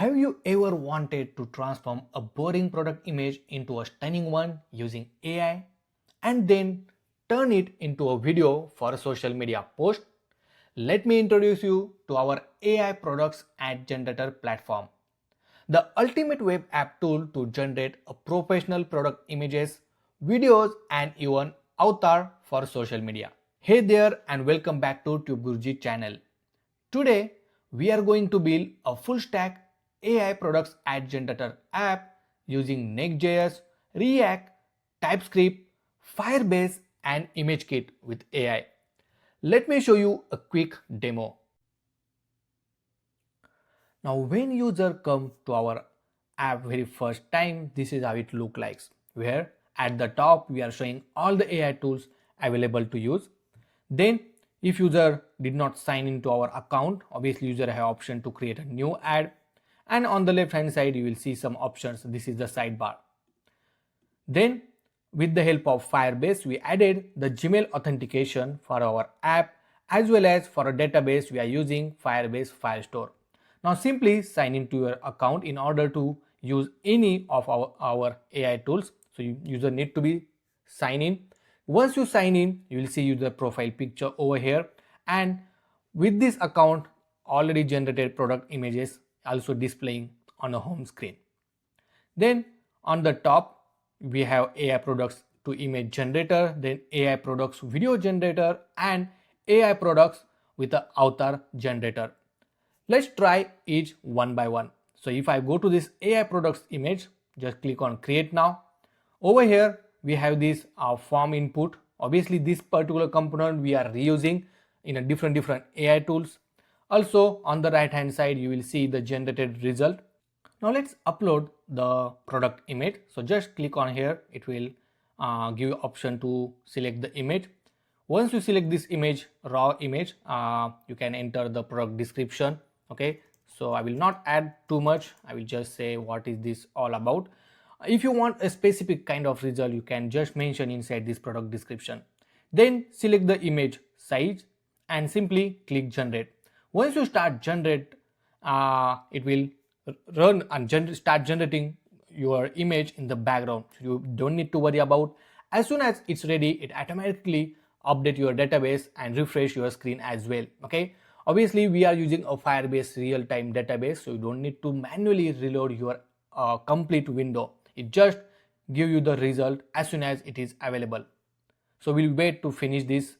Have you ever wanted to transform a boring product image into a stunning one using AI and then turn it into a video for a social media post? Let me introduce you to our AI Products Ad Generator platform, the ultimate web app tool to generate a professional product images, videos, and even avatar for social media. Hey there and welcome back to TubeGuruji channel. Today we are going to build a full stack AI products ad generator app using Next.js, React, TypeScript, Firebase and ImageKit with AI. Let me show you a quick demo. Now when user come to our app very first time, this is how it look like, where at the top we are showing all the AI tools available to use. Then if user did not sign into our account, obviously user have option to create a new ad, and on the left hand side you will see some options. This is the sidebar. Then with the help of Firebase, we added the Gmail authentication for our app, as well as for a database we are using Firebase Firestore. Now simply sign into your account in order to use any of our AI tools. So user need to be sign in. Once you sign in, you will see user profile picture over here, and with this account already generated product images also displaying on a home screen. Then on the top we have AI products to image generator, then AI products video generator, and AI products with the avatar generator. Let's try each one by one. So if I go to this AI products image, just click on create now. Over here we have this form input. Obviously this particular component we are reusing in a different AI tools. Also on the right hand side you will see the generated result. Now let's upload the product image. So just click on here, it will give you option to select the image. Once you select this image, raw image, you can enter the product description. Okay, so I will not add too much, I will just say what is this all about. If you want a specific kind of result, you can just mention inside this product description. Then select the image size and simply click generate. Once you start generate, it will run and start generating your image in the background. You don't need to worry about. As soon as it's ready, it automatically update your database and refresh your screen as well. Okay, obviously we are using a Firebase real-time database, so you don't need to manually reload your complete window. It just give you the result as soon as it is available. So we'll wait to finish this,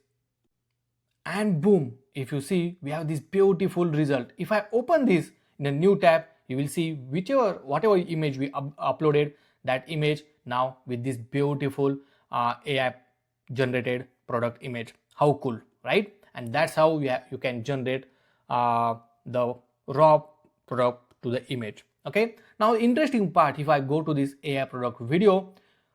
and boom, if you see we have this beautiful result. If I open this in a new tab, you will see whatever image we uploaded, that image now with this beautiful AI generated product image. How cool, right? And that's how you can generate the raw product to the image. Okay, now interesting part, if I go to this AI product video,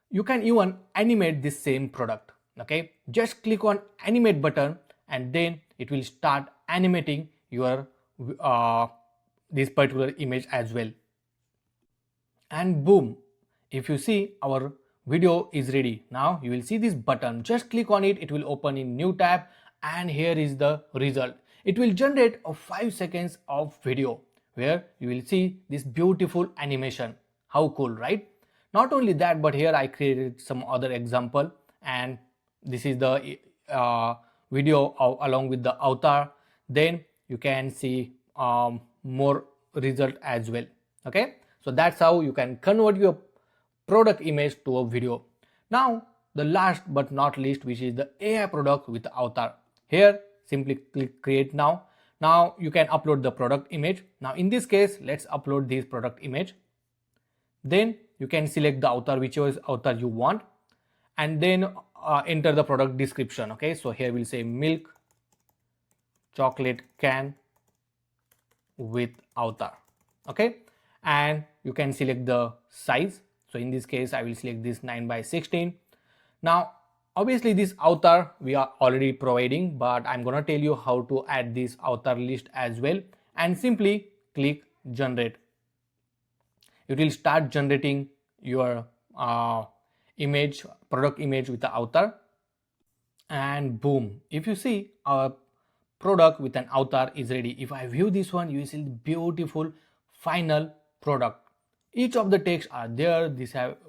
you can even animate this same product. Okay, just click on animate button and then it will start animating your this particular image as well. And boom, if you see our video is ready. Now you will see this button, just click on it, it will open in new tab, and here is the result. It will generate a 5 seconds of video where you will see this beautiful animation. How cool, right? Not only that, but here I created some other example, and this is the video along with the avatar. Then you can see more result as well. Okay, so that's how you can convert your product image to a video. Now the last but not least, which is the AI product with avatar. Here simply click create now. Now you can upload the product image. Now in this case, let's upload this product image. Then you can select the avatar, whichever avatar you want, and then enter the product description. Okay, so here we'll say milk chocolate can with avatar. Okay, and you can select the size. So in this case I will select this 9:16. Now obviously this avatar we are already providing, but I'm gonna tell you how to add this avatar list as well, and simply click generate. It will start generating your image, product image with the avatar, and boom, if you see our product with an avatar is ready. If I view this one, you will see the beautiful final product. Each of the text are there.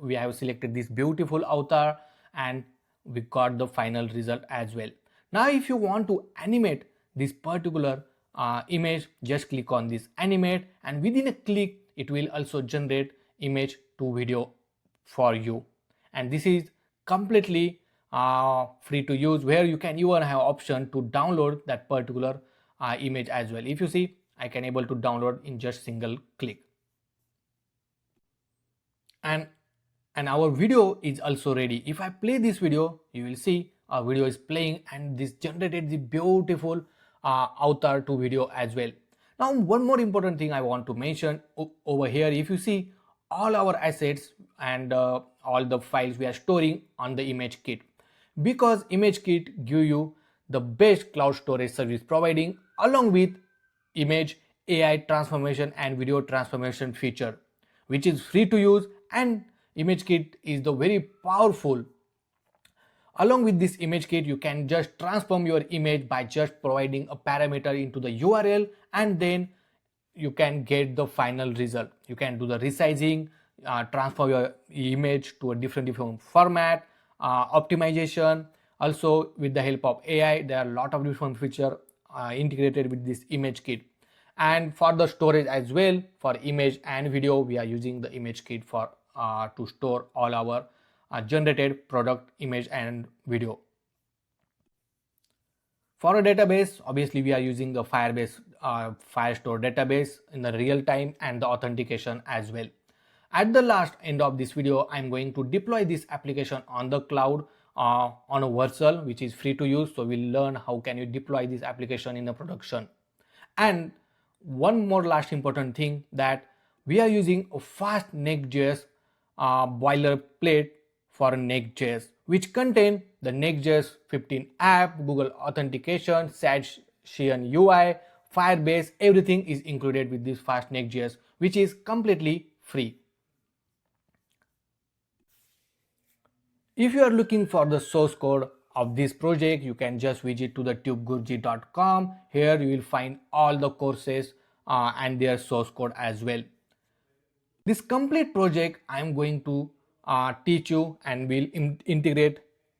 We have selected this beautiful avatar and we got the final result as well. Now if you want to animate this particular image, just click on this animate, and within a click it will also generate image to video for you. And this is completely free to use, where you can even have option to download that particular image as well. If you see, I can able to download in just single click. And our video is also ready. If I play this video, you will see our video is playing and this generated the beautiful avatar to video as well. Now one more important thing I want to mention over here, if you see all our assets and all the files we are storing on the ImageKit, because ImageKit give you the best cloud storage service, providing along with image AI transformation and video transformation feature, which is free to use, and ImageKit is the very powerful. Along with this ImageKit, you can just transform your image by just providing a parameter into the URL, and then you can get the final result. You can do the resizing, transfer your image to a different format, optimization. Also with the help of AI, there are a lot of different features integrated with this ImageKit. And for the storage as well, for image and video, we are using the ImageKit for to store all our generated product image and video. For a database, obviously we are using the Firebase Firestore database in the real time and the authentication as well. At the last end of this video, I'm going to deploy this application on the cloud on a virtual, which is free to use. So we'll learn how can you deploy this application in the production. And one more last important thing, that we are using a fast Next.js boilerplate for Next.js, which contain the Next.js 15 app, Google authentication, Session UI, Firebase. Everything is included with this fast Next.js, which is completely free. If you are looking for the source code of this project, you can just visit to the tubegurji.com. Here you will find all the courses and their source code as well. This complete project I am going to teach you, and will integrate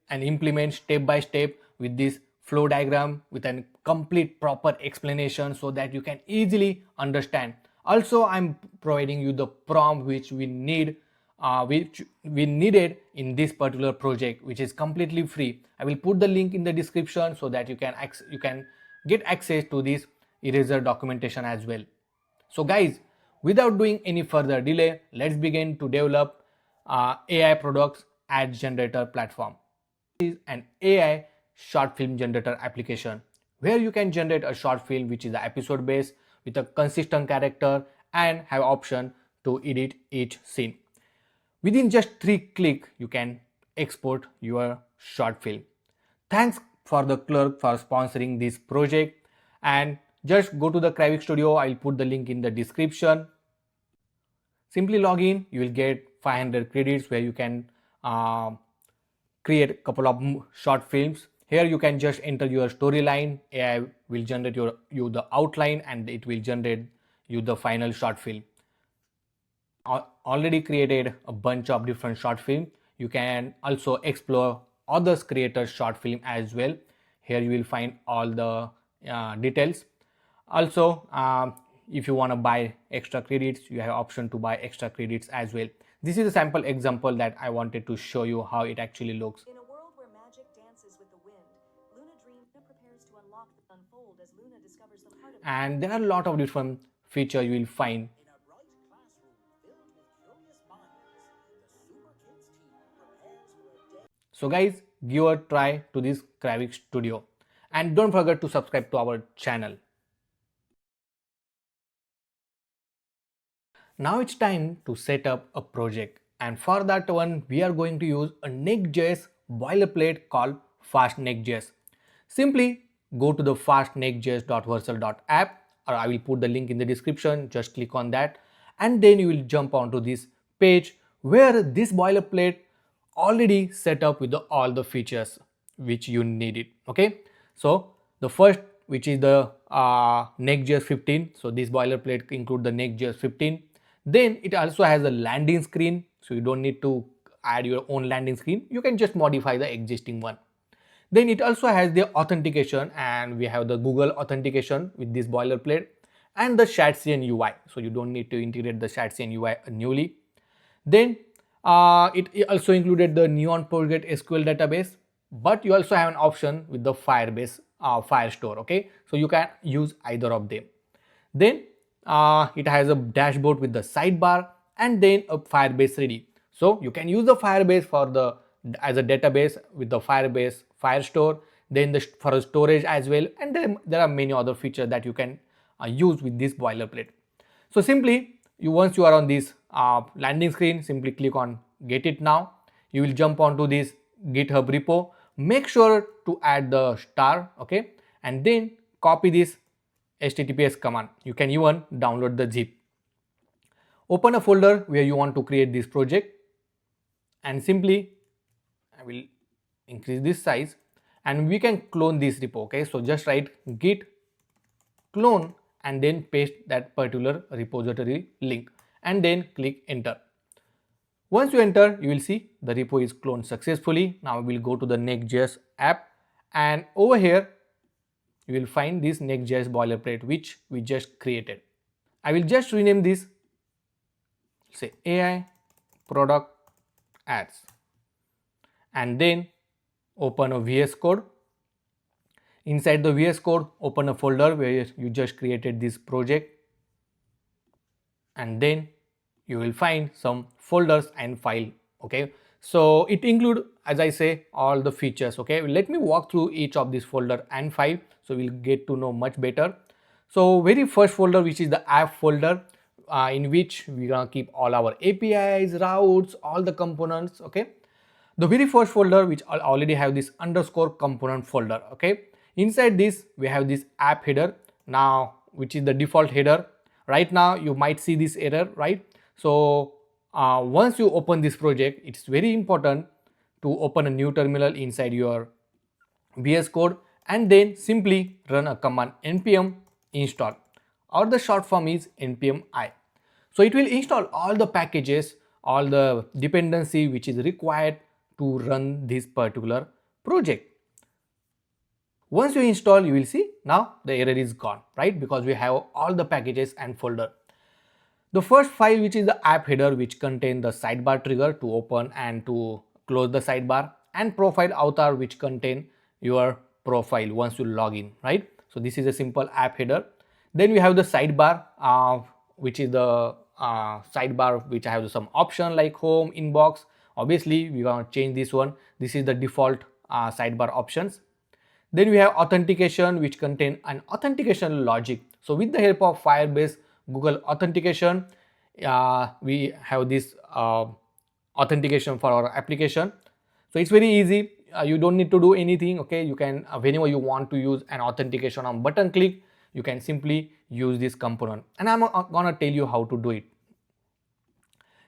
and implement step by step with this flow diagram with a complete proper explanation, so that you can easily understand. Also, I'm providing you the prompt which we needed in this particular project, which is completely free. I will put the link in the description so that you can get access to this eraser documentation as well. So guys, without doing any further delay, let's begin to develop AI products ad generator platform. This is an AI short film generator application where you can generate a short film which is episode based with a consistent character and have option to edit each scene. Within just 3 clicks, you can export your short film. Thanks for the clerk for sponsoring this project, and just go to the Kravix Studio. I'll put the link in the description. Simply log in. You will get 500 credits where you can create a couple of short films. Here you can just enter your storyline. AI will generate you the outline, and it will generate you the final short film. Already created a bunch of different short film. You can also explore others creators short film as well. Here you will find all the details. Also, if you want to buy extra credits, you have option to buy extra credits as well. This is a sample example that I wanted to show you how it actually looks. In a world where magic dances with the wind, Luna prepares to unlock the unfold as Luna discovers the heart of. And there are a lot of different features you will find. So guys, give a try to this Kravix Studio, and don't forget to subscribe to our channel. Now it's time to set up a project, and for that one we are going to use a Next.js boilerplate called fast Next.js. Simply go to the fastnextjs.vercel.app, or I will put the link in the description. Just click on that, and then you will jump onto this page where this boilerplate already set up with all the features which you needed. Okay, so the first which is the Next.js 15. So this boilerplate include the Next.js 15. Then it also has a landing screen, so you don't need to add your own landing screen. You can just modify the existing one. Then it also has the authentication, and we have the Google authentication with this boilerplate and the ShadCN UI. So you don't need to integrate the ShadCN UI newly. Then it also included the Neon Postgres SQL database, but you also have an option with the Firebase Firestore. Okay, so you can use either of them. Then it has a dashboard with the sidebar and then a Firebase ready. So you can use the Firebase for the as a database with the Firebase Firestore, then for a storage as well, and then there are many other features that you can use with this boilerplate. So simply once you are on this landing screen, simply click on get it now. You will jump onto this GitHub repo. Make sure to add the star, okay, and then copy this HTTPS command. You can even download the zip. Open a folder where you want to create this project, and simply I will increase this size, and we can clone this repo. Okay, so just write git clone and then paste that particular repository link and then click enter. Once you enter, you will see the repo is cloned successfully. Now we will go to the Next.js app, and over here you will find this Next.js boilerplate which we just created. I will just rename this, say AI product ads, and then open a VS Code. Inside the VS Code, open a folder where you just created this project, and then you will find some folders and file. Okay, so it include, as I say, all the features. Okay, let me walk through each of this folder and file, so we'll get to know much better. So very first folder, which is the app folder, in which we're gonna keep all our APIs, routes, all the components. Okay, the very first folder which already have this underscore component folder. Okay, inside this we have this app header now, which is the default header. Right now you might see this error, right? So once you open this project, it's very important to open a new terminal inside your VS Code and then simply run a command npm install, or the short form is npm I. So it will install all the packages, all the dependency which is required to run this particular project. Once you install, you will see now the error is gone, right? Because we have all the packages and folder. The first file, which is the app header, which contain the sidebar trigger to open and to close the sidebar, and profile avatar, which contain your profile once you log in, right? So this is a simple app header. Then we have the sidebar, which is the sidebar which have some option like home, inbox. Obviously we are going to change this one. This is the default sidebar options. Then we have authentication, which contain an authentication logic. So with the help of Firebase Google authentication, we have this authentication for our application. So it's very easy. You don't need to do anything. Okay, you can whenever you want to use an authentication on button click, you can simply use this component, and I'm gonna tell you how to do it.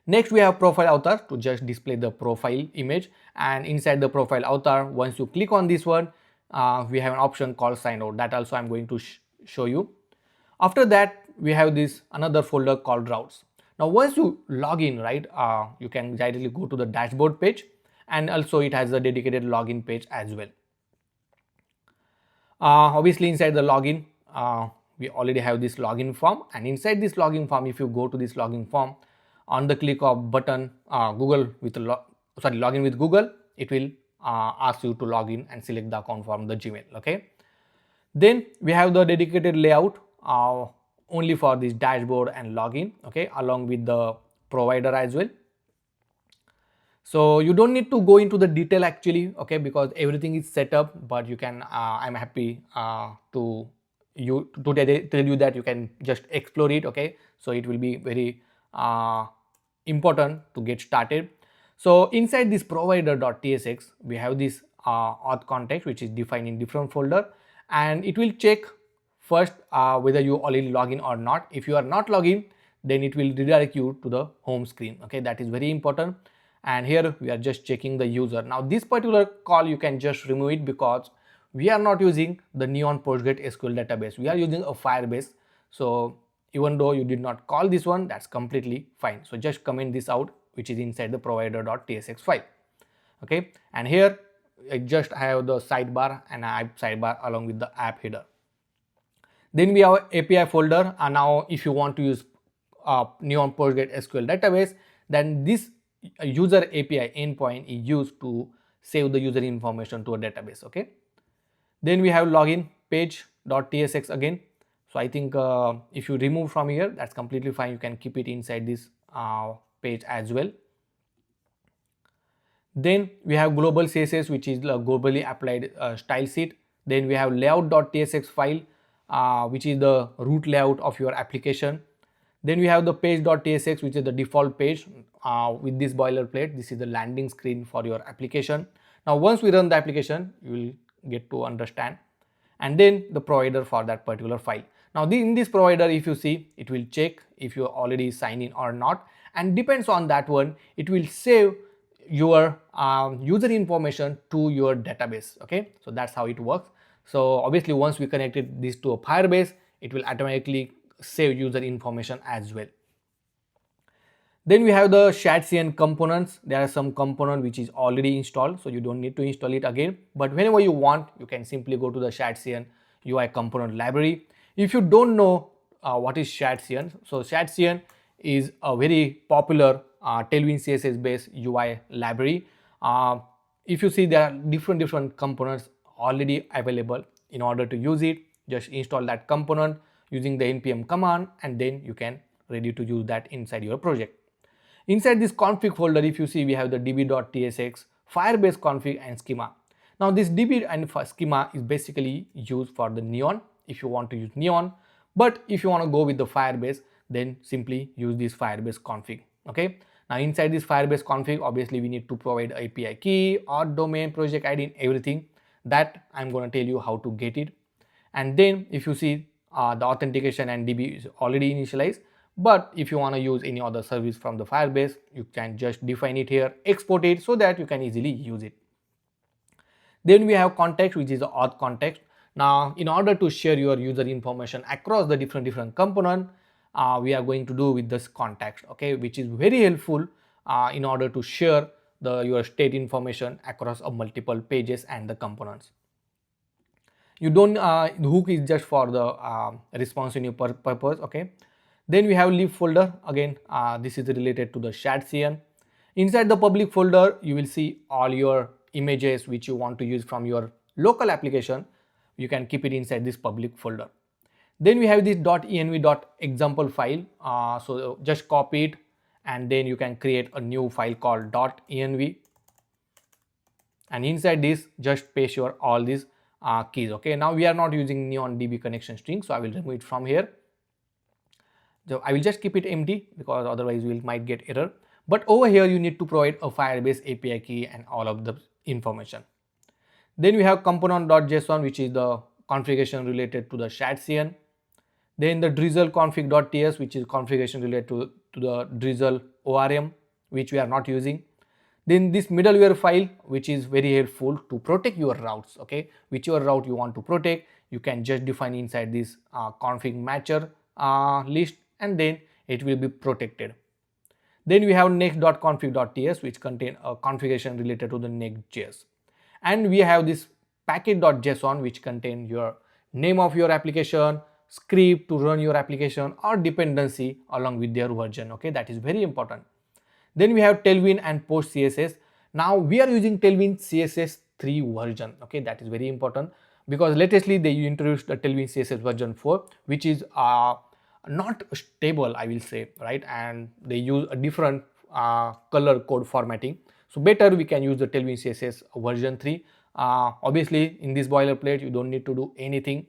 Next we have profile avatar to just display the profile image, and inside the profile avatar, once you click on this one, we have an option called sign out. That also I'm going to show you. After that we have this another folder called routes. Now once you log in, right, you can directly go to the dashboard page, and also it has a dedicated login page as well. Obviously inside the login, we already have this login form, and inside this login form, if you go to this login form, on the click of button Google with login with Google, it will ask you to log in and select the account from the Gmail. Okay, then we have the dedicated layout only for this dashboard and login, okay, along with the provider as well. So you don't need to go into the detail actually, okay, because everything is set up, but you can I'm happy to tell you that you can just explore it. Okay, so it will be very important to get started. So inside this provider.tsx, we have this auth context, which is defined in different folder, and it will check first whether you already log in or not. If you are not logged in, then it will redirect you to the home screen. Okay, that is very important. And here we are just checking the user. Now this particular call you can just remove it, because we are not using the Neon PostgreSQL database, we are using a Firebase. So even though you did not call this one, that's completely fine. So just comment this out, which is inside the provider.tsx file. Okay, and here I just have the sidebar and app sidebar along with the app header. Then we have API folder, and now if you want to use Neon PostgreSQL database, then this user API endpoint is used to save the user information to a database. Okay, then we have login page.tsx again. So I think if you remove from here, that's completely fine. You can keep it inside this page as well. Then we have global CSS, which is globally applied style sheet. Then we have layout.tsx file, which is the root layout of your application. Then we have the page.tsx, which is the default page with this boilerplate. This is the landing screen for your application. Now once we run the application, you will get to understand. And then the provider for that particular file. Now in this provider, if you see, it will check if you already signed in or not, and depends on that one, it will save your user information to your database. Okay, so that's how it works. So obviously once we connected this to a Firebase, it will automatically save user information as well. Then we have the shared CN components. There are some component which is already installed, so you don't need to install it again. But whenever you want, you can simply go to the shared CN UI component library. If you don't know what is shared CN, so shared CN is a very popular Tailwind CSS based UI library. If you see, there are different components already available. In order to use it, just install that component using the npm command, and then you can ready to use that inside your project. Inside this config folder, if you see, we have the db.tsx, Firebase config and schema. Now this db and schema is basically used for the Neon if you want to use Neon, but if you want to go with the Firebase, then simply use this Firebase config. Okay, now inside this Firebase config, obviously we need to provide API key or domain, project ID, and everything that I'm going to tell you how to get it. And then if you see, the authentication and DB is already initialized, but if you want to use any other service from the Firebase, you can just define it here, export it so that you can easily use it. Then we have context, which is the auth context. Now in order to share your user information across the different component, we are going to do with this context, okay, which is very helpful in order to share your state information across multiple pages and the components. You don't the hook is just for the responsive purpose. Okay, then we have lib folder. Again, this is related to the shared CN. Inside the public folder, you will see all your images which you want to use from your local application. You can keep it inside this public folder. Then we have this .env.example file. So just copy it, and then you can create a new file called .env, and inside this just paste your all these keys. Okay, now we are not using Neon DB connection string, so I will remove it from here. So I will just keep it empty because otherwise we might get error. But over here you need to provide a Firebase API key and all of the information. Then we have component.json, which is the configuration related to the shared CN. Then the drizzle config.ts, which is configuration related to the drizzle ORM, which we are not using. Then this middleware file, which is very helpful to protect your routes. Okay, whichever route you want to protect, you can just define inside this config matcher list, and then it will be protected. Then we have next.config.ts, which contain a configuration related to the Next.js. And we have this package.json, which contain your name of your application, script to run your application, or dependency along with their version. Okay, that is very important. Then we have Tailwind and Post CSS. Now we are using Tailwind CSS 3 version. Okay, that is very important because latestly they introduced the Tailwind CSS version 4, which is not stable, I will say, right? And they use a different color code formatting. So better we can use the Tailwind CSS version 3. Obviously in this boilerplate you don't need to do anything,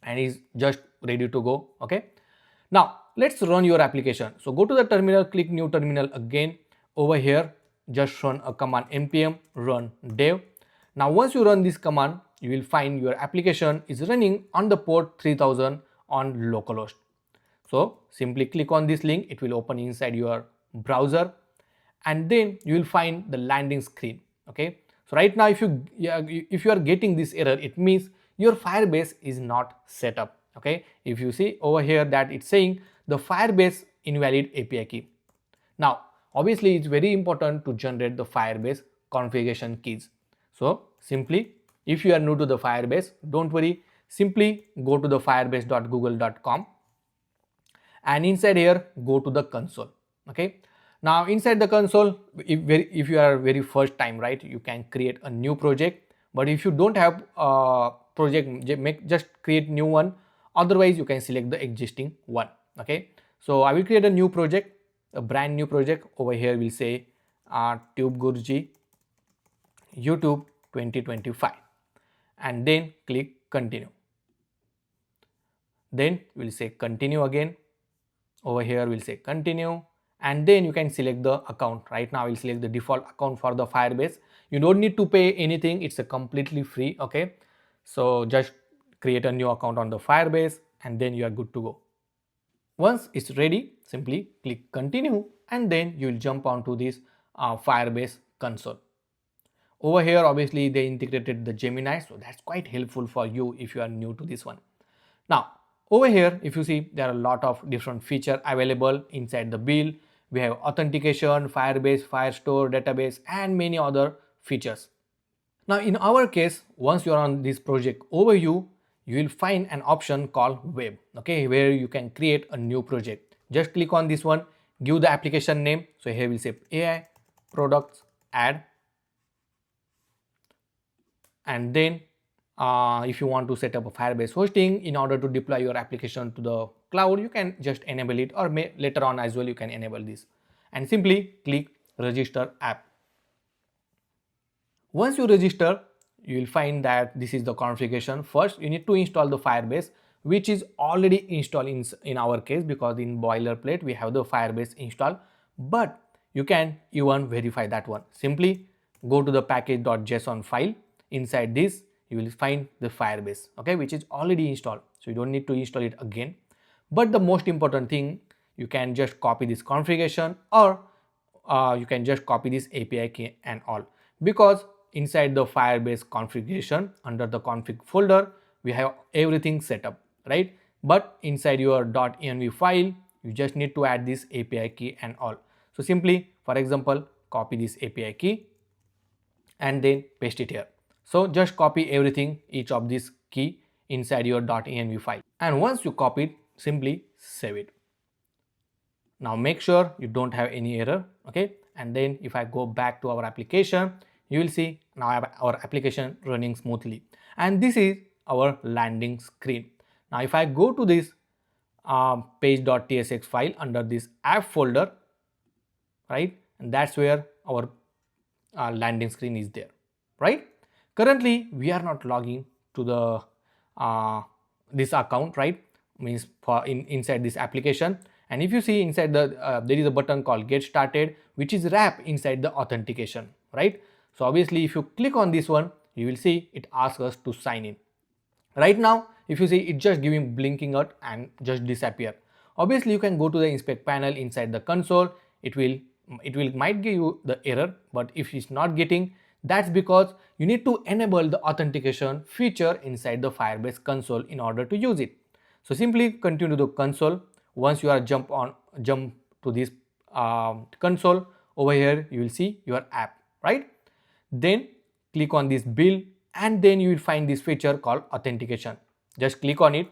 and is just ready to go. Okay, now let's run your application. So go to the terminal, click new terminal again. Over here just run a command npm run dev. Now once you run this command, you will find your application is running on the port 3000 on localhost. So simply click on this link, it will open inside your browser, and then you will find the landing screen. Okay, So right now, if you are getting this error, it means your Firebase is not set up. Okay, if you see over here that it's saying the Firebase invalid API key. Now, obviously, it's very important to generate the Firebase configuration keys. So simply, if you are new to the Firebase, don't worry, simply go to the firebase.google.com, and inside here go to the console. Okay, now inside the console, if you are very first time, right, you can create a new project. But if you don't have a project, just create new one, otherwise you can select the existing one. Okay, so I will create a new project, a brand new project. Over here we'll say Tube Gurji YouTube 2025, and then click continue. Then we'll say continue again. Over here we'll say continue, and then you can select the account. Right now we'll select the default account for the Firebase. You don't need to pay anything, it's a completely free. Okay, so just create a new account on the Firebase, and then you are good to go. Once it's ready, simply click continue, and then you will jump onto this Firebase console. Over here, obviously they integrated the Gemini, so that's quite helpful for you if you are new to this one. Now, over here, if you see, there are a lot of different features available inside the build. We have authentication, Firebase, Firestore, database, and many other features. Now, in our case, once you are on this project overview, you will find an option called web, okay, where you can create a new project. Just click on this one, give the application name. So here we'll say AI products add, and then if you want to set up a Firebase hosting in order to deploy your application to the cloud, you can just enable it, or later on as well you can enable this, and simply click register app. Once you register, you will find that this is the configuration. First, you need to install the Firebase, which is already installed in our case, because in boilerplate we have the Firebase installed, but you can even verify that one. Simply go to the package.json file. Inside this you will find the Firebase, okay, which is already installed, so you don't need to install it again. But the most important thing, you can just copy this configuration, or you can just copy this API key and all, because inside the Firebase configuration, under the config folder, we have everything set up, right? But inside your .env file, you just need to add this API key and all. So simply, for example, copy this API key and then paste it here. So just copy everything, each of this key inside your .env file, and once you copy it, simply save it. Now make sure you don't have any error, okay? And then if I go back to our application, you will see now our application running smoothly, and this is our landing screen. Now if I go to this page.tsx file under this app folder, right, and that's where our landing screen is there, right? Currently we are not logging to the this account, right, means for inside this application. And if you see inside the there is a button called get started, which is wrapped inside the authentication, right? So obviously if you click on this one, you will see it asks us to sign in. Right now if you see, it just giving blinking out and just disappear. Obviously you can go to the inspect panel inside the console. It might give you the error, but if it's not getting, that's because you need to enable the authentication feature inside the Firebase console in order to use it. So simply continue to the console. Once you are jump to this console, over here you will see your app, right? Then click on this build, and then you will find this feature called authentication. Just click on it.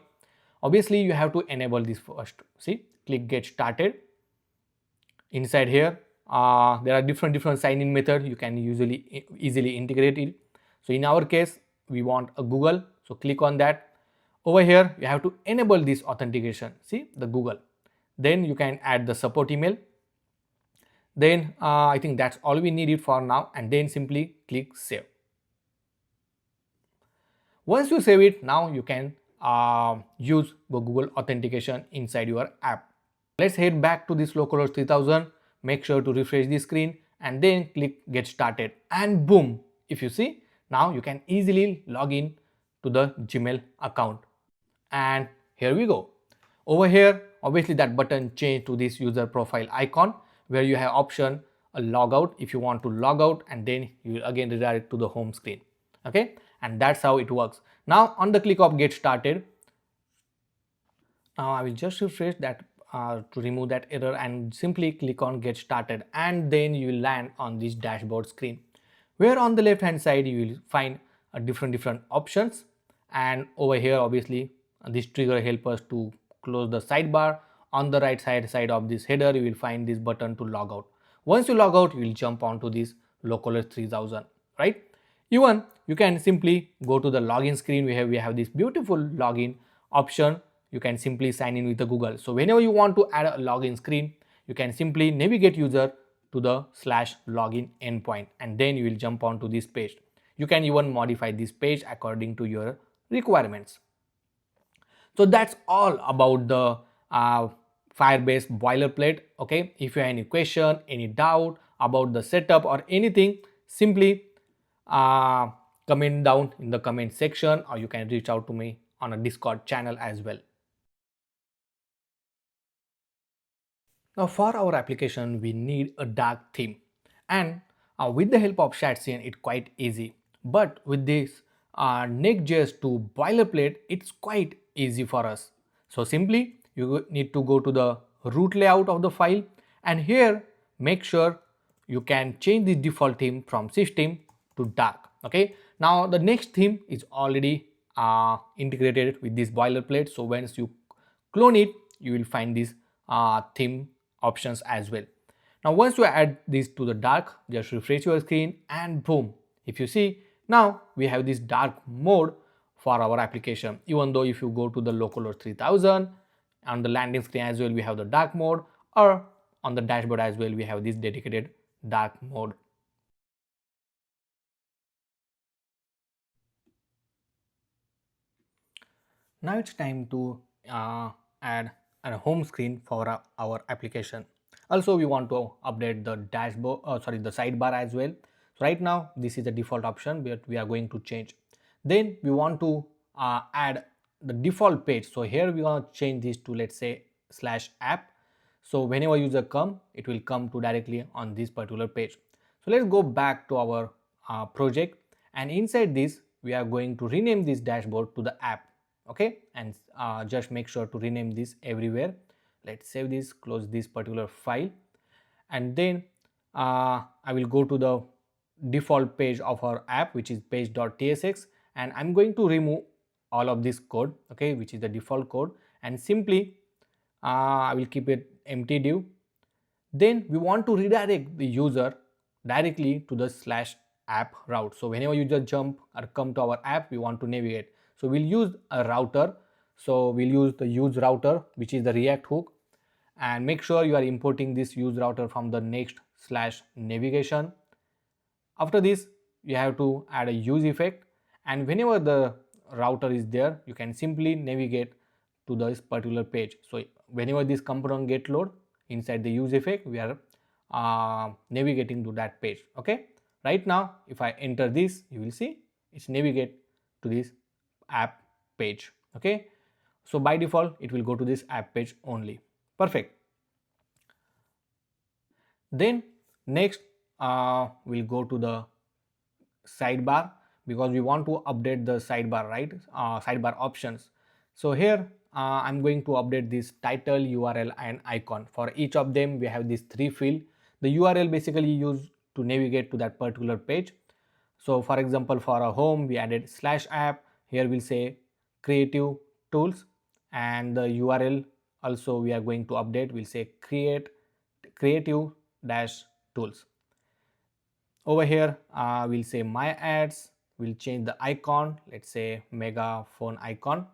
Obviously you have to enable this first. See, click get started. Inside here there are different sign-in methods. You can easily integrate it. So in our case we want a Google, so click on that. Over here you have to enable this authentication, see, the Google. Then you can add the support email. Then I think that's all we needed for now, and then simply click save. Once you save it, now you can use the Google authentication inside your app. Let's head back to this localhost 3000. Make sure to refresh the screen and then click get started, and boom, if you see, now you can easily log in to the Gmail account. And here we go. Over here, obviously that button changed to this user profile icon, where you have option a logout if you want to log out, and then you will again redirect to the home screen. Okay, and that's how it works. Now on the click of get started, now I will just refresh that to remove that error and simply click on get started, and then you will land on this dashboard screen, where on the left hand side you will find different options. And over here obviously this trigger help us to close the sidebar. On the right side of this header you will find this button to log out. Once you log out, you will jump onto this localhost 3000, right? Even you can simply go to the login screen. We have this beautiful login option. You can simply sign in with the Google. So whenever you want to add a login screen, you can simply navigate user to the /login endpoint, and then you will jump onto this page. You can even modify this page according to your requirements. So that's all about the Firebase boilerplate. Okay, if you have any question, any doubt about the setup or anything, simply comment down in the comment section, or you can reach out to me on a Discord channel as well. Now for our application we need a dark theme, and with the help of Shatsion it's quite easy, but with this Next.js 2 boilerplate it's quite easy for us. So simply you need to go to the root layout of the file, and here make sure you can change the default theme from system to dark. Okay, now the next theme is already integrated with this boilerplate, so once you clone it you will find this theme options as well. Now once you add this to the dark, just refresh your screen and boom, if you see now we have this dark mode for our application. Even though if you go to the localhost 3000, on the landing screen as well we have the dark mode, or on the dashboard as well we have this dedicated dark mode. Now it's time to add a home screen for our application. Also we want to update the dashboard, the sidebar as well. So right now this is the default option, but we are going to change. Then we want to add the default page. So here we want to change this to, let's say, /app. So whenever user come, it will come to directly on this particular page. So let's go back to our project, and inside this we are going to rename this dashboard to the app. Okay, and just make sure to rename this everywhere. Let's save this, close this particular file, and then I will go to the default page of our app, which is page.tsx, and I'm going to remove all of this code, okay, which is the default code, and simply I will keep it empty div. Then we want to redirect the user directly to the /app route. So whenever you just jump or come to our app, we want to navigate. So we'll use a router. So we'll use the use router, which is the React hook, and make sure you are importing this use router from the next/navigation. After this, you have to add a use effect, and whenever the router is there, you can simply navigate to this particular page. So whenever this component get load inside the use effect, we are navigating to that page. Okay, right now if I enter this, you will see it's navigate to this app page. Okay, so by default it will go to this app page only. Perfect. Then next we'll go to the sidebar, because we want to update the sidebar, right? Sidebar options. So here I'm going to update this title, URL and icon. For each of them we have these three field. The URL basically used to navigate to that particular page. So for example, for a home we added /app. Here we'll say creative tools, and the URL also we are going to update. We'll say creative-tools. Over here we'll say my ads. We'll change the icon, let's say megaphone icon,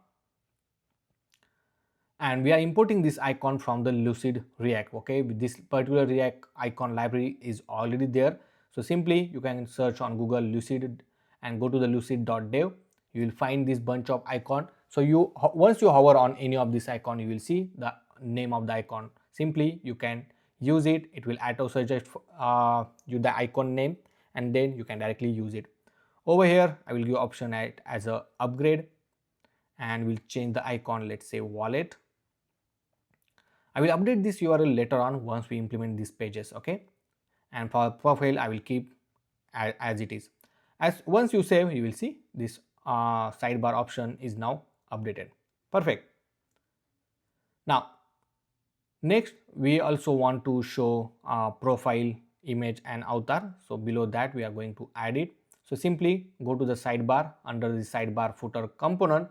and we are importing this icon from the Lucid React. Okay, this particular React icon library is already there. So simply you can search on Google Lucid and go to the lucid.dev. You will find this bunch of icon. So you once you hover on any of this icon, you will see the name of the icon. Simply you can use it. It will auto suggest you the icon name, and then you can directly use it. Over here I will give option as a upgrade, and we'll change the icon, let's say wallet. I will update this URL later on once we implement these pages. Okay, and for profile I will keep as it is. As once you save, you will see this sidebar option is now updated. Perfect. Now next we also want to show profile, image and avatar. So below that we are going to add it. So simply go to the sidebar, under the sidebar footer component,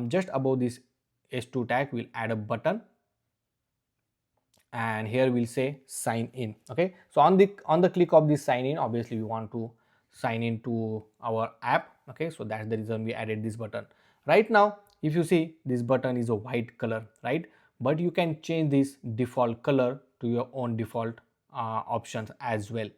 just above this h2 tag we'll add a button, and here we'll say sign in. Okay, so on the click of this sign in, obviously we want to sign in to our app. Okay, so that's the reason we added this button. Right now if you see, this button is a white color, right? But you can change this default color to your own default options as well.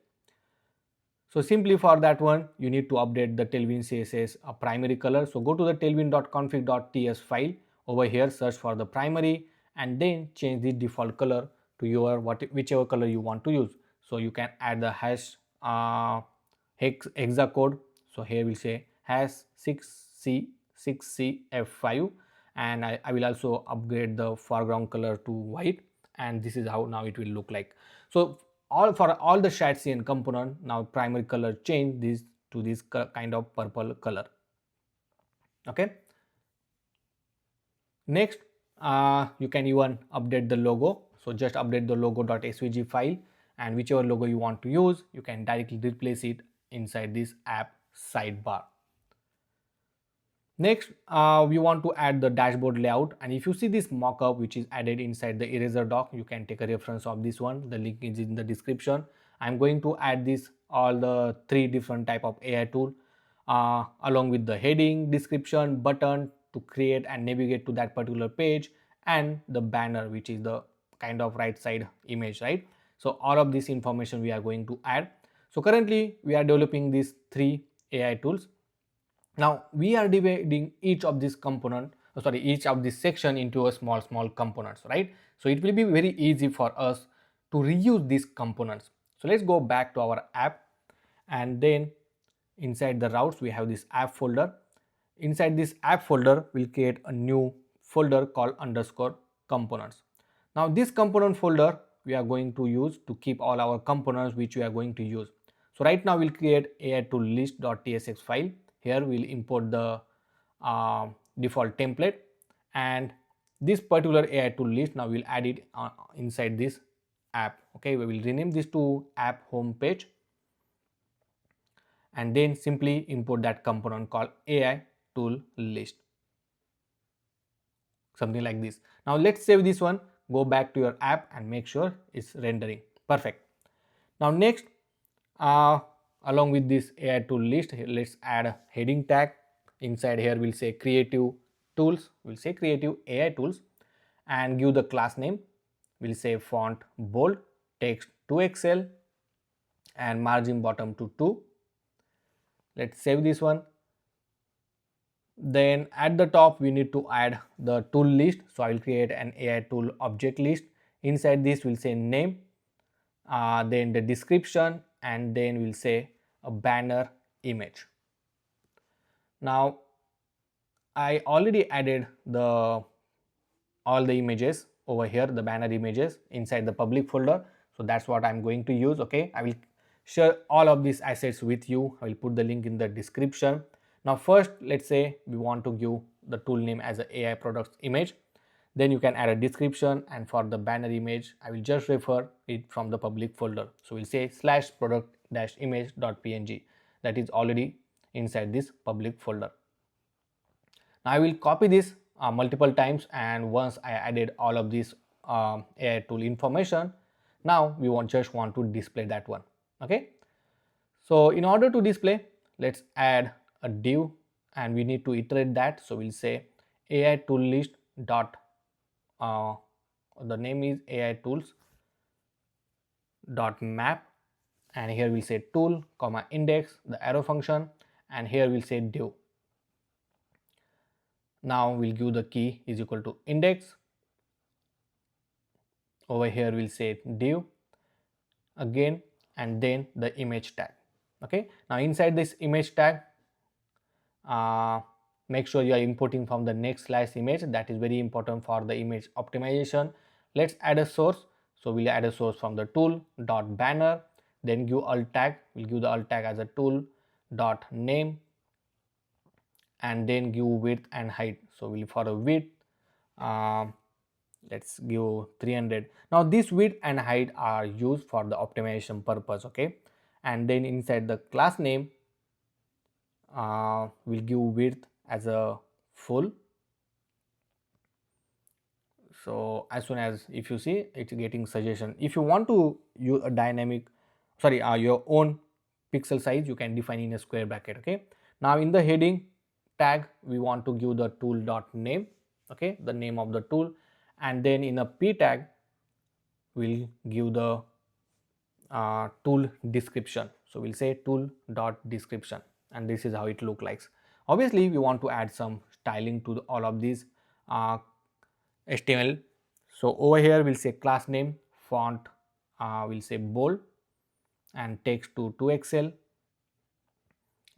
So simply for that one, you need to update the Tailwind CSS primary color. So go to the tailwind.config.ts file. Over here search for the primary and then change the default color to your whichever color you want to use. So you can add the hash hexa code. So here we'll say hash 6C6CF5, and I will also upgrade the foreground color to white, and this is how now it will look like. So for all the Shatsian component, now primary color change this to this kind of purple color. Okay. Next, you can even update the logo. So just update the logo.svg file, and whichever logo you want to use, you can directly replace it inside this app sidebar. Next, we want to add the dashboard layout, and if you see this mockup which is added inside the eraser doc, you can take a reference of this one. The link is in the description. I'm going to add this all the 3 different type of AI tool along with the heading, description, button to create and navigate to that particular page, and the banner which is the kind of right side image, right? So all of this information we are going to add. So currently we are developing these 3 AI tools. Now we are dividing each of this component, each of this section into a small components, right? So it will be very easy for us to reuse these components. So let's go back to our app, and then inside the routes we have this app folder. Inside this app folder we'll create a new folder called _components. Now this component folder we are going to use to keep all our components which we are going to use. So right now we'll create AI tool list.tsx file. Here we'll import the default template, and this particular AI tool list now we'll add it inside this app. Okay, we will rename this to app home page, and then simply import that component called AI tool list, something like this. Now let's save this one, go back to your app and make sure it's rendering. Perfect. Now next, along with this AI tool list, let's add a heading tag. Inside here we'll say creative tools, we'll say creative AI tools, and give the class name. We'll say font bold, text to XL, and margin bottom to 2. Let's save this one. Then at the top we need to add the tool list. So I will create an AI tool object list. Inside this we'll say name, then the description, and then we'll say a banner image. Now I already added all the images over here, the banner images inside the public folder. So that's what I'm going to use. Okay, I will share all of these assets with you. I will put the link in the description. Now first, let's say we want to give the tool name as a AI products image. Then you can add a description, and for the banner image I will just refer it from the public folder. So we'll say /product-image.png, that is already inside this public folder. Now I will copy this multiple times, and once I added all of this AI tool information, now we just want to display that one. Okay, so in order to display, let's add a div, and we need to iterate that. So we'll say AI tool list dot the name is AI tools dot map, and here we'll say tool comma index, the arrow function, and here we'll say div. Now we'll give the key is equal to index. Over here we'll say div again, and then the image tag. Okay, now inside this image tag, make sure you are importing from the next/image. That is very important for the image optimization. Let's add a source. So we'll add a source from the tool dot banner, then give alt tag. We'll give the alt tag as a tool dot name, and then give width and height. So we'll for a width, let's give 300. Now this width and height are used for the optimization purpose, okay. And then inside the class name, we'll give width as a full. So as soon as, if you see, it's getting suggestion. If you want to use a dynamic, sorry, your own pixel size, you can define in a square bracket, okay. Now in the heading tag, we want to give the tool dot name, okay, the name of the tool. And then in a p tag, we'll give the tool description. So we'll say tool dot description, and this is how it look like. Obviously we want to add some styling to all of these HTML. So over here we'll say class name, font, we'll say bold, and text to 2XL.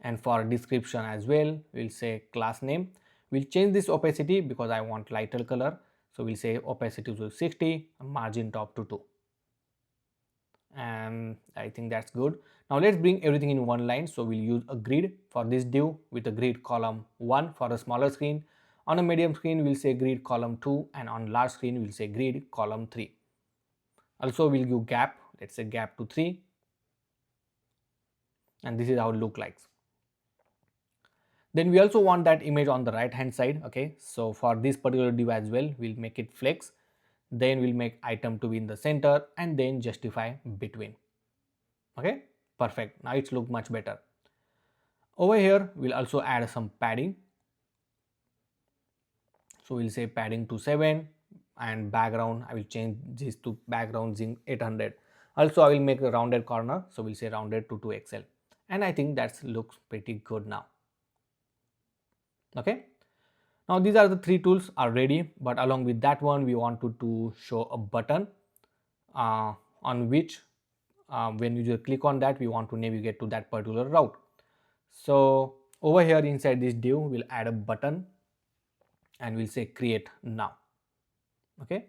And for description as well, we'll say class name. We'll change this opacity because I want lighter color. So we'll say opacity to 60, margin top to 2. And I think that's good. Now let's bring everything in one line. So we'll use a grid for this div with a grid column 1 for a smaller screen. On a medium screen, we'll say grid column 2, and on large screen, we'll say grid column 3. Also, we'll give gap, let's say gap to 3, and this is how it look like. Then we also want that image on the right hand side, okay. So for this particular div as well, we'll make it flex. Then we'll make item to be in the center, and then justify between. Okay, perfect. Now it's look much better. Over here, we'll also add some padding. So we'll say padding to 7, and background, I will change this to background 800. Also, I will make a rounded corner. So we'll say rounded to 2XL. And I think that looks pretty good now. Okay. Now these are the 3 tools are ready, but along with that one, we wanted to show a button on which when you just click on that, we want to navigate to that particular route. So over here inside this div, we'll add a button, and we'll say create now, okay,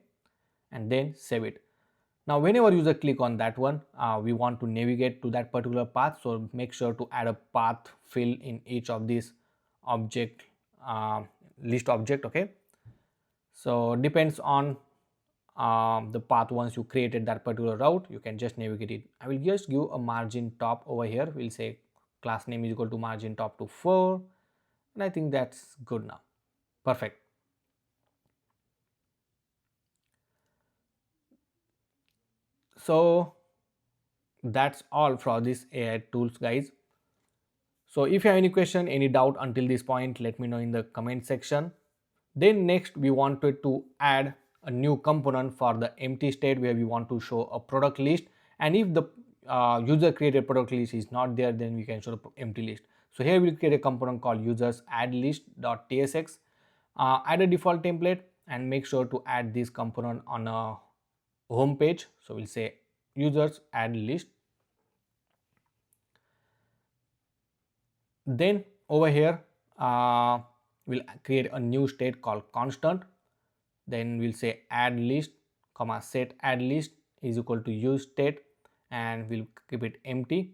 and then save it. Now whenever user click on that one, we want to navigate to that particular path. So make sure to add a path fill in each of these object list object, okay. So depends on the path. Once you created that particular route, you can just navigate it. I will just give a margin top over here. We'll say class name is equal to margin top to 4, and I think that's good now. Perfect. So that's all for this AI tools, guys. So if you have any question, any doubt until this point, let me know in the comment section. Then next, we wanted to add a new component for the empty state, where we want to show a product list, and if the user created product list is not there, then we can show the empty list. So here we'll create a component called users add list.tsx, add a default template, and make sure to add this component on a home page. So we'll say users add list. Then over here, we'll create a new state called constant. Then we'll say add list comma set add list is equal to use state, and we'll keep it empty.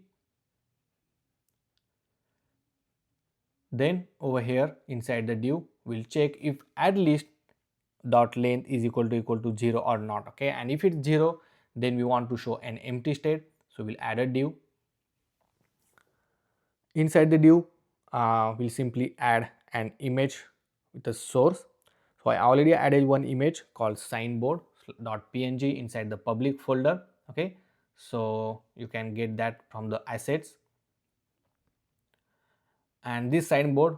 Then over here inside the div, we'll check if add list dot length is equal to 0 or not, okay. And if it's 0, then we want to show an empty state. So we'll add a div. Inside the div, we'll simply add an image with a source. So I already added one image called signboard.png inside the public folder, okay. So you can get that from the assets. And this signboard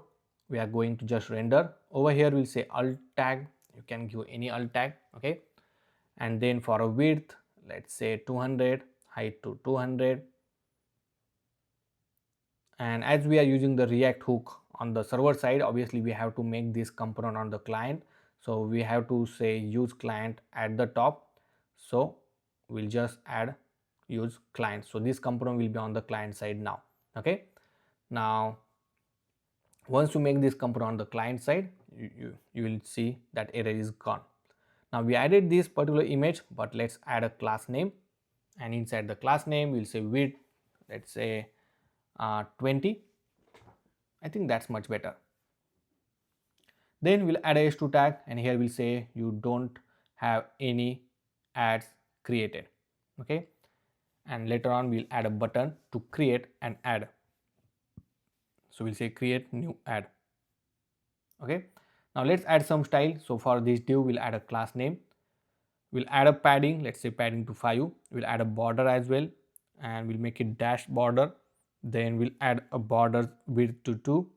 we are going to just render. Over here we'll say alt tag, you can give any alt tag, okay. And then for a width, let's say 200, height to 200. And as we are using the React hook on the server side, obviously we have to make this component on the client. So we have to say use client at the top. So we'll just add use client. So this component will be on the client side now, okay. Now once you make this component on the client side, you will see that error is gone. Now we added this particular image, but let's add a class name. and inside the class name we'll say width, let's say 20. I think that's much better. Then we'll add a h2 tag, and here we'll say you don't have any ads created. Okay, and later on we'll add a button to create an ad. So we'll say create new ad. Okay, now let's add some style. So for this div we'll add a class name, we'll add a padding, let's say padding to 5, we'll add a border as well, and we'll make it dash border. Then we'll add a border width to 2,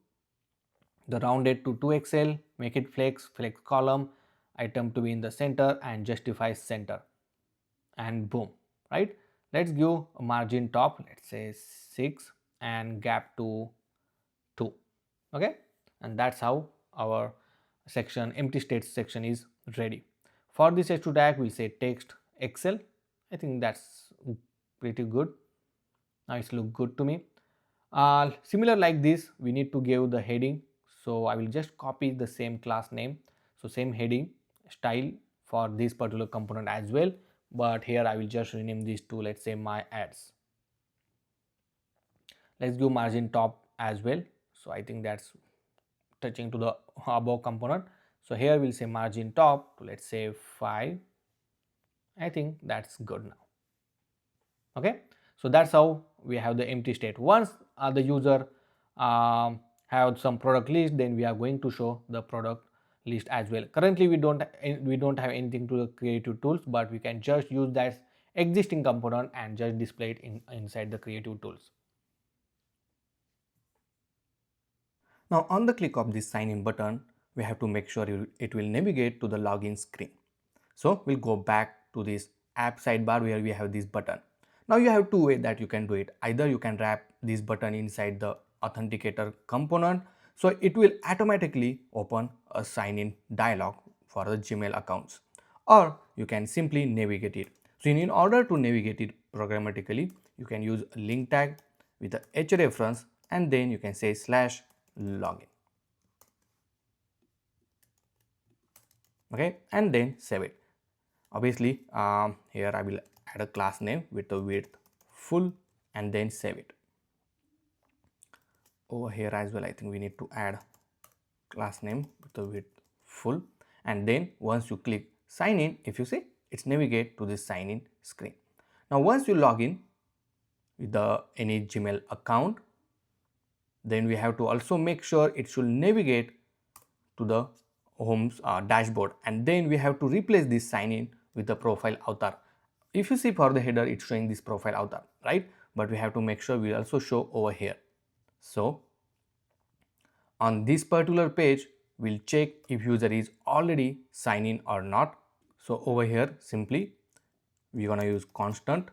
the rounded to 2xl, make it flex column, item to be in the center, and justify center, and boom, right? Let's give a margin top, let's say 6, and gap to 2. Okay, and that's how our section empty state section is ready. For this h2 tag we'll say text excel. I think that's pretty good. Now it's look good to me. Similar like this we need to give the heading, so I will just copy the same class name, so same heading style for this particular component as well, but here I will just rename these to, let's say, my ads. Let's give margin top as well, so I think that's touching to the above component. So here we'll say margin top to, let's say, 5. I think that's good now. Okay, so that's how we have the empty state. Once the user have some product list, then we are going to show the product list as well. Currently we don't have anything to the creative tools, but we can just use that existing component and just display it inside the creative tools. Now on the click of this sign in button, we have to make sure it will navigate to the login screen. So we'll go back to this app sidebar where we have this button. Now you have two ways that you can do it. Either you can wrap this button inside the authenticator component, so it will automatically open a sign in dialog for the Gmail accounts, or you can simply navigate it. So in order to navigate it programmatically, you can use a link tag with a hrefs, and then you can say /login. Okay, and then save it. Obviously here I will add a class name with the width full, and then save it. Over here as well I think we need to add class name with the width full, and then once you click sign in, if you see, it's navigate to this sign in screen. Now once you log in with the any Gmail account, then we have to also make sure it should navigate to the home's dashboard, and then we have to replace this sign in with the profile avatar. If you see for the header, it's showing this profile avatar, right? But we have to make sure we also show over here. So on this particular page, we'll check if user is already signed in or not. So over here, simply we're gonna use constant,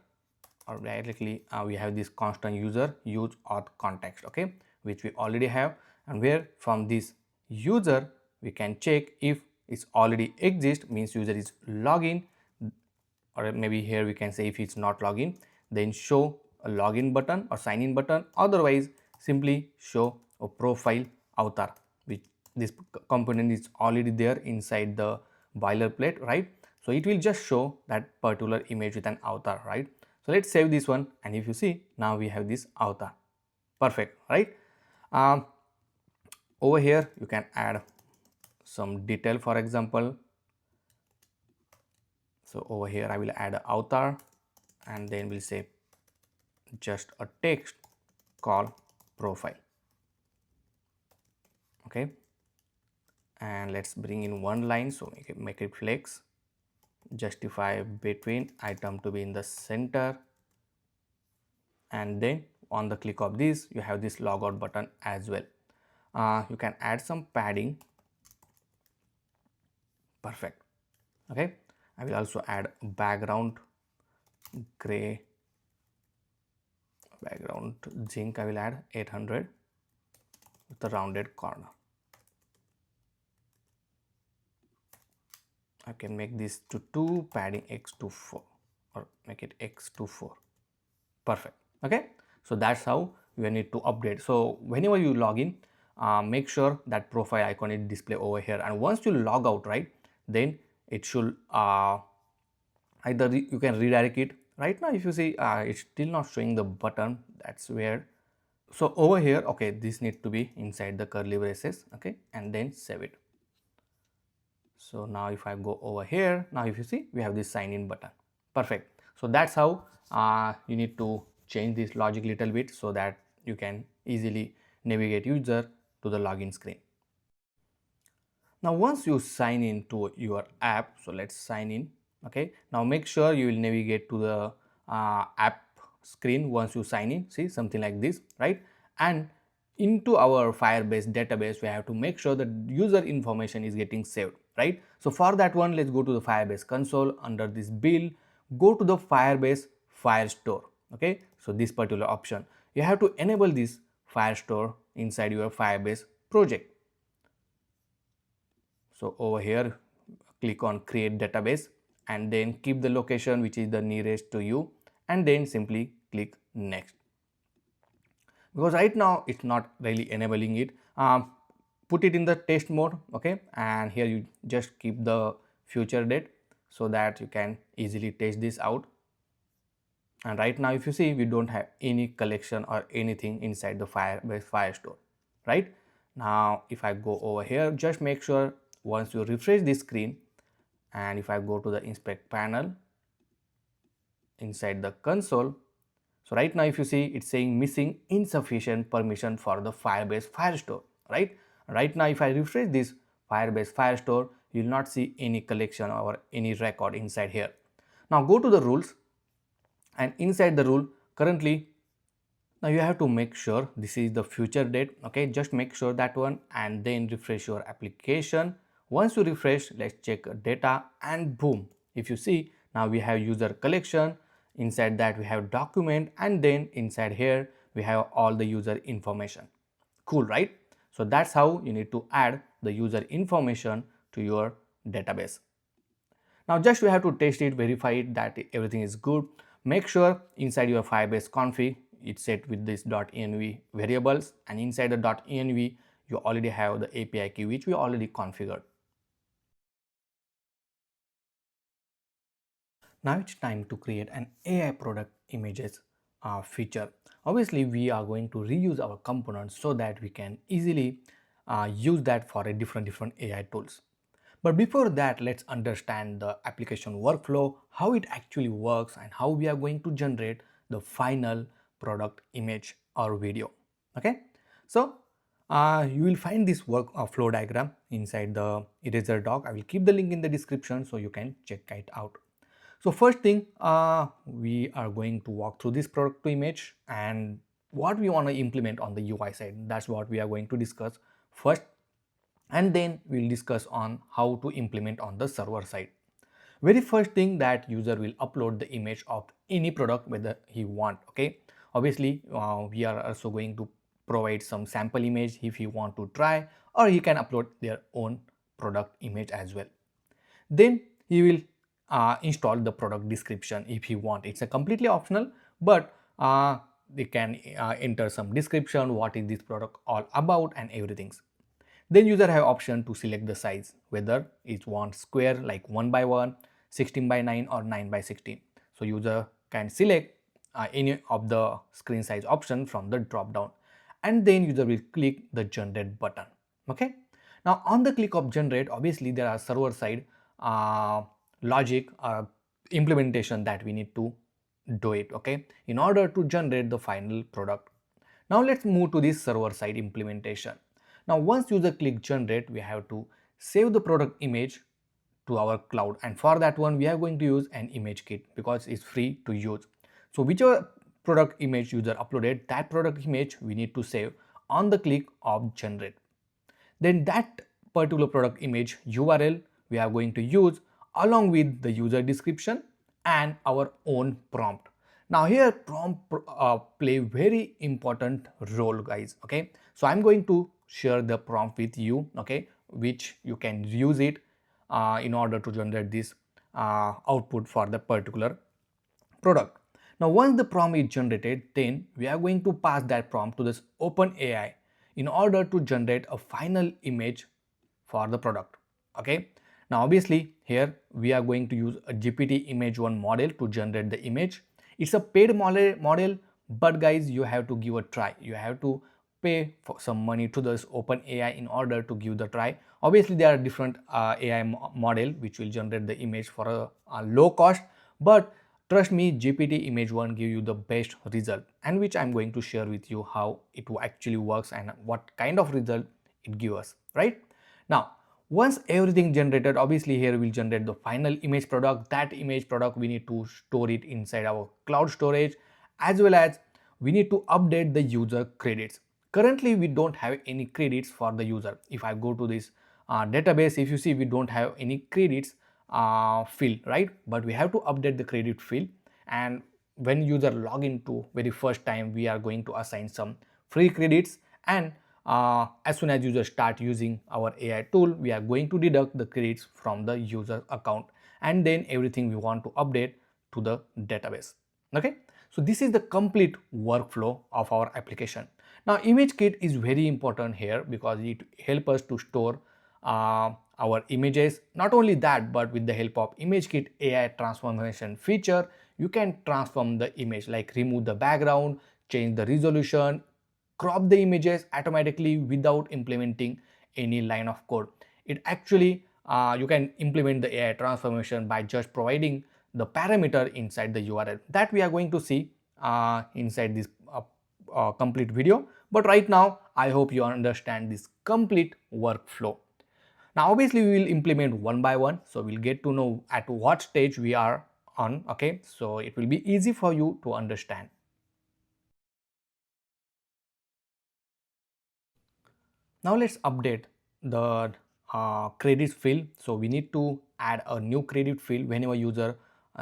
or directly we have this constant user use auth context, okay, which we already have, and where from this user we can check if it's already exist, means user is login, or maybe here we can say if it's not login, then show a login button or sign in button, otherwise simply show a profile avatar, which this component is already there inside the boilerplate, right? So it will just show that particular image with an avatar, right? So let's save this one, and if you see, now we have this avatar. Perfect, right? Over here you can add some detail, for example. So over here I will add an avatar, and then we'll say just a text called profile. Okay, and let's bring in one line, so make it flex, justify between, item to be in the center, and then on the click of this you have this logout button as well. You can add some padding. Perfect. Okay, I will also add background gray, background zinc. I will add 800 with the rounded corner. I can make this to 2, padding x to 4, or make it x to 4. Perfect. Okay, so that's how you need to update. So whenever you log in, make sure that profile icon is display over here, and once you log out, right, then it should either you can redirect it right now if you see it's still not showing the button. That's weird. So over here, okay, this need to be inside the curly braces, okay, and then save it. So now if I go over here, now if you see we have this sign in button. Perfect. So that's how you need to change this logic little bit so that you can easily navigate user to the login screen. Now once you sign in to your app, so let's sign in. Okay, now make sure you will navigate to the app screen once you sign in. See, something like this, right? And into our Firebase database, we have to make sure that user information is getting saved, right? So for that one, let's go to the Firebase console. Under this build, go to the Firebase Firestore. Okay, so this particular option, you have to enable this Firestore inside your Firebase project. So over here, click on create database and then keep the location which is the nearest to you, and then simply click next. Because right now it's not really enabling it. Put it in the test mode, okay, and here you just keep the future date so that you can easily test this out. And right now if you see, we don't have any collection or anything inside the Firebase Firestore. Right now if I go over here, just make sure once you refresh this screen, and if I go to the inspect panel inside the console, so right now if you see, it's saying missing insufficient permission for the Firebase Firestore, right now if I refresh this Firebase Firestore, you will not see any collection or any record inside here. Now go to the rules, and inside the rule currently, now you have to make sure this is the future date, okay, just make sure that one, and then refresh your application. Once you refresh, let's check data, and boom, if you see, now we have user collection, inside that we have document, and then inside here we have all the user information. Cool, right? So that's how you need to add the user information to your database. Now just you have to test it, verify it that everything is good. Make sure inside your Firebase config it's set with this .env variables, and inside the .env you already have the API key which we already configured. Now it's time to create an AI product images feature. Obviously we are going to reuse our components so that we can easily use that for a different AI tools. But before that, let's understand the application workflow, how it actually works, and how we are going to generate the final product image or video. Okay, so you will find this flow diagram inside the eraser doc. I will keep the link in the description so you can check it out. So first thing, we are going to walk through this product to image and what we want to implement on the UI side. That's what we are going to discuss first, and then we'll discuss on how to implement on the server side. Very first thing, that user will upload the image of any product whether he want. Okay, obviously we are also going to provide some sample image if he want to try, or he can upload their own product image as well. Then he will install the product description if he want. It's a completely optional, but they can enter some description, what is this product all about and everything. Then user have option to select the size, whether it wants square like 1 by 1, 16 by 9 or 9 by 16. So user can select any of the screen size option from the drop down, and then user will click the generate button. Okay, now on the click of generate, obviously there are server side logic implementation that we need to do it, okay, in order to generate the final product. Now let's move to this server side implementation. Now once user click generate, we have to save the product image to our cloud, and for that one we are going to use an ImageKit because it's free to use. So whichever product image user uploaded, that product image we need to save on the click of generate. Then that particular product image URL we are going to use along with the user description and our own prompt. Now here prompt play very important role, guys. Okay, so I'm going to share the prompt with you, okay, which you can use it in order to generate this output for the particular product. Now once the prompt is generated, then we are going to pass that prompt to this OpenAI in order to generate a final image for the product. Okay, now obviously here we are going to use a GPT image 1 model to generate the image, It's a paid model, but guys, you have to give a try. You have to pay for some money to this open AI in order to give the try. Obviously there are different AI model which will generate the image for a low cost, but trust me, GPT image one give you the best result, and which I'm going to share with you how it actually works and what kind of result it gives us, right? Now, once everything generated, obviously here we'll generate the final image product. That image product we need to store it inside our cloud storage, as well as we need to update the user credits. Currently we don't have any credits for the user. If I go to this database, if you see, we don't have any credits field, right? But we have to update the credit field, and when user log into very first time, we are going to assign some free credits, and as soon as user start using our AI tool, we are going to deduct the credits from the user account, and then everything we want to update to the database. Okay, so this is the complete workflow of our application. Now ImageKit is very important here because it helps us to store our images. Not only that, but with the help of ImageKit AI transformation feature, you can transform the image, like remove the background, change the resolution, crop the images automatically without implementing any line of code. It actually you can implement the AI transformation by just providing the parameter inside the URL that we are going to see inside this complete video. But right now I hope you understand this complete workflow. Now obviously we will implement one by one, so we'll get to know at what stage we are on. Okay, so it will be easy for you to understand. Now let's update the credits field. So we need to add a new credit field whenever user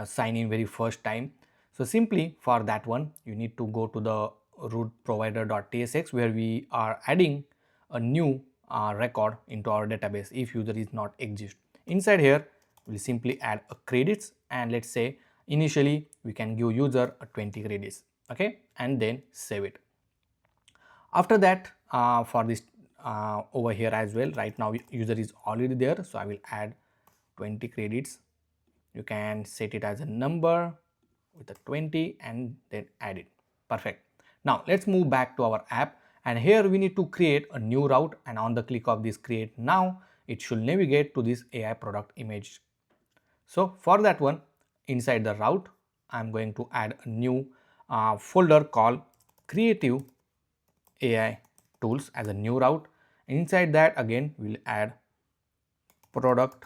sign in very first time. So simply for that one, you need to go to the root provider.tsx, where we are adding a new record into our database if user is not exist. Inside here, we'll simply add a credits, and let's say initially we can give user a 20 credits. Okay, and then save it. After that, for this over here as well, right now user is already there, so I will add 20 credits. You can set it as a number with a 20 and then add it. Perfect. Now let's move back to our app, and here we need to create a new route, and on the click of this create now, it should navigate to this AI product image. So for that one, inside the route, I'm going to add a new folder called creative AI tools as a new route. Inside that again we'll add product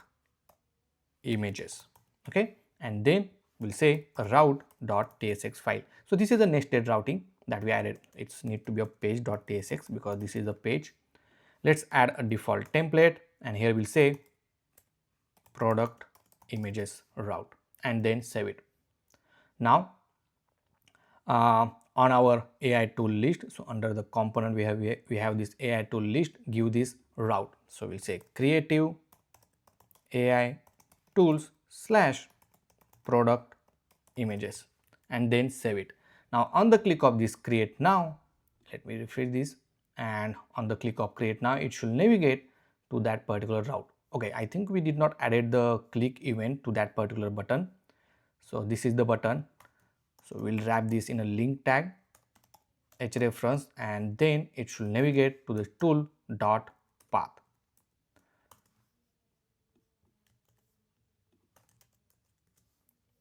images. Okay, and then we'll say a route.tsx file. So this is the nested routing that we added. It's need to be a page.tsx because this is the page. Let's add a default template, and here we'll say product images route, and then save it. Now on our AI tool list, so under the component we have this AI tool list, give this route. So we'll say creative AI tools / product images, and then save it. Now on the click of this create now, let me refresh this, and on the click of create now, it should navigate to that particular route. Okay, I think we did not added the click event to that particular button. So this is the button. So we'll wrap this in a link tag hrefs, and then it should navigate to the tool.path.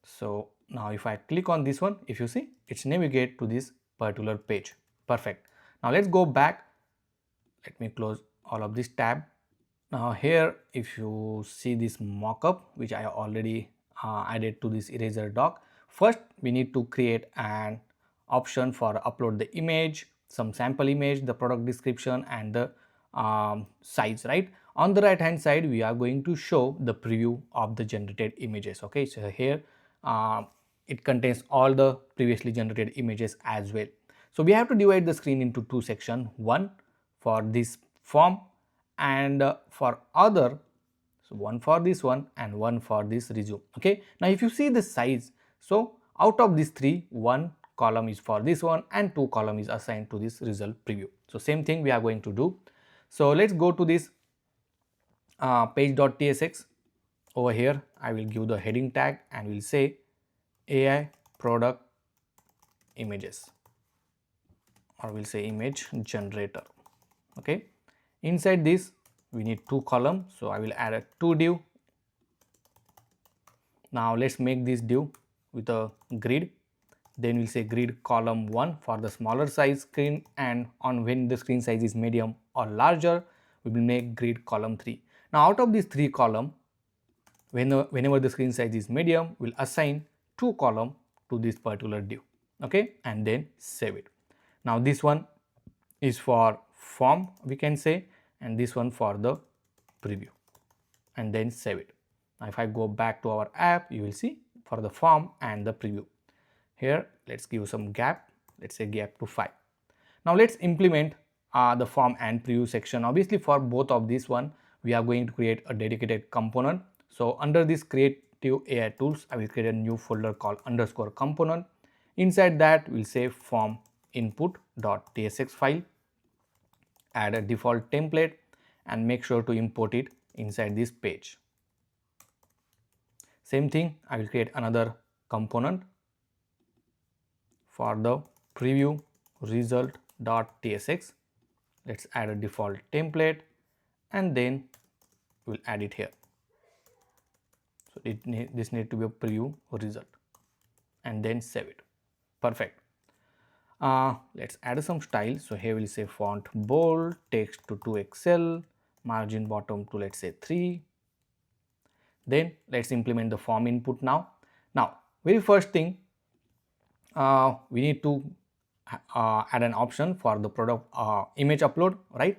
So now if I click on this one, if you see, it's navigate to this particular page. Perfect. Now let's go back. Let me close all of this tab. Now here, if you see this mockup which I already added to this eraser doc, first we need to create an option for upload the image, some sample image, the product description, and the size, right? On the right hand side, we are going to show the preview of the generated images. Okay, so here it contains all the previously generated images as well. So we have to divide the screen into two sections, one for this form and for other, so one for this one and one for this resume. Okay, now if you see the size, so out of these three, one column is for this one and two column is assigned to this result preview. So same thing we are going to do. So let's go to this page.tsx. Over here I will give the heading tag and we'll say AI product images, or we'll say image generator. Okay, inside this we need two columns, so I will add a two div. Now let's make this div with a grid. Then we'll say grid column 1 for the smaller size screen, and on when the screen size is medium or larger, we will make grid column 3. Now out of these 3 column, whenever the screen size is medium, we'll assign 2 column to this particular div. Okay, and then save it. Now this one is for form, we can say, and this one for the preview, and then save it. Now if I go back to our app, you will see for the form and the preview. Here let's give some gap, let's say gap to 5. Now let's implement the form and preview section. Obviously for both of this one, we are going to create a dedicated component. So under this creative AI tools, I will create a new folder called underscore component. Inside that we'll say form input.tsx file, add a default template, and make sure to import it inside this page. Same thing, I will create another component for the preview result.tsx. Let's add a default template, and then we'll add it here. So this need to be a preview result, and then save it. Perfect. Let's add some style. So here we'll say font bold, text to 2XL, margin bottom to let's say 3. Then let's implement the form input now. Now very first thing, we need to add an option for the product image upload, right?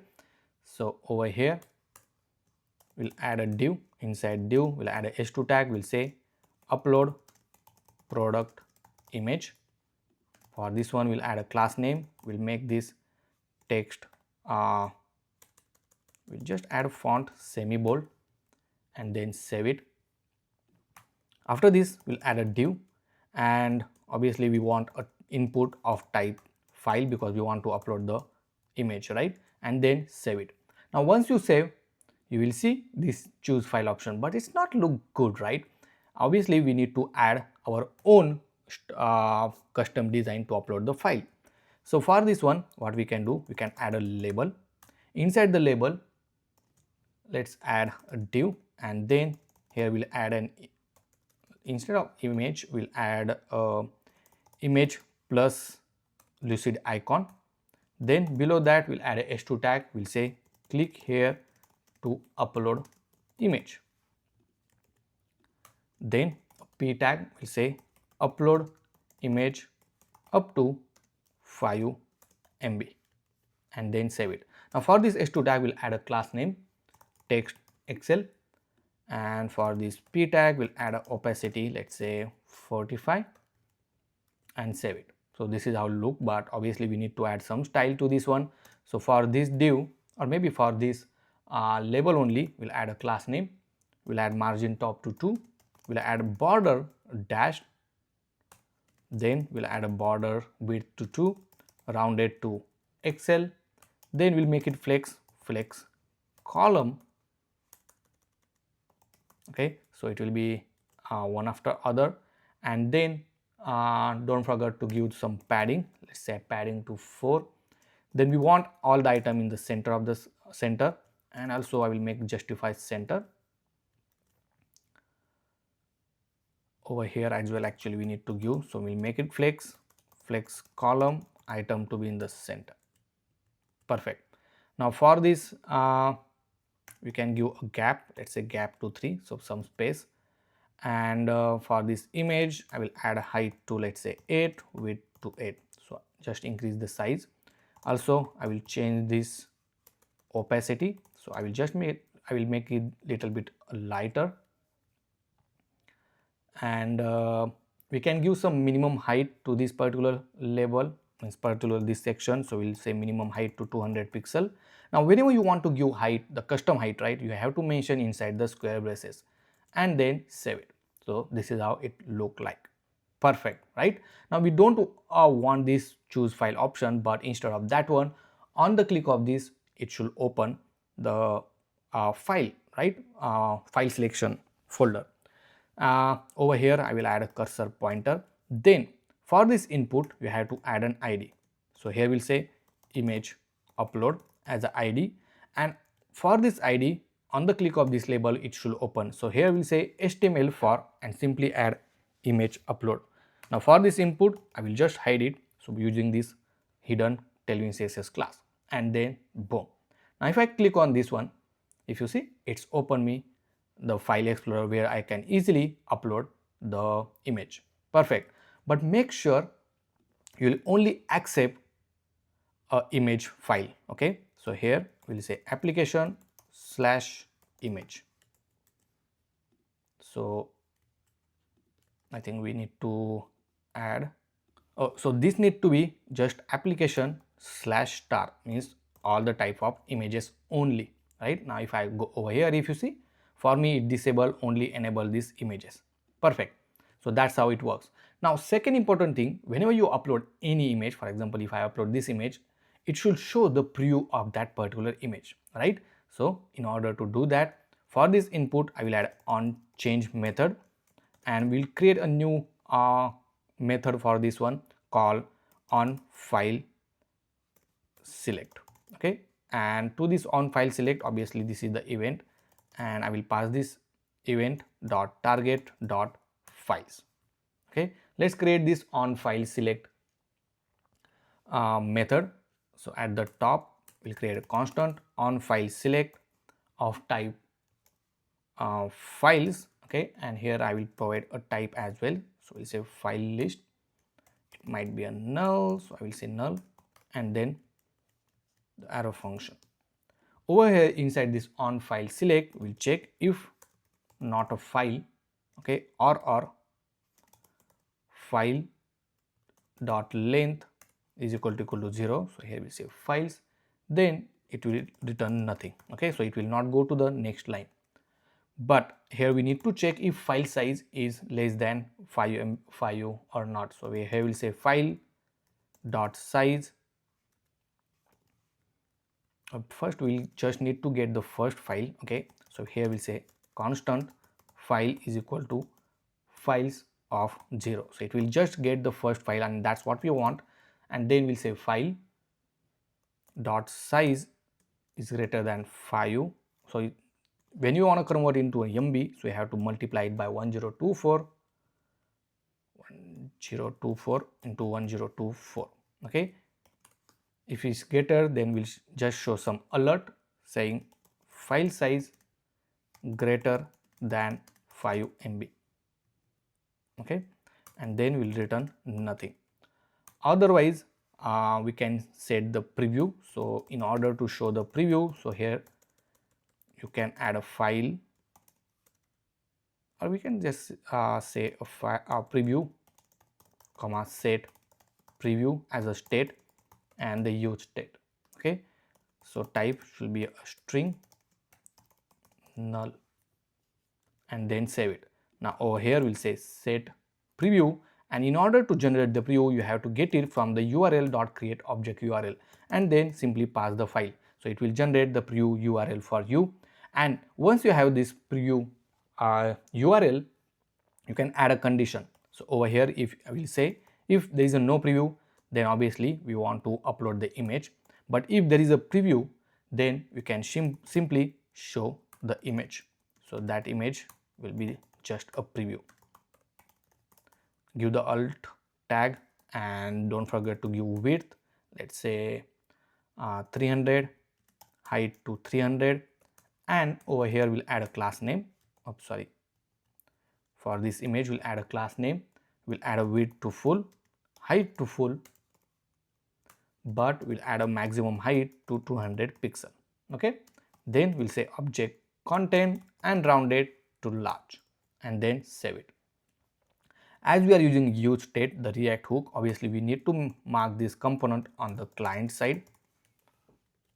So over here we'll add a div. Inside div we'll add a h2 tag, we'll say upload product image. For this one we'll add a class name, we'll make this text, we'll just add a font semi bold, and then save it. After this we'll add a div, and obviously we want a input of type file because we want to upload the image, right? And then save it. Now once you save, you will see this choose file option, but it's not look good, right? Obviously we need to add our own custom design to upload the file. So for this one, what we can do, we can add a label. Inside the label, let's add a div, and then here we'll add an, instead of image we'll add a image plus lucid icon. Then below that we'll add a h2 tag, we'll say click here to upload image. Then p tag will say upload image up to 5 MB, and then save it. Now for this h2 tag we'll add a class name text XL, and for this p tag we'll add a opacity, let's say 45, and save it. So this is how it look, but obviously we need to add some style to this one. So for this div, or maybe for this label only, we'll add a class name, we'll add margin top to 2, we'll add a border dash, then we'll add a border width to 2, rounded to XL, then we'll make it flex column. Okay, so it will be one after other, and then don't forget to give some padding, let's say padding to 4. Then we want all the item in the center of the center, and also I will make justify center over here as well. Actually we need to give, so we'll make it flex column, item to be in the center. Perfect. Now for this we can give a gap, let's say gap to 3, so some space. And for this image I will add a height to let's say 8, width to 8, so just increase the size. Also I will change this opacity, so I will make it little bit lighter, and we can give some minimum height to this particular label, means particular this section, so we'll say minimum height to 200 pixel. Now whenever you want to give height, the custom height, right, you have to mention inside the square braces and then save it. So this is how it look like. Perfect, right? Now we don't want this choose file option, but instead of that one, on the click of this it should open the file, right, file selection folder. Over here I will add a cursor pointer. Then for this input you have to add an ID. So here we'll say image upload as a ID, and for this ID on the click of this label it should open. So here we'll say HTML for and simply add image upload. Now for this input I will just hide it, so using this hidden Tailwind CSS class, and then boom. Now if I click on this one, if you see, it's opened me the file explorer where I can easily upload the image. Perfect. But make sure you will only accept a image file. Okay, so here we'll say application/image. So I think we need to add, so this need to be just application/star, means all the type of images only. Right now if I go over here, if you see, for me it disable only enable these images. Perfect. So that's how it works. Now second important thing, whenever you upload any image, for example if I upload this image, it should show the preview of that particular image, right? So in order to do that, for this input I will add onChange method, and we'll create a new method for this one called onFileSelect. Okay, and to this onFileSelect, obviously this is the event, and I will pass this event.target.files. Okay, let's create this onFileSelect method. So at the top we'll create a constant onFileSelect of type files. Okay, and here I will provide a type as well. So we'll say file list, it might be a null, so I will say null, and then the arrow function. Over here inside this onFileSelect, we'll check if not a file, okay, or file dot length is equal to 0. So here we say files, then it will return nothing. Okay, so it will not go to the next line. But here we need to check if file size is less than 5 or not. So we here will say file dot size. First we'll just need to get the first file. Okay, so here we'll say constant file is equal to files of 0. So it will just get the first file, and that's what we want. And then we'll say file dot size is greater than 5. So when you want to convert into a MB, so you have to multiply it by 1024 into 1024. Okay, if it's greater, then we'll just show some alert saying file size greater than 5 MB. Okay, and then we'll return nothing. Otherwise we can set the preview. So in order to show the preview, so here you can add a file, or we can just say a preview comma set preview as a state and the use state. Okay, so type should be a string null, and then save it. Now over here we'll say set preview, and in order to generate the preview you have to get it from the url.create object URL, and then simply pass the file. So it will generate the preview URL for you. And once you have this preview URL, you can add a condition. So over here, if I will say if there is a no preview, then obviously we want to upload the image. But if there is a preview, then we can simply show the image. So that image will be just a preview. Give the alt tag, and don't forget to give width. Let's say 300, height to 300. And over here we'll add a class name. Oh, sorry, for this image we'll add a class name. We'll add a width to full, height to full, but we'll add a maximum height to 200 pixel. Okay, then we'll say object content and rounded to large, and then save it. As we are using use state, the React hook, obviously we need to mark this component on the client side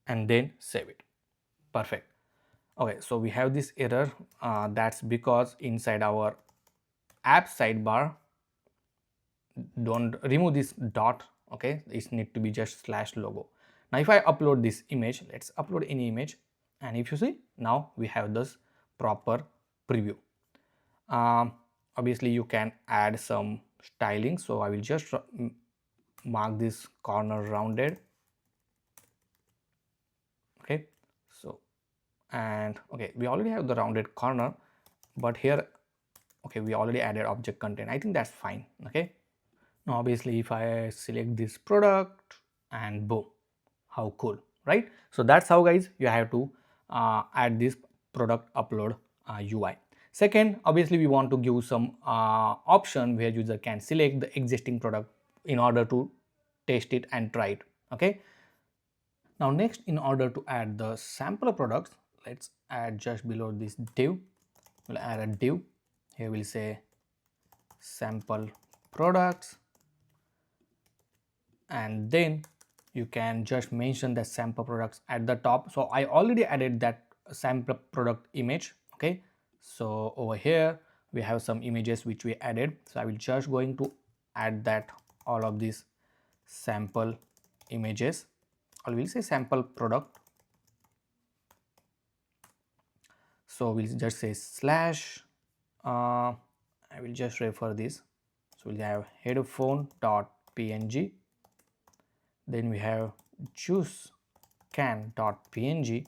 and then save it. Perfect. Okay, so we have this error. That's because inside our app sidebar, don't remove this dot. Okay, this need to be just /logo. Now if I upload this image, let's upload any image, and if you see, now we have this proper preview. Obviously you can add some styling. So I will just mark this corner rounded. Okay, so and okay, we already have the rounded corner, but here okay, we already added object content. I think that's fine. Okay, now obviously if I select this product and boom, how cool, right? So that's how guys you have to add this product upload UI. Second, obviously we want to give some option where user can select the existing product in order to test it and try it. Okay, now next, in order to add the sample products, let's add just below this div, we'll add a div. Here we'll say sample products, and then you can just mention the sample products at the top. So I already added that sample product image. Okay, so over here we have some images which we added, so I will just going to add that all of these sample images, or we'll say sample product. So we'll just say slash I will just refer this. So we'll have headphone.png, then we have juice can.png,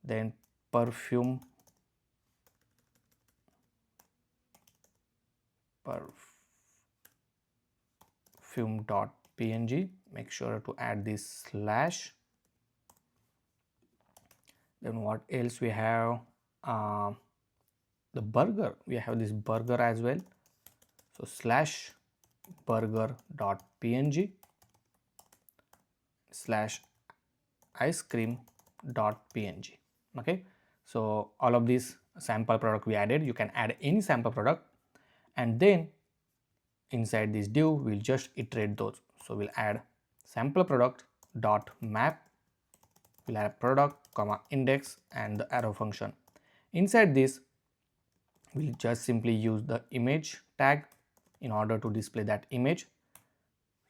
then perfume.png. Make sure to add this slash. Then what else we have? The burger, we have this burger as well. So slash burger.png slash ice cream.png. Okay, so all of these sample product we added. You can add any sample product, and then inside this div we'll just iterate those. So we'll add sample product dot map, we'll add product comma index and the arrow function. Inside this we'll just simply use the image tag in order to display that image.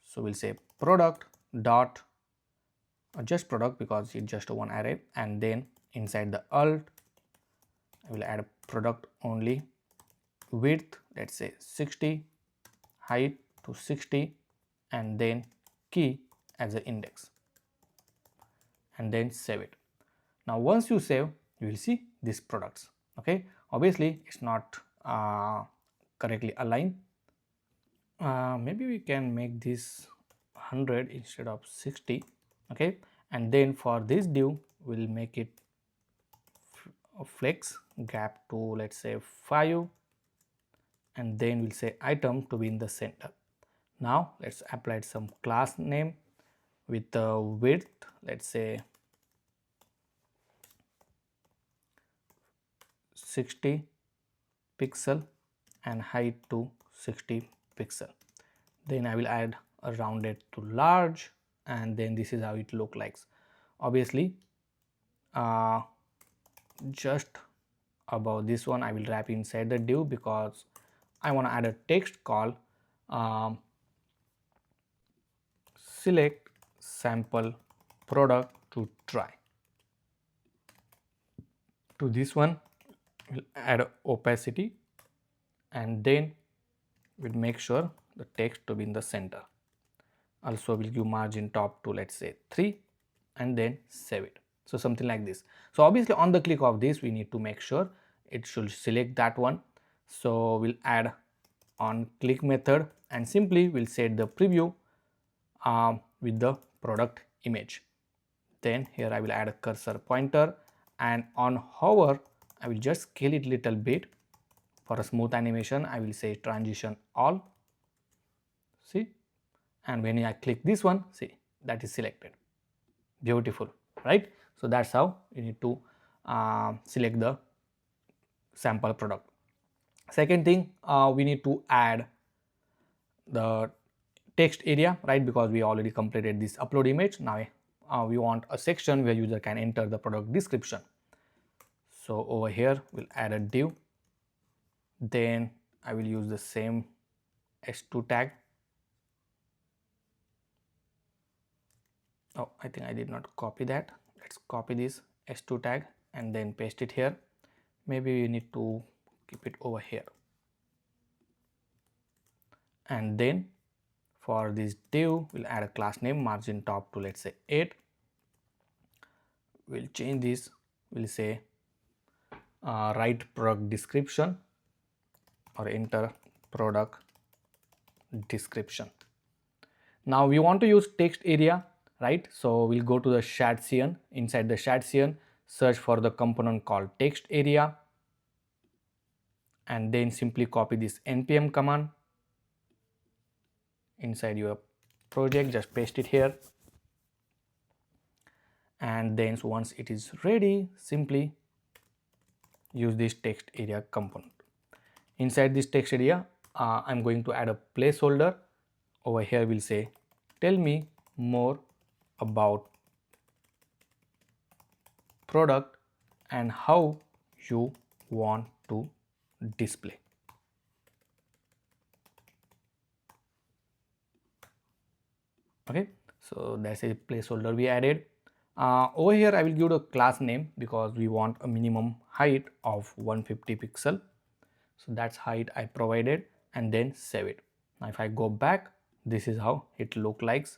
So we'll say product dot just product because it's just one array, and then inside the alt I will add product only, width let's say 60, height to 60, and then key as an index, and then save it. Now once you save, you will see these products. Okay, obviously it's not correctly aligned. Maybe we can make this 100 instead of 60. Okay, and then for this div we'll make it flex gap to let's say 5, and then we'll say item to be in the center. Now let's apply some class name with the width let's say 60 pixel and height to 60 pixel. Then I will add a rounded to large, and then this is how it look like. Obviously just above this one I will wrap inside the div because I want to add a text called select sample product to try. To this one we'll add opacity, and then we'll make sure the text to be in the center. Also we'll give margin top to let's say 3, and then save it. So something like this. So obviously on the click of this we need to make sure it should select that one. So we'll add on click method, and simply we'll set the preview with the product image. Then here I will add a cursor pointer, and on hover I will just scale it little bit. For a smooth animation I will say transition all, see, and when I click this one, see, that is selected. Beautiful, right? So that's how you need to select the sample product. Second thing, we need to add the text area, right? Because we already completed this upload image. Now we want a section where user can enter the product description. So over here we'll add a div, then I will use the same s2 tag. Oh, I think I did not copy that. Let's copy this s2 tag and then paste it here. Maybe we need to keep it over here. and then for this div we'll add a class name, margin top to let's say 8. We'll change this, we'll say write product description or enter product description. Now we want to use text area, right? So we'll go to the shared CN. Inside the shared CN, search for the component called text area, and then simply copy this npm command inside your project, just paste it here, and then once it is ready, simply use this text area component. Inside this text area, I'm going to add a placeholder. Over here we'll say tell me more about product and how you want to display. Okay, so that's a placeholder we added. Over here I will give a class name because we want a minimum height of 150 pixel. So that's height I provided, and then save it. Now if I go back, this is how it look like.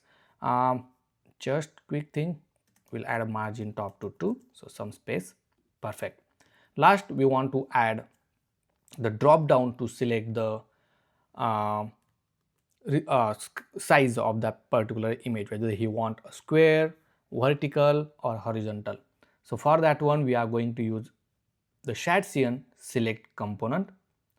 Just quick thing, we'll add a margin top to 2, so some space. Perfect. Last we want to add the drop down to select the size of that particular image, whether he want a square, vertical or horizontal. So for that one we are going to use the shared CN select component.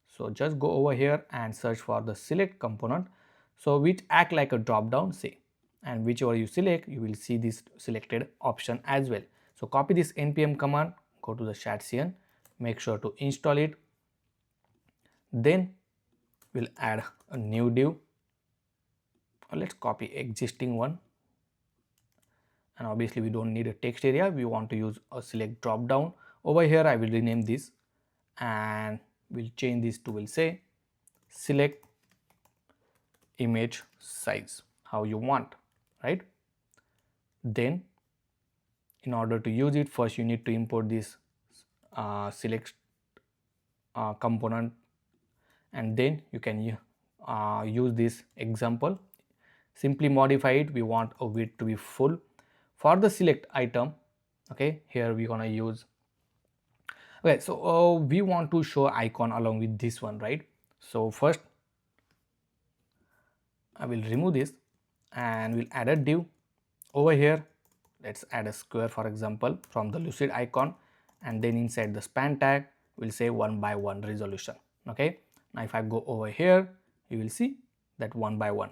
So just go over here and search for the select component, so which act like a drop down, say, and whichever you select you will see this selected option as well. So copy this npm command, go to the shared CN, make sure to install it, then we'll add a new div. Let's copy existing one, and obviously we don't need a text area, we want to use a select drop down. Over here I will rename this and we'll change this to, we'll say select image size, how you want, right? Then in order to use it, first you need to import this select component, and then you can use this example, simply modify it. We want a width to be full for the select item. Okay, here we're gonna use, okay, so we want to show icon along with this one, right? So first I will remove this and we'll add a div. Over here let's add a square, for example, from the lucid icon, and then inside the span tag we'll say 1:1 resolution. Okay, now if I go over here you will see that 1:1.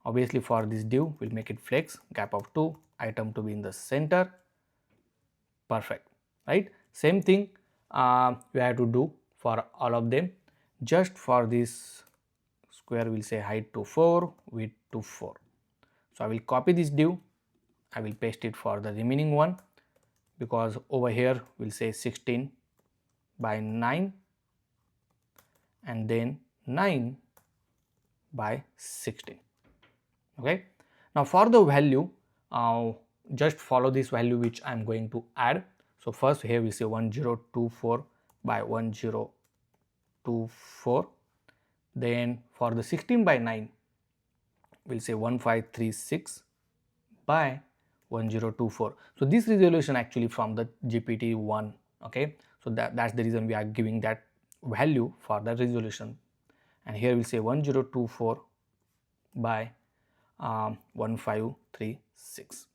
Obviously for this div we'll make it flex, gap of 2, item to be in the center. Perfect, right? Same thing we have to do for all of them. Just for this square we'll say height to 4, width to 4. So I will copy this div, I will paste it for the remaining one, because over here we'll say 16:9 and then 9:16. Okay, now for the value, just follow this value which I'm going to add. So first here we say 1024:1024. Then for the 16:9 we'll say 1536:1024. So this resolution actually from the GPT-1. Okay, so that's the reason we are giving that value for the resolution. And here we'll say 1024:1536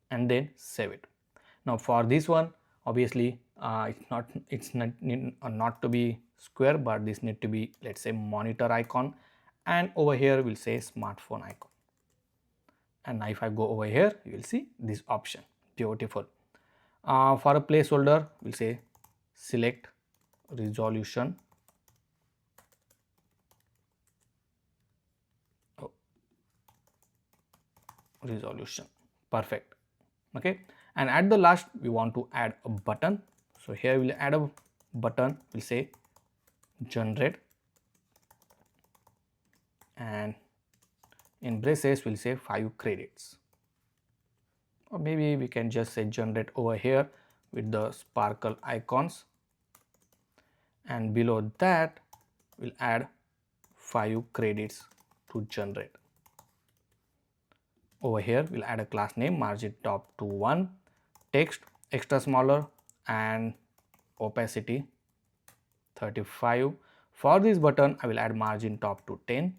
and then save it. Now for this one, obviously it's not to be square, but this need to be, let's say, monitor icon, and over here we'll say smartphone icon. And now if I go over here you will see this option, beautiful. For a placeholder we'll say select resolution. Resolution, perfect. Okay, and at the last we want to add a button. So here we'll add a button, we'll say generate, and in braces we'll say 5 credits, or maybe we can just say generate over here with the sparkle icons, and below that we'll add 5 credits to generate. Over here we'll add a class name, margin top to 1, text extra smaller, and opacity 35. For this button I will add margin top to 10,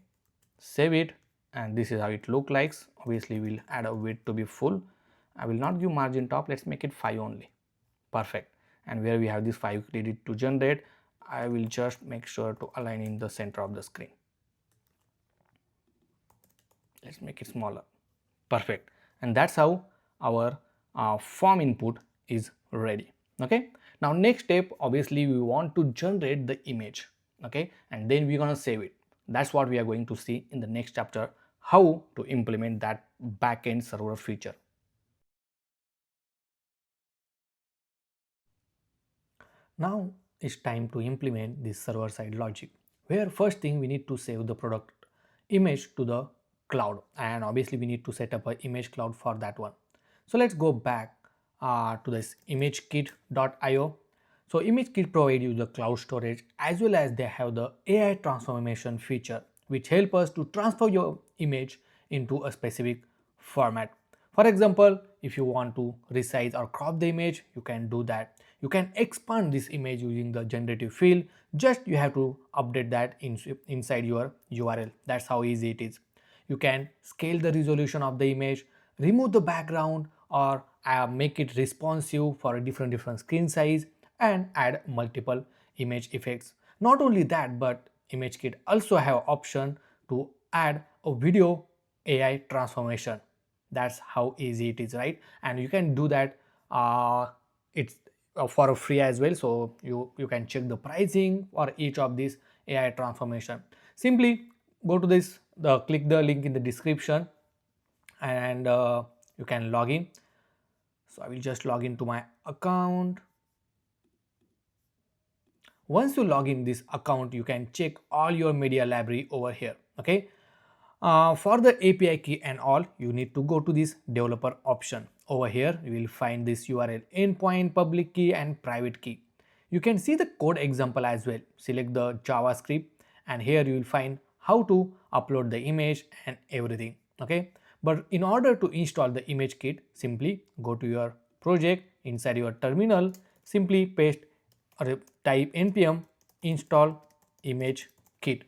save it, and this is how it look like. Obviously we'll add a width to be full. I will not give margin top, let's make it 5 only. Perfect. And where we have this 5 credit to generate, I will just make sure to align in the center of the screen. Let's make it smaller. Perfect. And that's how our form input is ready. Okay. Now next step, obviously we want to generate the image. Okay, and then we're gonna save it. That's what we are going to see in the next chapter, how to implement that backend server feature. Now it's time to implement this server side logic, where first thing we need to save the product image to the cloud, and obviously we need to set up an image cloud for that one. So let's go back to this ImageKit.io. So ImageKit provides you the cloud storage, as well as they have the AI transformation feature, which help us to transfer your image into a specific format. For example, if you want to resize or crop the image, you can do that. You can expand this image using the generative field. Just you have to update that inside your URL. That's how easy it is. You can scale the resolution of the image, remove the background, or make it responsive for a different screen size, and add multiple image effects. Not only that, but ImageKit also have option to add a video AI transformation. That's how easy it is, right? And you can do that. It's for free as well, so you can check the pricing for each of these AI transformation. Simply go to this, click the link in the description, and you can log in. So I will just log into my account. Once you log in this account, you can check all your media library over here. Okay. For the API key and all, you need to go to this developer option. Over here you will find this URL endpoint, public key, and private key. You can see the code example as well. Select the JavaScript, and here you will find how to upload the image and everything. Okay, but in order to install the ImageKit, simply go to your project. Inside your terminal, simply paste or type npm install ImageKit,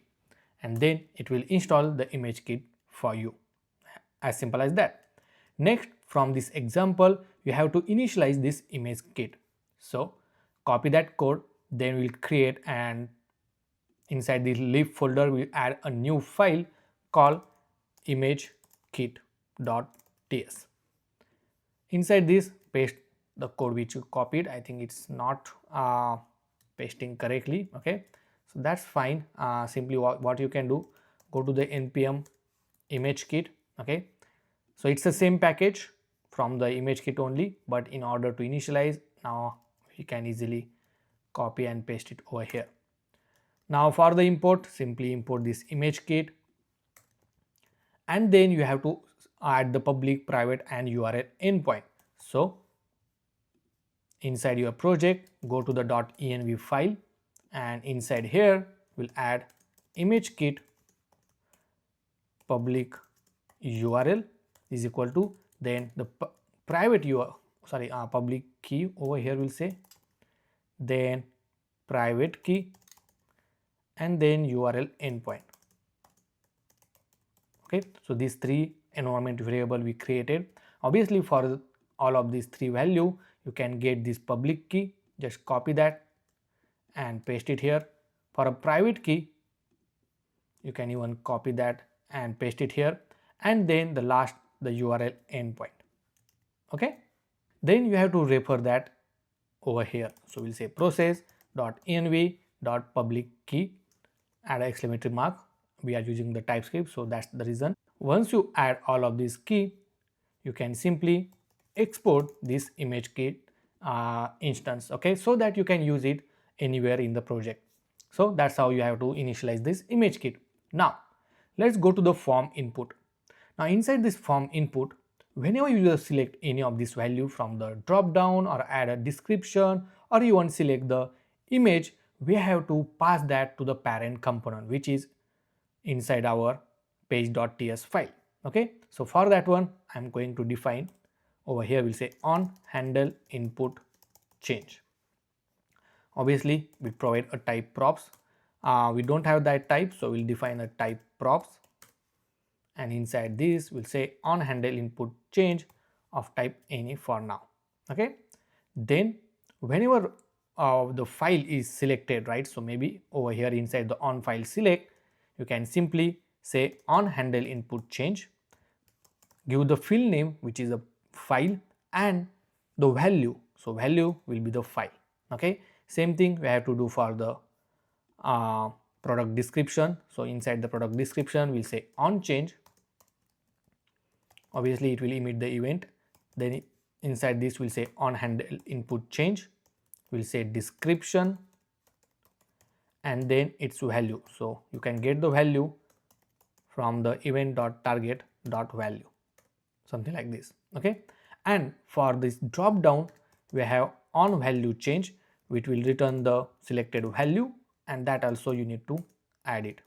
and then it will install the ImageKit for you. As simple as that. Next, from this example, you have to initialize this ImageKit. So copy that code, then we'll create, and inside the lib folder we'll add a new file called ImageKit.ts. Inside this, paste the code which you copied. I think it's not pasting correctly. Okay, so that's fine. Simply what you can do, go to the npm ImageKit. Okay, so it's the same package from the ImageKit only, but in order to initialize, now you can easily copy and paste it over here. Now for the import, simply import this ImageKit, and then you have to add the public, private, and URL endpoint. So inside your project, go to the .env file, and inside here we'll add ImageKit public URL is equal to, then the private public key over here will say, then private key, and then URL endpoint. Okay, so these three environment variable we created. Obviously for all of these three value, you can get this public key, just copy that and paste it here. For a private key, you can even copy that and paste it here, and then the last, the URL endpoint. Okay, then you have to refer that over here. So we'll say process.env.public key, add an exclamatory mark. We are using the TypeScript, so that's the reason. Once you add all of these key, you can simply export this ImageKit instance. Okay, so that you can use it anywhere in the project. So that's how you have to initialize this ImageKit. Now let's go to the form input. Now inside this form input, whenever you select any of this value from the drop down, or add a description, or you want to select the image, we have to pass that to the parent component, which is inside our page.ts file. Okay, so for that one I'm going to define over here, we'll say on handle input change. Obviously we provide a type props. We don't have that type, so we'll define a type props, and inside this we'll say on handle input change of type any for now. Okay, then whenever the file is selected, right, so maybe over here inside the on file select, you can simply say on handle input change, give the field name which is a file and the value, so value will be the file. Okay, same thing we have to do for the product description. So inside the product description we'll say on change, obviously it will emit the event. Then inside this we'll say on handle input change, we'll say description and then its value, so you can get the value from the event.target.value, something like this. Okay, and for this drop down we have on value change, which will return the selected value, and that also you need to add it.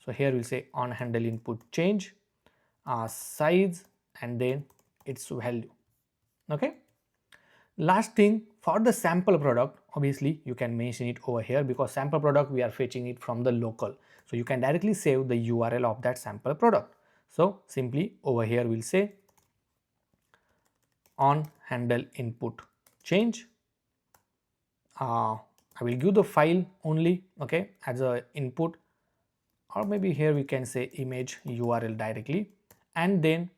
So here we'll say on handle input change, size and then its value. Okay, last thing for the sample product, obviously you can mention it over here because sample product we are fetching it from the local, so you can directly save the URL of that sample product. So simply over here we'll say on handle input change, I will give the file only, okay, as a input, or maybe here we can say image URL directly, and then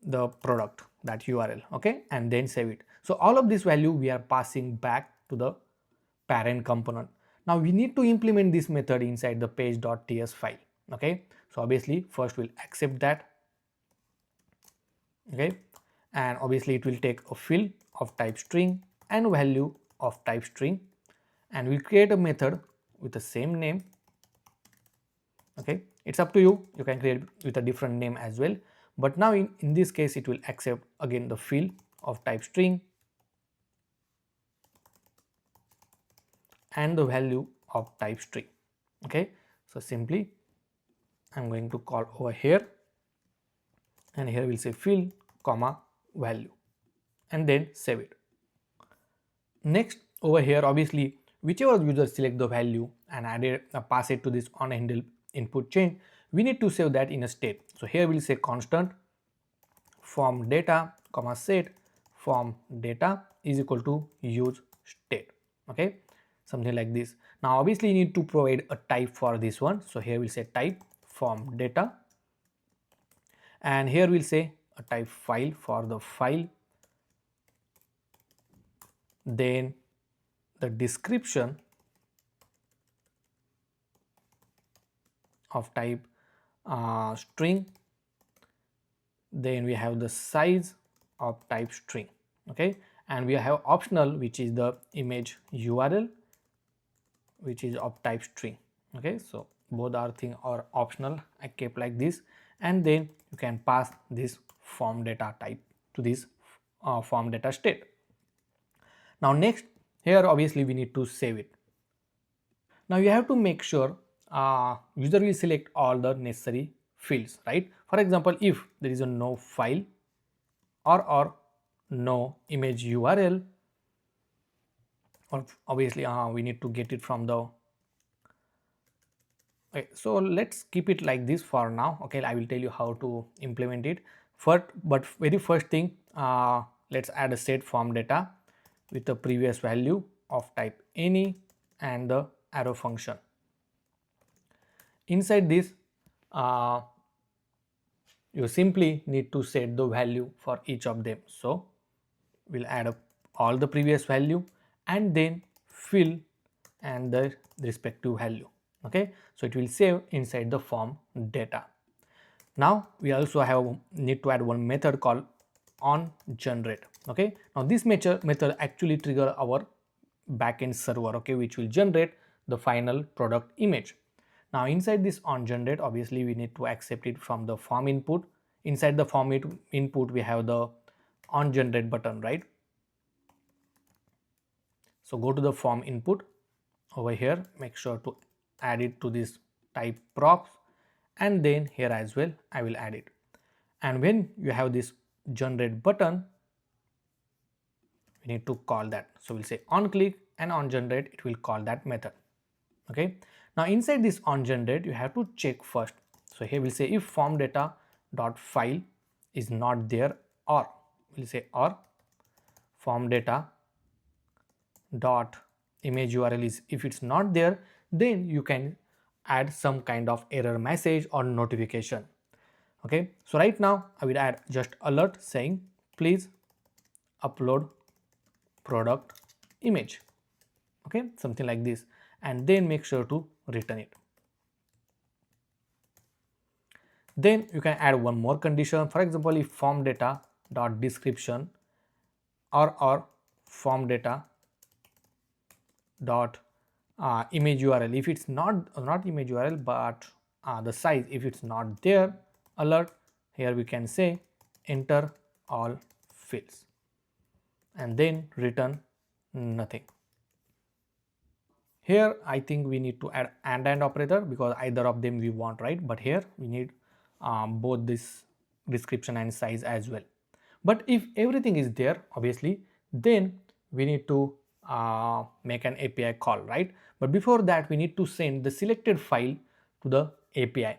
the product, that URL, okay, and then save it. So all of this value we are passing back to the parent component. Now we need to implement this method inside the page.ts file. Okay, so obviously first we'll accept that. Okay, and obviously it will take a field of type string and value of type string, and we'll create a method with the same name. Okay, it's up to you, you can create with a different name as well, but now in this case it will accept again the field of type string and the value of type string. Okay, so simply I'm going to call over here, and here we'll say field comma value and then save it. Next over here, obviously whichever user select the value and add it, pass it to this on handle input change, we need to save that in a state. So here we'll say constant form data comma set form data is equal to use state. Okay, something like this. Now obviously you need to provide a type for this one, so here we'll say type form data, and here we'll say a type file for the file, then the description of type string, then we have the size of type string. Okay, and we have optional which is the image URL which is of type string. Okay, so both are thing are optional, I kept like this, and then you can pass this form data type to this form data state. Now next, here obviously we need to save it. Now you have to make sure user will select all the necessary fields, right? For example, if there is a no file or no image URL, or obviously we need to get it from the, okay, so let's keep it like this for now. Okay, I will tell you how to implement it first, but very first thing, let's add a set form data with the previous value of type any and the arrow function. Inside this you simply need to set the value for each of them, so we'll add up all the previous value and then fill and the respective value. Okay, so it will save inside the form data. Now we also need to add one method called on generate. Okay, now this method actually trigger our backend server, okay, which will generate the final product image. Now inside this on generate, obviously we need to accept it from the form input. Inside the form input we have the on generate button, right? So go to the form input over here, make sure to add it to this type props, and then here as well I will add it. And when you have this generate button, we need to call that. So we'll say on click, and on generate it will call that method. Okay, now inside this on generate you have to check first. So here we'll say if form data dot file is not there, or we'll say or form data dot image URL is, if it's not there, then you can add some kind of error message or notification. Okay, so right now I will add just alert saying please upload product image. Okay, something like this, and then make sure to return it. Then you can add one more condition. For example, if form data dot description or form data dot image URL, if it's not image URL but the size, if it's not there, alert, here we can say enter all fields and then return nothing. Here I think we need to add and operator because either of them we want, right? But here we need both this description and size as well. But if everything is there, obviously, then we need to make an API call, right? But before that we need to send the selected file to the API.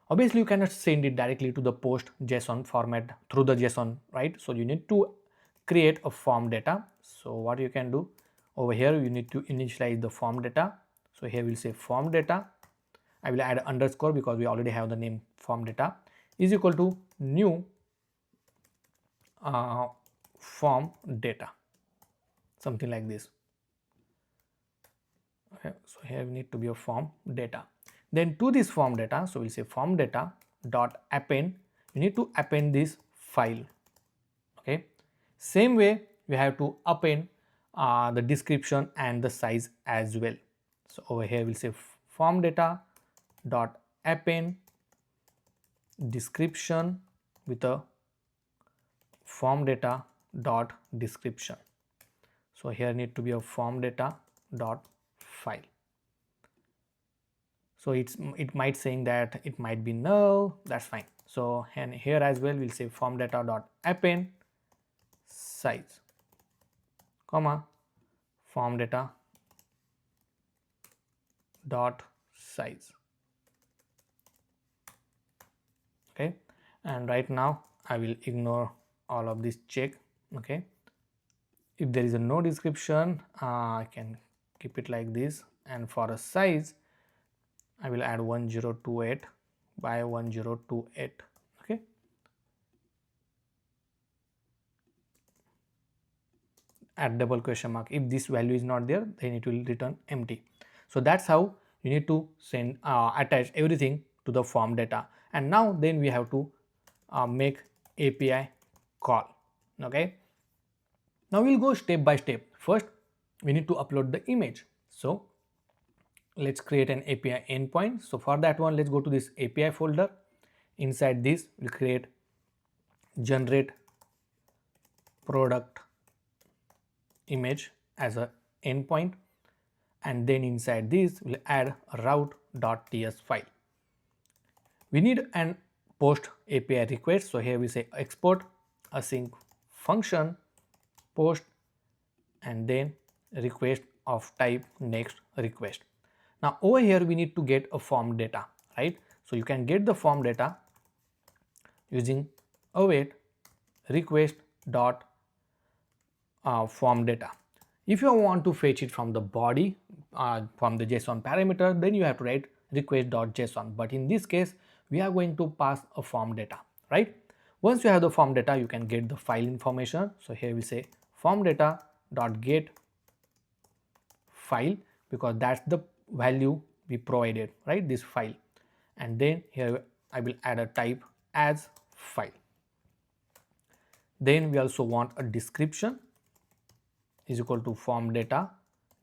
Obviously you cannot send it directly to the post JSON format through the JSON, right? So you need to create a form data. So what you can do over here, you need to initialize the form data. So here we'll say form data, I will add underscore because we already have the name form data, is equal to new form data, something like this. Okay, so here we need to be a form data. Then to this form data, so we'll say form data dot append, you need to append this file. Okay, same way you have to append the description and the size as well. So over here we'll say form data dot append description with a form data dot description. So here need to be a form data dot file. So it might saying that it might be null, that's fine. So and here as well we'll say form data dot append size, comma form data dot size. Okay, and right now I will ignore all of this check. Okay, if there is a no description, I can keep it like this, and for a size I will add 1028 by 1028. Okay, add double question mark. If this value is not there, then it will return empty. So that's how you need to send attach everything to the form data. And now then we have to make API call. Okay, now we'll go step by step. First we need to upload the image. So let's create an API endpoint. So for that one, let's go to this API folder. Inside this we'll create generate product image as a endpoint, and then inside this we'll add a route.ts file. We need an post API request. So here we say export async function post and then request of type next request. Now over here we need to get a form data, right? So you can get the form data using await request dot form data. If you want to fetch it from the body from the JSON parameter, then you have to write request.json, but in this case we are going to pass a form data, right? Once you have the form data, you can get the file information. So here we say form data dot get file, because that's the value we provided, right, this file. And then here I will add a type as file. Then we also want a description is equal to form data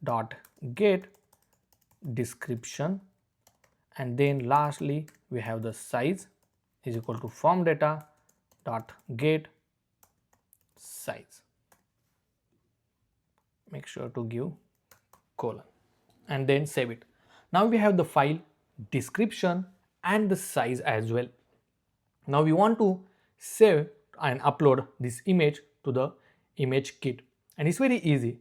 dot get description, and then lastly we have the size is equal to form data dot get size. Make sure to give colon and then save it. Now we have the file description and the size as well. Now we want to save and upload this image to the ImageKit, and it's very easy.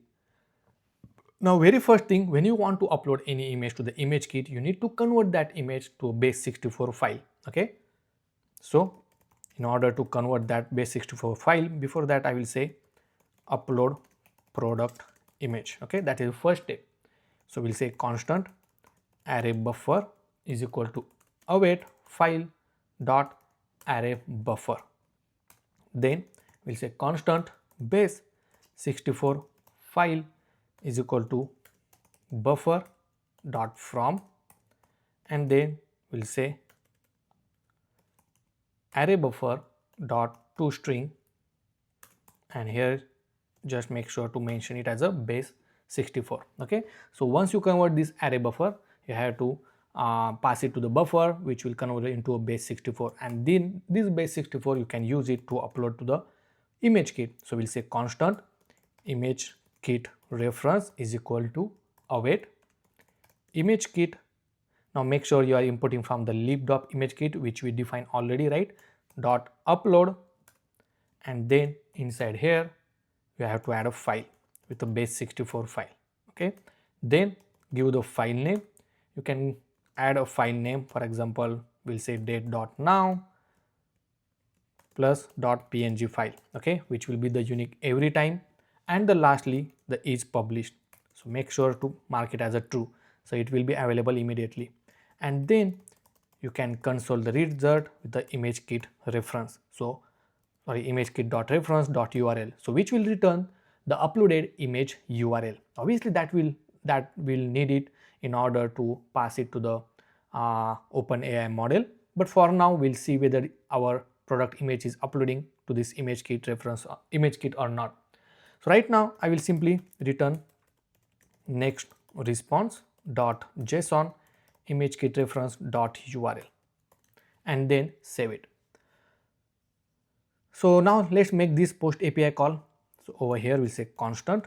Now very first thing, when you want to upload any image to the ImageKit, you need to convert that image to a base64 file. Okay, so in order to convert that base64 file, before that I will say upload product image. Okay, that is the first step. So we'll say constant array buffer is equal to await file dot array buffer. Then we'll say constant base 64 file is equal to buffer dot from, and then we'll say array buffer dot toString, and here just make sure to mention it as a base 64. Okay, so once you convert this array buffer, you have to pass it to the buffer, which will convert it into a base 64, and then this base 64 you can use it to upload to the ImageKit. So we'll say constant ImageKit reference is equal to await ImageKit. Now make sure you are inputting from the lib.imagekit, which we defined already, right? Dot upload, and then inside here you have to add a file with a base 64 file. Okay, then give the file name. You can add a file name, for example we'll say date.now plus .png file, okay, which will be the unique every time, and the lastly the is published. So make sure to mark it as a true, so it will be available immediately, and then you can console the result with the ImageKit reference. So ImageKit.reference.url, so which will return the uploaded image URL. Obviously that will need it in order to pass it to the OpenAI model, but for now we'll see whether our product image is uploading to this ImageKit reference ImageKit or not. So right now I will simply return next response dot json ImageKit reference dot url and then save it. So now let's make this post API call. So over here we'll say constant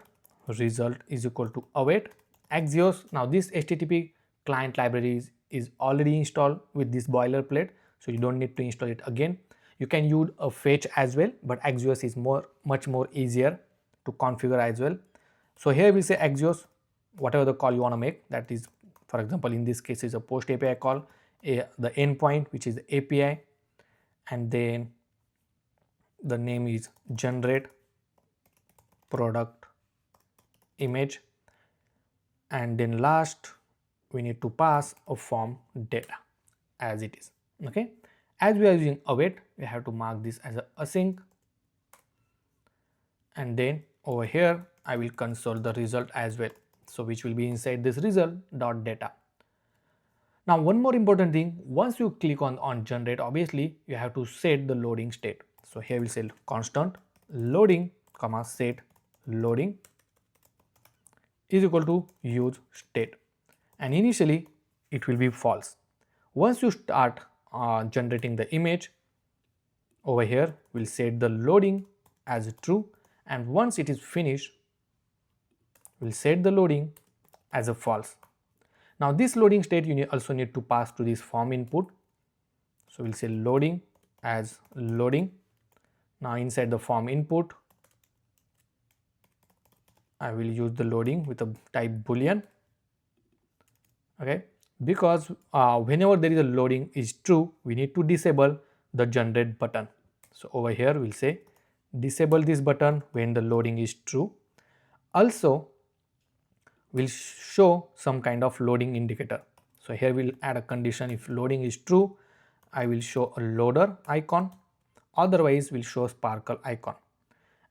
result is equal to await Axios. Now this HTTP client library is already installed with this boilerplate, so you don't need to install it again. You can use a fetch as well, but Axios is much more easier to configure as well. So here we say Axios, whatever the call you want to make, that is, for example in this case is a post API call, the endpoint which is the API, and then the name is generate product image, and then last we need to pass a form data as it is. Okay, as we are using await, we have to mark this as a async, and then over here I will console the result as well, so which will be inside this result dot data. Now one more important thing, once you click on generate, obviously you have to set the loading state. So here we'll say constant loading comma set loading is equal to use state, and initially it will be false. Once you start generating the image, over here we'll set the loading as true, and once it is finished we'll set the loading as a false. Now this loading state you also need to pass to this form input, so we'll say loading as loading. Now inside the form input I will use the loading with a type boolean, okay, because whenever there is a loading is true, we need to disable the generate button. So over here we'll say disable this button when the loading is true. Also we'll show some kind of loading indicator. So here we'll add a condition, if loading is true I will show a loader icon, otherwise we'll show sparkle icon,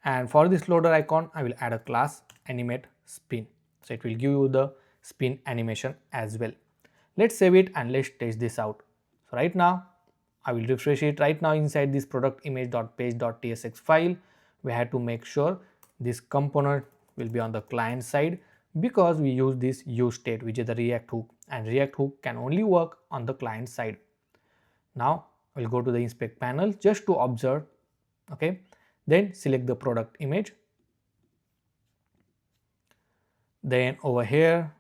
and for this loader icon I will add a class animate spin, so it will give you the spin animation as well. Let's save it and let's test this out. So right now I will refresh it. Right now inside this product image.page.tsx file we have to make sure this component will be on the client side, because we use this use state which is the React hook, and React hook can only work on the client side. Now we'll go to the inspect panel just to observe, okay, then select the product image. Then over here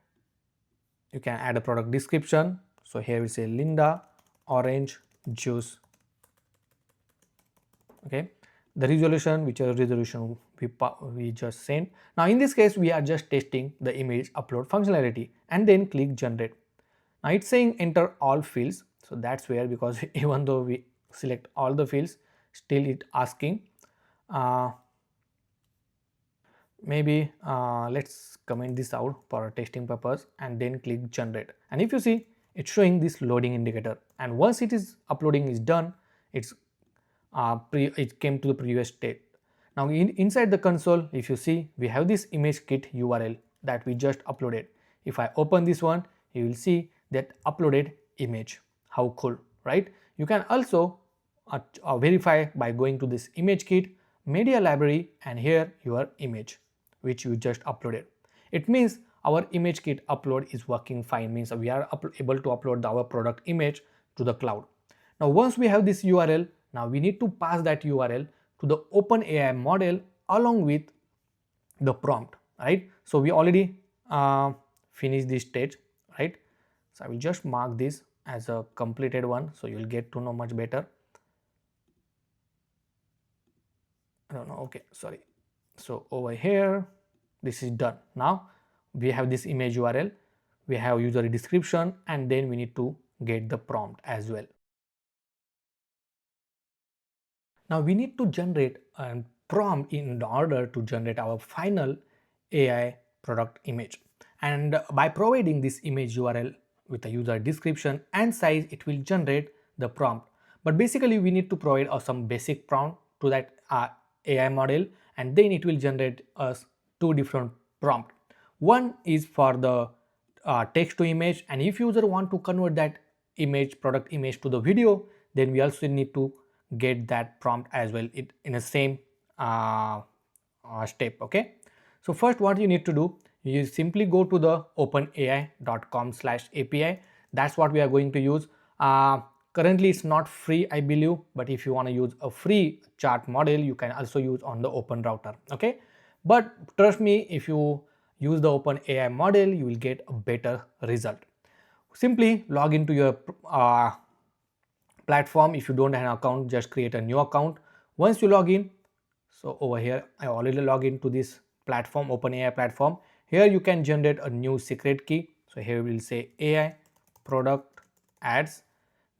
you can add a product description, So here we say Linda orange juice. Okay, the resolution, whichever resolution we just sent. Now in this case we are just testing the image upload functionality and then click generate. Now it's saying enter all fields, so that's where, because even though we select all the fields, still it asking. Maybe let's comment this out for a testing purpose and then click generate, and if you see, it's showing this loading indicator, and once it is uploading is done, it came to the previous state. Now inside the console, if you see, we have this ImageKit URL that we just uploaded. If I open this one, you will see that uploaded image. How cool, right? You can also verify by going to this ImageKit media library and here your image which you just uploaded. It means our ImageKit upload is working fine, means we are able to upload our product image to the cloud. Now once we have this URL, now we need to pass that URL to the OpenAI model along with the prompt, right? So we already finished this stage, right? So I will just mark this as a completed one, so you will get to know much better. I don't know, okay, sorry. So over here, this is done. Now we have this image URL, we have user description, and then we need to get the prompt as well. Now we need to generate a prompt in order to generate our final AI product image, and by providing this image URL with a user description and size, it will generate the prompt. But basically we need to provide some basic prompt to that AI model, and then it will generate us two different prompts. One is for the text to image, and if user want to convert that image product image to the video, then we also need to get that prompt as well in the same step. Okay, so first what you need to do, you simply go to the openai.com/API. That's what we are going to use. Currently it's not free, I believe, but if you want to use a free chart model, you can also use on the open router. Okay, but trust me, if you use the OpenAI model, you will get a better result. Simply log into your platform. If you don't have an account, just create a new account. Once you log in, so over here I already log into this platform, OpenAI platform. Here you can generate a new secret key. So here we'll say AI product ads,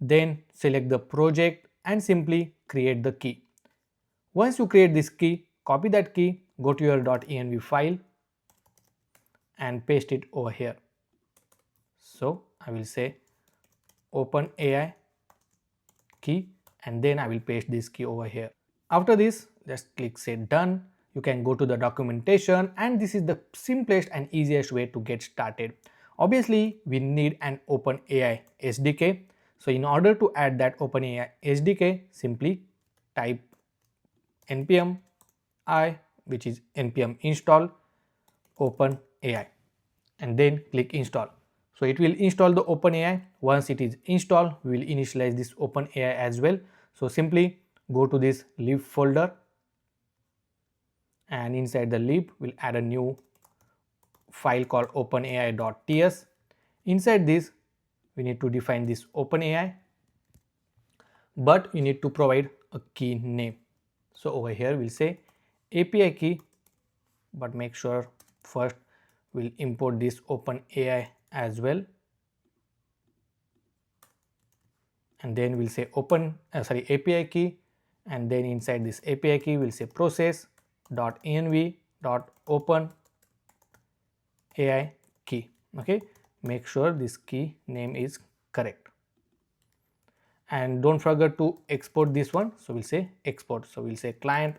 then select the project and simply create the key. Once you create this key, copy that key, go to your .env file and paste it over here. So I will say OpenAI key, and then I will paste this key over here. After this, just click say done. You can go to the documentation, and this is the simplest and easiest way to get started. Obviously we need an OpenAI SDK. So in order to add that OpenAI SDK, simply type npm I, which is npm install OpenAI, and then click install. So it will install the OpenAI. Once it is installed, we will initialize this OpenAI as well. So simply go to this lib folder, and inside the lib we'll add a new file called openai.ts. Inside this we need to define this OpenAI, but you need to provide a key name. So over here we'll say API key, but make sure first we'll import this OpenAI as well, and then we'll say API key, and then inside this API key we'll say process.env.openAI key. Okay, make sure this key name is correct, and don't forget to export this one. So we'll say export, so we'll say client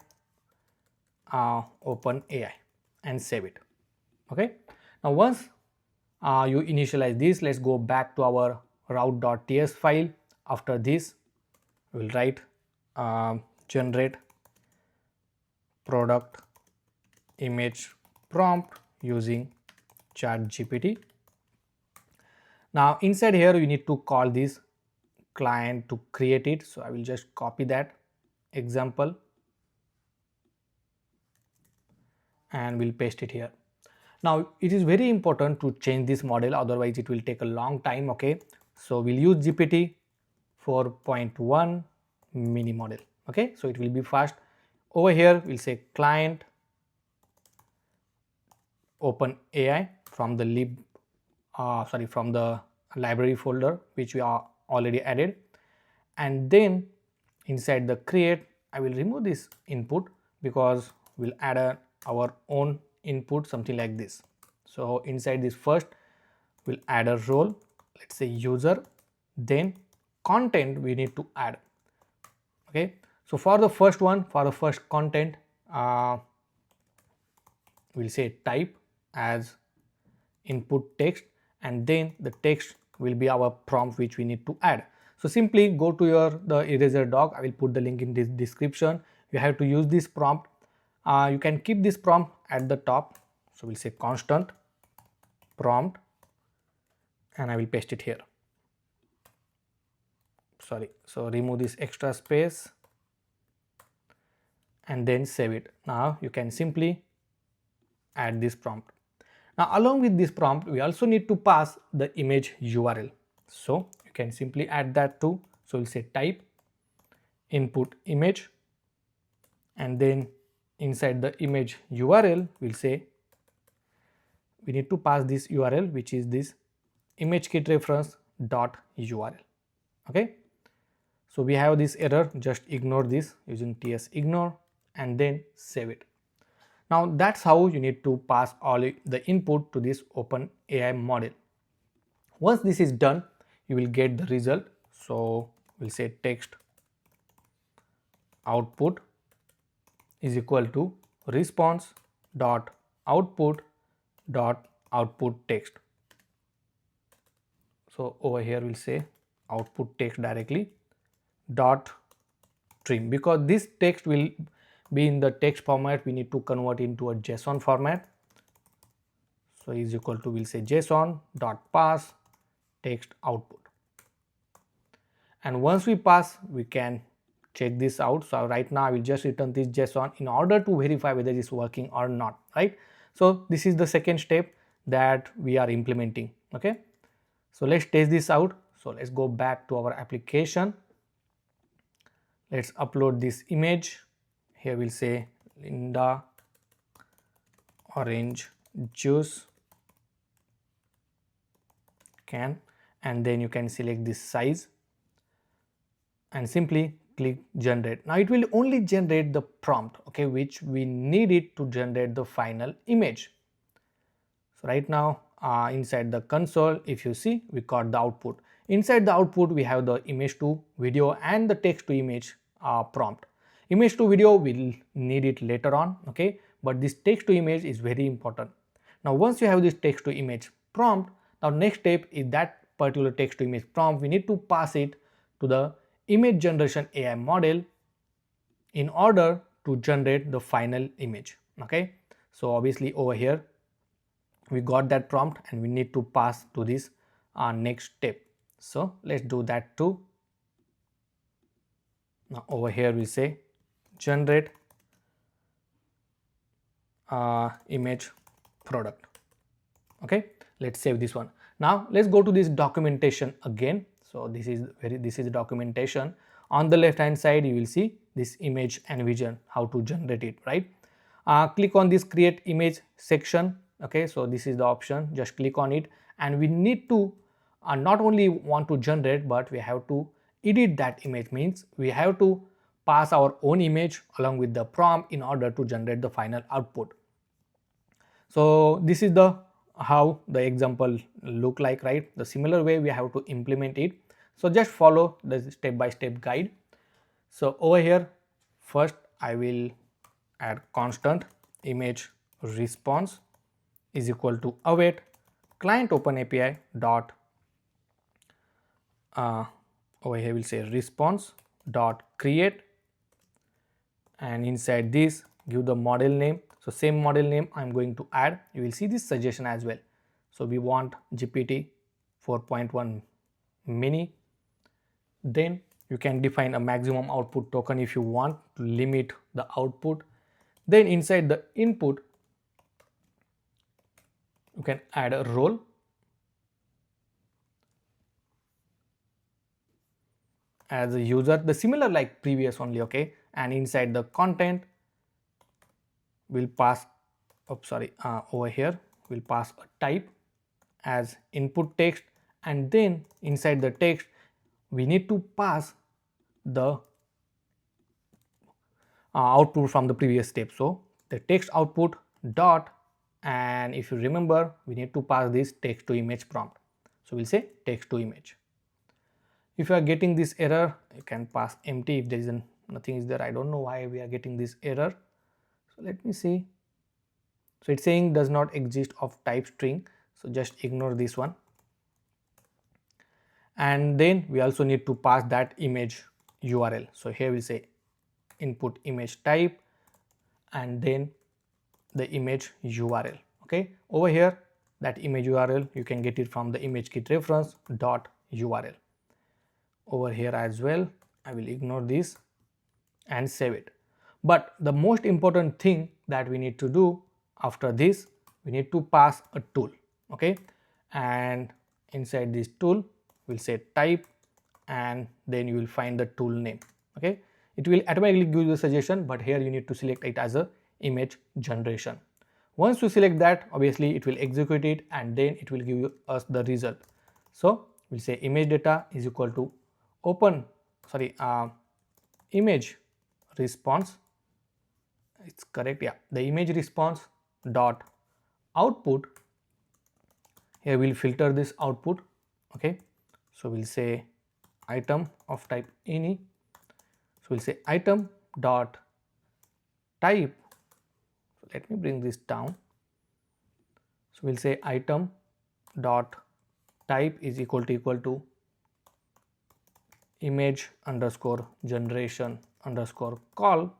OpenAI and save it. Okay, now once you initialize this, let's go back to our route.ts file. After this we'll write generate product image prompt using ChatGPT. Now inside here you need to call this client to create it. So I will just copy that example and we'll paste it here. Now it is very important to change this model, otherwise it will take a long time. Okay, So we'll use GPT 4.1 mini model. Okay, so it will be fast. Over here we'll say client open AI from the from the library folder which we are already added, and then inside the create I will remove this input because we'll add our own input, something like this. So inside this first we'll add a role, let's say user, then content we need to add. Okay, so for the first one, for the first content, we'll say type as input text, and then the text will be our prompt which we need to add. So simply go to the eraser doc. I will put the link in this description. You have to use this prompt. You can keep this prompt at the top. So we'll say constant prompt, and I will paste it here. Sorry, so remove this extra space and then save it. Now you can simply add this prompt. Now along with this prompt we also need to pass the image URL. So you can simply add that too. So we'll say type input image, and then inside the image URL we'll say we need to pass this URL, which is this ImageKit reference dot URL. Okay, so we have this error, just ignore this using ts ignore and then save it. Now that's how you need to pass all the input to this open AI model. Once this is done, you will get the result. So we'll say text output is equal to response dot output text. So over here we'll say output text directly dot trim, because this text will be in the text format, we need to convert into a JSON format. So is equal to, we'll say JSON dot pass text output, and once we pass we can check this out. So right now I will just return this JSON in order to verify whether it is working or not, right? So this is the second step that we are implementing. Okay, so let's test this out. So let's go back to our application. Let's upload this image. Here we'll say Linda orange juice can, and then you can select this size and simply click generate. Now it will only generate the prompt, okay, which we need it to generate the final image. So right now inside the console, if you see, we got the output. Inside the output we have the image to video and the text to image prompt. Image to video we'll need it later on, okay, but this text to image is very important. Now once you have this text to image prompt, now next step is that particular text to image prompt we need to pass it to the image generation AI model in order to generate the final image. Okay, so obviously over here we got that prompt and we need to pass to this next step. So let's do that too. Now over here we say generate image product. Okay, let's save this one. Now let's go to this documentation again. So this is documentation. On the left hand side you will see this image and vision, how to generate it, right? Click on this create image section. Okay, so this is the option, just click on it, and we need to not only want to generate, but we have to edit that image. Means we have to pass our own image along with the prompt in order to generate the final output. So this is the how the example look like, right? The similar way we have to implement it. So just follow the step-by-step guide. So over here first I will add constant image response is equal to await client open API dot over here we'll say response dot create, and inside this give the model name. So same model name I'm going to add. You will see this suggestion as well. So we want GPT 4.1 mini. Then you can define a maximum output token if you want to limit the output. Then inside the input you can add a role. as a user, the similar like previous only, okay. And inside the content we'll pass, over here we'll pass a type as input text, and then inside the text we need to pass the output from the previous step. So the text output dot, and if you remember we need to pass this text to image prompt, so we'll say text to image. If you are getting this error, you can pass empty if there is nothing is there. I don't know why we are getting this error, so let me see. So it's saying does not exist of type string, so just ignore this one. And then we also need to pass that image URL. So here we say input image type and then the image URL. Okay, over here that image URL you can get it from the ImageKit reference dot URL. Over here as well I will ignore this and save it. But the most important thing that we need to do after this, we need to pass a tool. Okay, and inside this tool we'll say type, and then you will find the tool name. Okay, it will automatically give you a suggestion, but here you need to select it as a image generation. Once you select that, obviously it will execute it and then it will give us the result. So we'll say image data is equal to image response, it's correct, yeah, the image response dot output. Here we'll filter this output. Okay, so we'll say item of type any, so we'll say item dot type. So let me bring this down. So we'll say item dot type is equal to image underscore generation underscore call.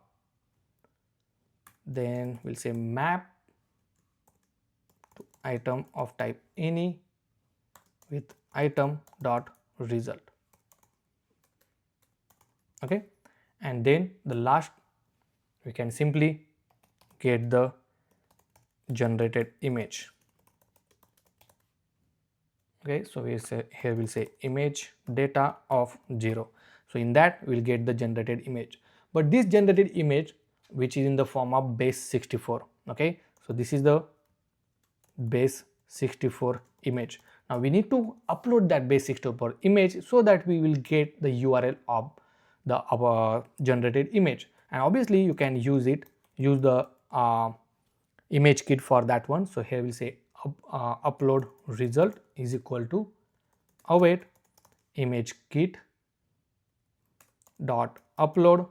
Then we'll say map to item of type any with item dot result. Okay, and then the last we can simply get the generated image. Okay, so we say here we'll say image data of 0. So in that we'll get the generated image, but this generated image which is in the form of base 64. Okay, so this is the base 64 image. Now we need to upload that base 64 image so that we will get the URL of the generated image, and obviously you can use the ImageKit for that one. So here we'll say upload result is equal to await ImageKit dot upload.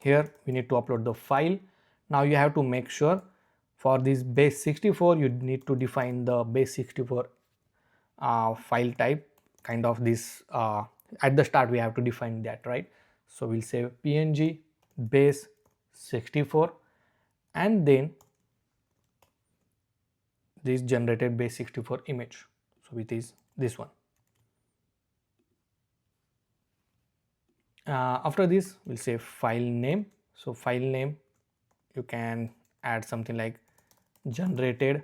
Here we need to upload the file. Now you have to make sure for this base 64 you need to define the base 64 file type, kind of this at the start we have to define that, right? So we'll say png base 64 and then this generated base 64 image, so it is this one. After this we'll say file name. So file name you can add something like generated,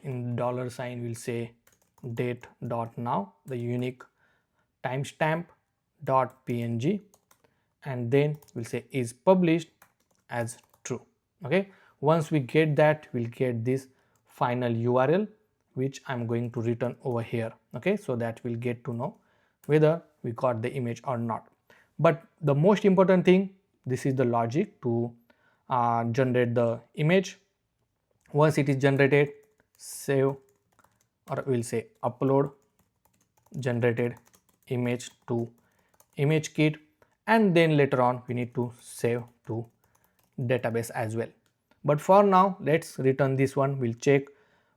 in dollar sign we'll say date dot now, the unique timestamp dot png, and then we'll say is published as true. Okay, once we get that we'll get this final URL which I'm going to return over here. Okay, so that we'll get to know whether we got the image or not. But the most important thing, this is the logic to generate the image. Once it is generated, save, or we'll say upload generated image to ImageKit, and then later on we need to save to database as well. But for now let's return this one, we'll check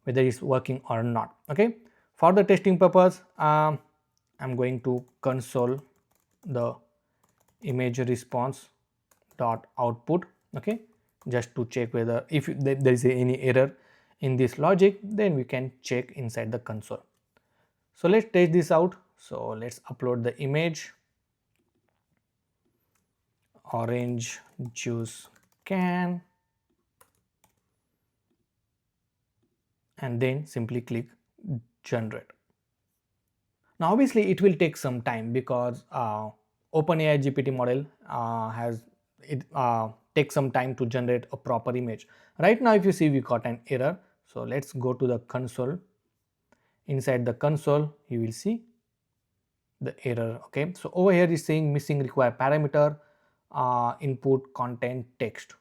whether it's working or not. Okay, for the testing purpose I'm going to console the image response dot output. Okay, just to check whether if there is any error in this logic, then we can check inside the console. So let's test this out. So let's upload the image, orange juice can, and then simply click generate. Now obviously it will take some time because OpenAI GPT model has it takes some time to generate a proper image. Right now if you see we got an error, so let's go to the console. Inside the console you will see the error. Okay, so over here is saying missing required parameter input content text.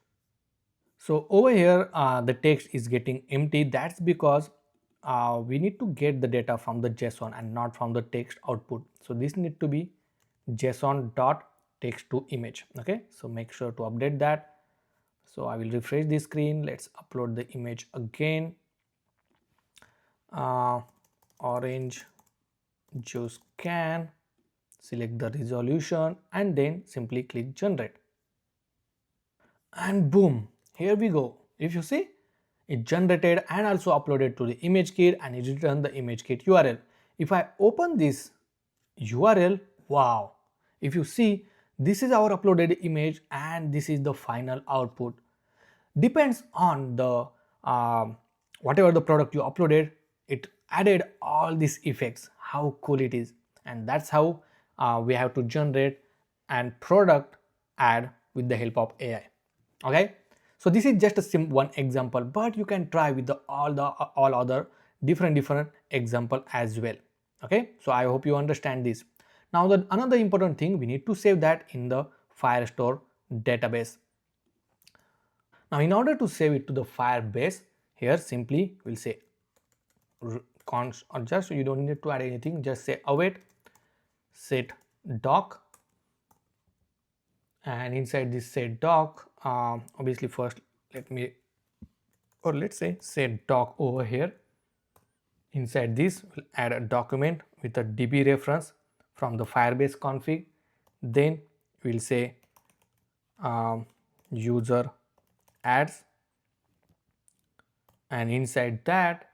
So over here the text is getting empty. That's because we need to get the data from the JSON and not from the text output. So this need to be JSON dot text to image. Okay, so make sure to update that. So I will refresh the screen. Let's upload the image again. Orange juice can, select the resolution and then simply click generate. And boom, here we go. If you see, it generated and also uploaded to the ImageKit and it returned the ImageKit URL. If I open this URL, wow, if you see, this is our uploaded image and this is the final output. Depends on the whatever the product you uploaded, it added all these effects. How cool it is. And that's how we have to generate and product ad with the help of AI. Okay, so this is just a one example, but you can try with all other different example as well. Okay, so I hope you understand this. Now the another important thing, we need to save that in the Firestore database. Now in order to save it to the Firebase, here simply we'll say const, or just you don't need to add anything, just say await set doc, and inside this set doc obviously first let's say set doc over here. Inside this we'll add a document with a db reference from the Firebase config. Then we'll say user ads, and inside that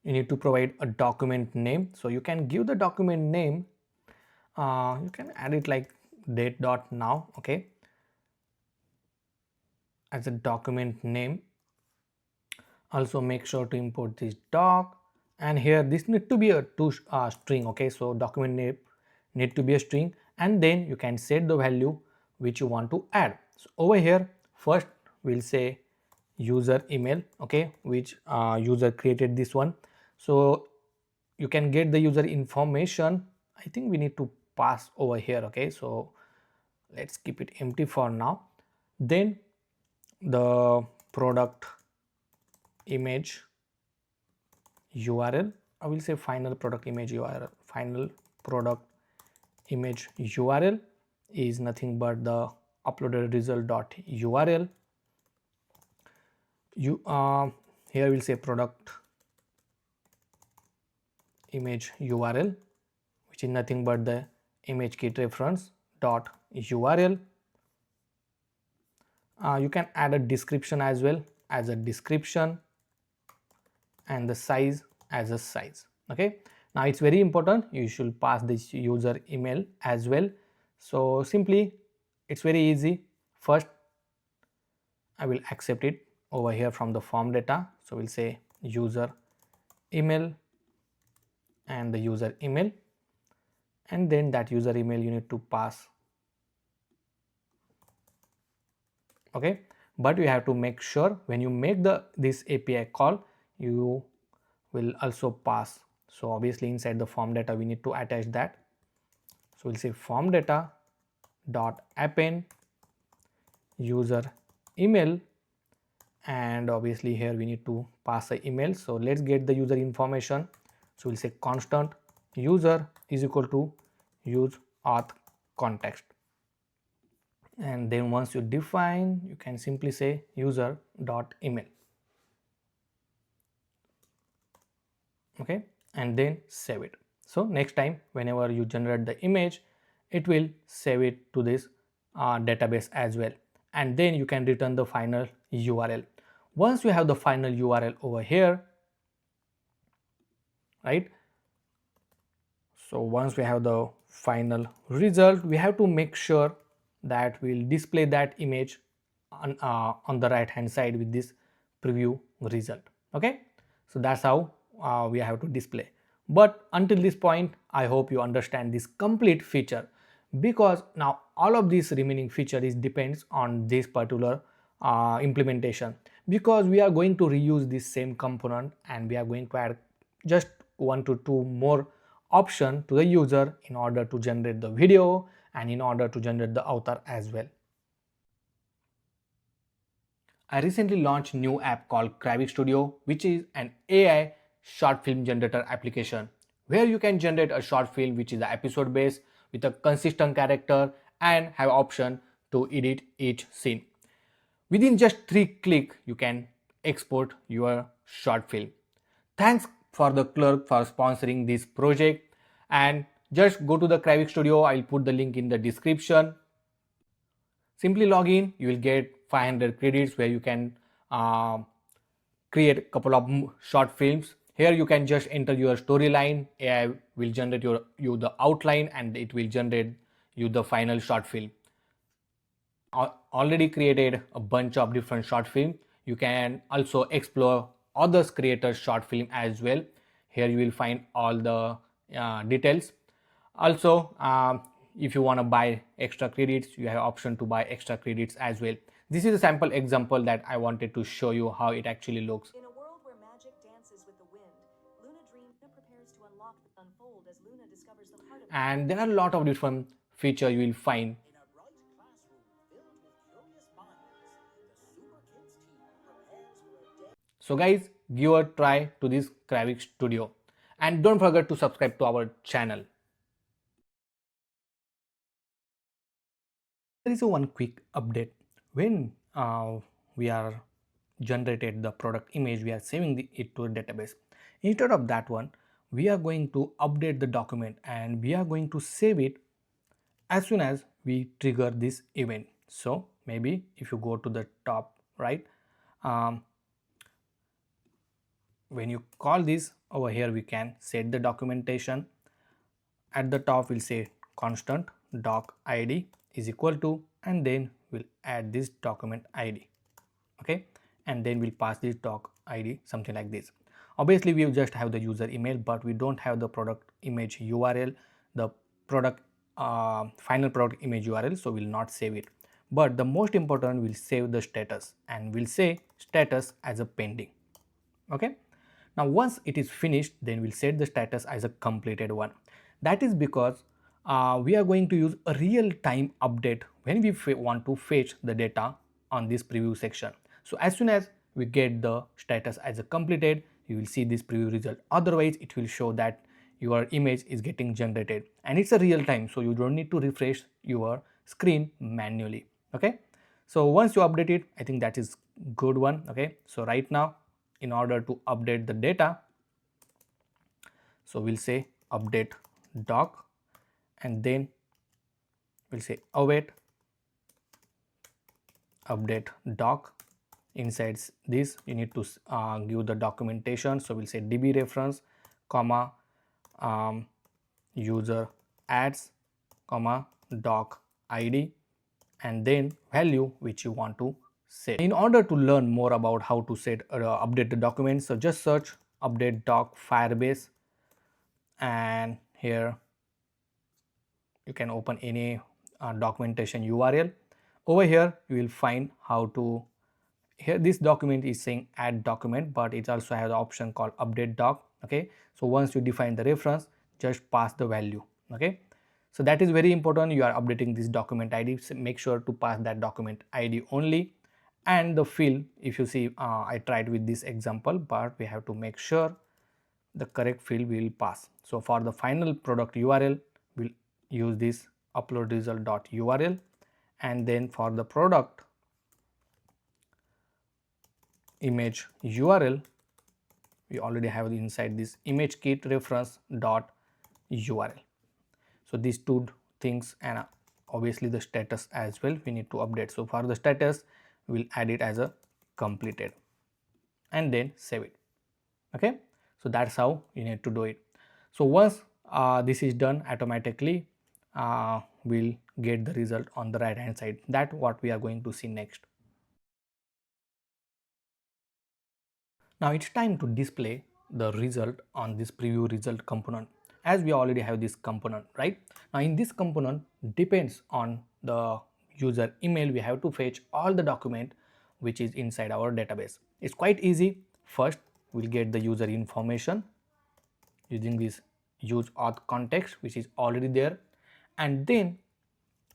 you need to provide a document name. So you can give the document name, you can add it like date.now, okay, as a document name. Also make sure to import this doc, and here this need to be a string. Okay, so document name need to be a string, and then you can set the value which you want to add. So over here first we'll say user email, okay, which user created this one. So you can get the user information. I think we need to pass over here. Okay, so let's keep it empty for now. Then the product image URL, I will say final product image URL. Final product image URL is nothing but the uploaded result.url. You here we'll say product image URL, which is nothing but the ImageKit reference dot URL. You can add a description as well as a description, and the size as a size. Okay, now it's very important you should pass this user email as well. So simply it's very easy. First I will accept it over here from the form data. So we'll say user email and the user email, and then that user email you need to pass. Okay, but you have to make sure when you make this API call you will also pass. So obviously inside the form data we need to attach that. So we'll say form data dot append user email, and obviously here we need to pass the email. So let's get the user information. So we'll say constant user is equal to use auth context, and then once you define you can simply say user dot email. Okay, and then save it. So next time whenever you generate the image, it will save it to this database as well, and then you can return the final URL. Once you have the final URL over here, right, so once we have the final result, we have to make sure that we'll display that image on the right hand side with this preview result. Okay, So that's how we have to display. But until this point, I hope you understand this complete feature, because now all of this remaining feature is depends on this particular implementation, because we are going to reuse this same component and we are going to add just 1 to 2 more option to the user in order to generate the video and in order to generate the author as well. I recently launched new app called Kravix Studio, which is an AI short film generator application where you can generate a short film which is episode based with a consistent character and have option to edit each scene. Within just 3 clicks, you can export your short film. Thanks for the clerk for sponsoring this project, and just go to the Kravix Studio. I'll put the link in the description. Simply log in, you will get 500 credits where you can create a couple of short films. Here you can just enter your storyline. AI will generate you the outline and it will generate you the final short film. Already created a bunch of different short film. You can also explore others creators short film as well. Here you will find all the details. Also, if you want to buy extra credits, you have option to buy extra credits as well. This is a sample example that I wanted to show you how it actually looks. In a world where magic dances with the wind, Luna prepares to unlock the unfold as Luna discovers the heart of And there are a lot of different features you will find. In a bright classroom filled with curious minds, the Super Kids team prepares for a day. So guys, give a try to this Kravix Studio and don't forget to subscribe to our channel. There is a one quick update. When we are generated the product image, we are saving it to a database. Instead of that one, we are going to update the document and we are going to save it as soon as we trigger this event. So maybe if you go to the top right, when you call this over here, we can set the documentation. At the top we'll say constant doc id is equal to, and then we'll add this document id, okay, and then we'll pass this doc id something like this. Obviously we just have the user email, but we don't have the product image url, the product final product image url, so we'll not save it. But the most important, we'll save the status and we'll say status as a pending. Okay, now once it is finished, then we'll set the status as a completed one. That is because we are going to use a real-time update when we want to fetch the data on this preview section. So as soon as we get the status as a completed, you will see this preview result. Otherwise it will show that your image is getting generated and it's a real time, so you don't need to refresh your screen manually. Okay, so once you update it, I think that is good one. Okay, so right now in order to update the data, so we'll say update doc and then we'll say await update doc. Inside this you need to give the documentation, so we'll say db reference comma user adds comma doc id and then value which you want to set. In order to learn more about how to set update the documents, so just search update doc Firebase, and here you can open any documentation URL. Over here you will find how to, here this document is saying add document, but it also has the option called update doc. Okay, so once you define the reference, just pass the value. Okay, so that is very important. You are updating this document id, so make sure to pass that document id only. And the field, if you see I tried with this example, but we have to make sure the correct field will pass. So for the final product URL, we'll use this upload result.url, and then for the product image URL, we already have inside this ImageKit reference.url. So these two things, and obviously the status as well we need to update. So for the status, we'll add it as a completed and then save it. Okay, so that's how you need to do it. So once this is done, automatically we'll get the result on the right hand side. That what we are going to see next. Now it's time to display the result on this preview result component, as we already have this component, right? Now in this component, depends on the user email, we have to fetch all the document which is inside our database. It's quite easy. First we'll get the user information using this use auth context which is already there, and then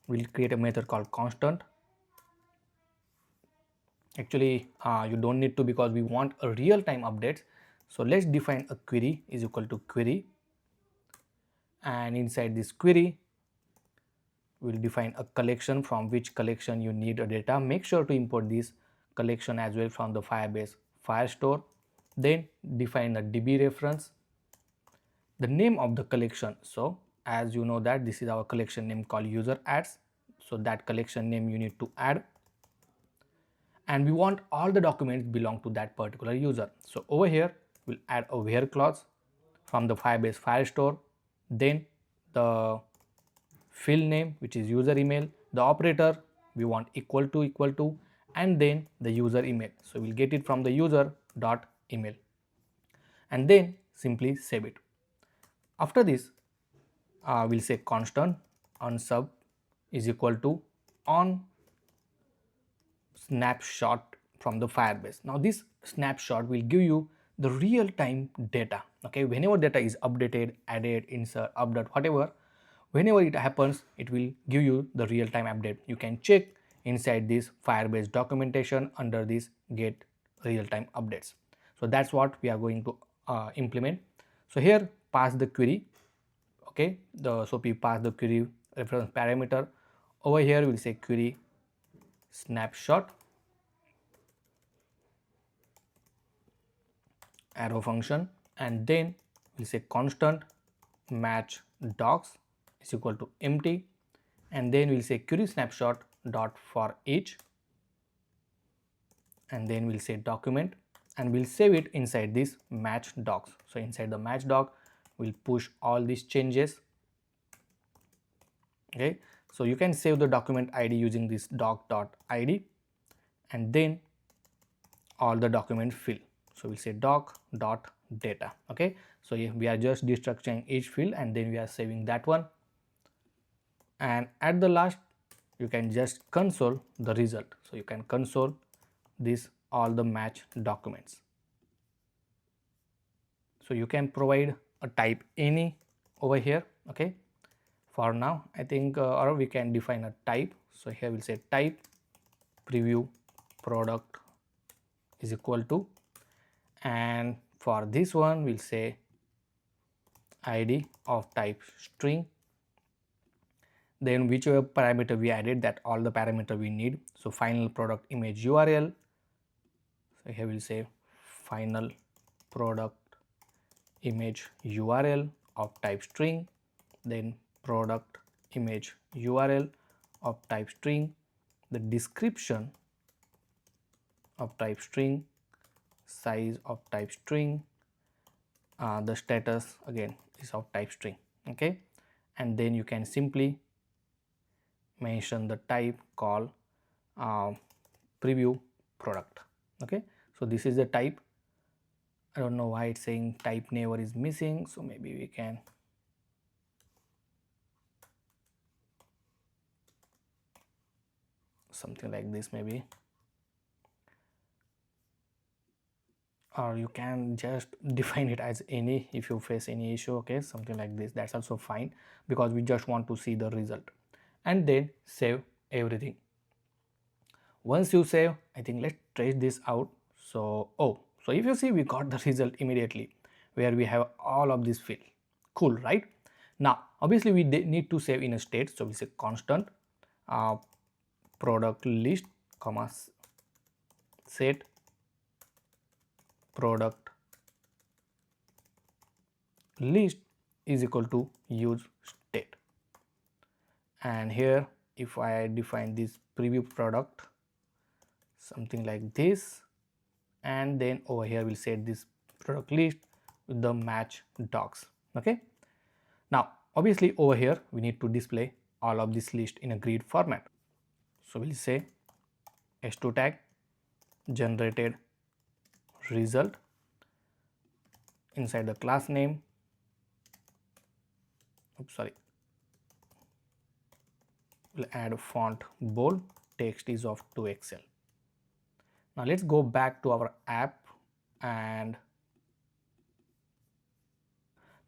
we'll create a method called constant. Actually you don't need to, because we want a real-time updates. So let's define a query is equal to query, and inside this query we'll define a collection from which collection you need a data. Make sure to import this collection as well from the Firebase Firestore. Then define a DB reference, the name of the collection. So as you know that this is our collection name called user adds, so that collection name you need to add, and we want all the documents belong to that particular user. So over here we'll add a where clause from the Firebase Firestore, then the field name which is user email, the operator we want equal to, and then the user email. So we'll get it from the user dot email, and then simply save it. After this we'll say constant on sub is equal to on snapshot from the Firebase. Now this snapshot will give you the real-time data. Okay, whenever data is updated, added, insert, update, whatever, whenever it happens, it will give you the real-time update. You can check inside this Firebase documentation under this get real-time updates. So that's what we are going to implement. So here pass the query. Okay, so we pass the query reference parameter. Over here we'll say query snapshot, arrow function, and then we'll say constant match docs is equal to empty, and then we'll say query snapshot dot for each, and then we'll say document, and we'll save it inside this match docs. So inside the match doc we'll push all these changes. Okay, so you can save the document ID using this doc.id, and then all the document field. So we'll say doc.data. Okay, so we are just destructuring each field and then we are saving that one, and at the last you can just console the result. So you can console this all the match documents. So you can provide a type any over here. Okay, for now I think or we can define a type. So here we'll say type preview product is equal to, and for this one we'll say id of type string, then whichever parameter we added, that all the parameter we need. So final product image URL, so here we'll say final product image URL of type string, then product image URL of type string, the description of type string, size of type string, the status again is of type string. Okay, and then you can simply mention the type called preview product. Okay, so this is the type. I don't know why it's saying type neighbor is missing, so maybe we can something like this maybe, or you can just define it as any if you face any issue. Okay, something like this, that's also fine, because we just want to see the result, and then save everything. Once you save, I think let's trace this out. So so if you see, we got the result immediately where we have all of this field. Cool, right? Now obviously we need to save in a state, so we say constant product list comma set product list is equal to use state, and here if I define this preview product something like this, and then over here we'll set this product list with the match docs. Okay, now obviously over here we need to display all of this list in a grid format. So we'll say s2 tag generated result inside the class name, we'll add font bold, text is of 2XL. Now let's go back to our app, and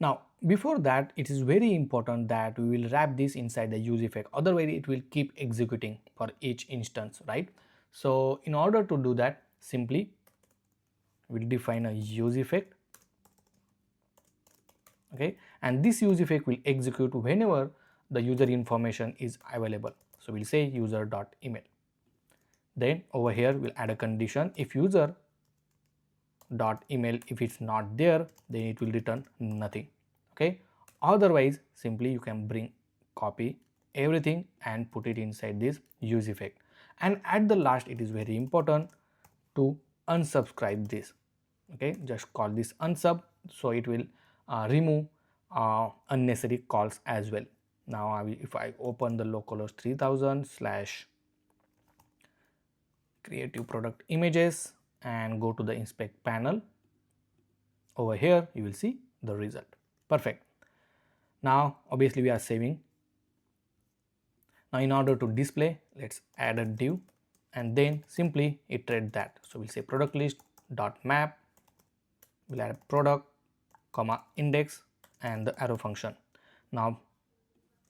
now before that it is very important that we will wrap this inside the use effect, otherwise it will keep executing for each instance, right? So in order to do that, simply we'll define a use effect, okay, and this use effect will execute whenever the user information is available. So we'll say user.email. Then over here we'll add a condition, if user dot email, if it's not there, then it will return nothing, okay. Otherwise simply you can copy everything and put it inside this use effect. And at the last it is very important to unsubscribe this, okay, just call this unsub, so it will remove unnecessary calls as well. Now if I open the localhost 3000 / creative product images and go to the inspect panel, over here you will see the result. Perfect. Now obviously we are saving. Now in order to display, let's add a div and then simply iterate that. So we'll say product list dot map, we'll add product comma index and the arrow function. Now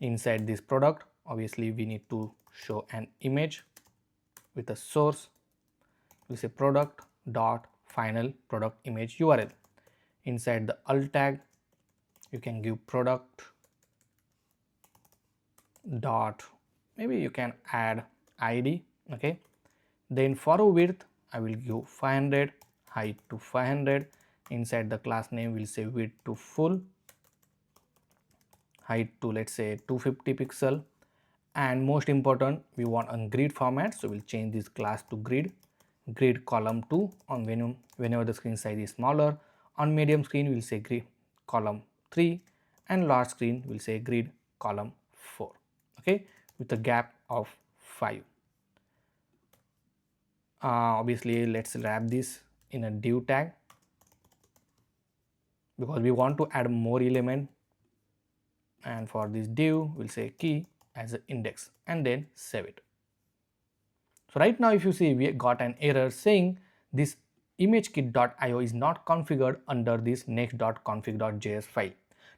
inside this product, obviously we need to show an image with a source. We'll say product dot final product image URL. Inside the alt tag you can give product dot, maybe you can add id, okay. Then for width I will give 500, height to 500. Inside the class name we'll say width to full, height to let's say 250 pixel, and most important we want a grid format, so we'll change this class to grid column 2 on whenever the screen size is smaller. On medium screen we'll say grid column 3, and large screen we'll say grid column 4, okay, with a gap of 5. Obviously let's wrap this in a div tag because we want to add more element, and for this div we'll say key as an index and then save it. So right now if you see, we got an error saying this ImageKit.io is not configured under this next.config.js file.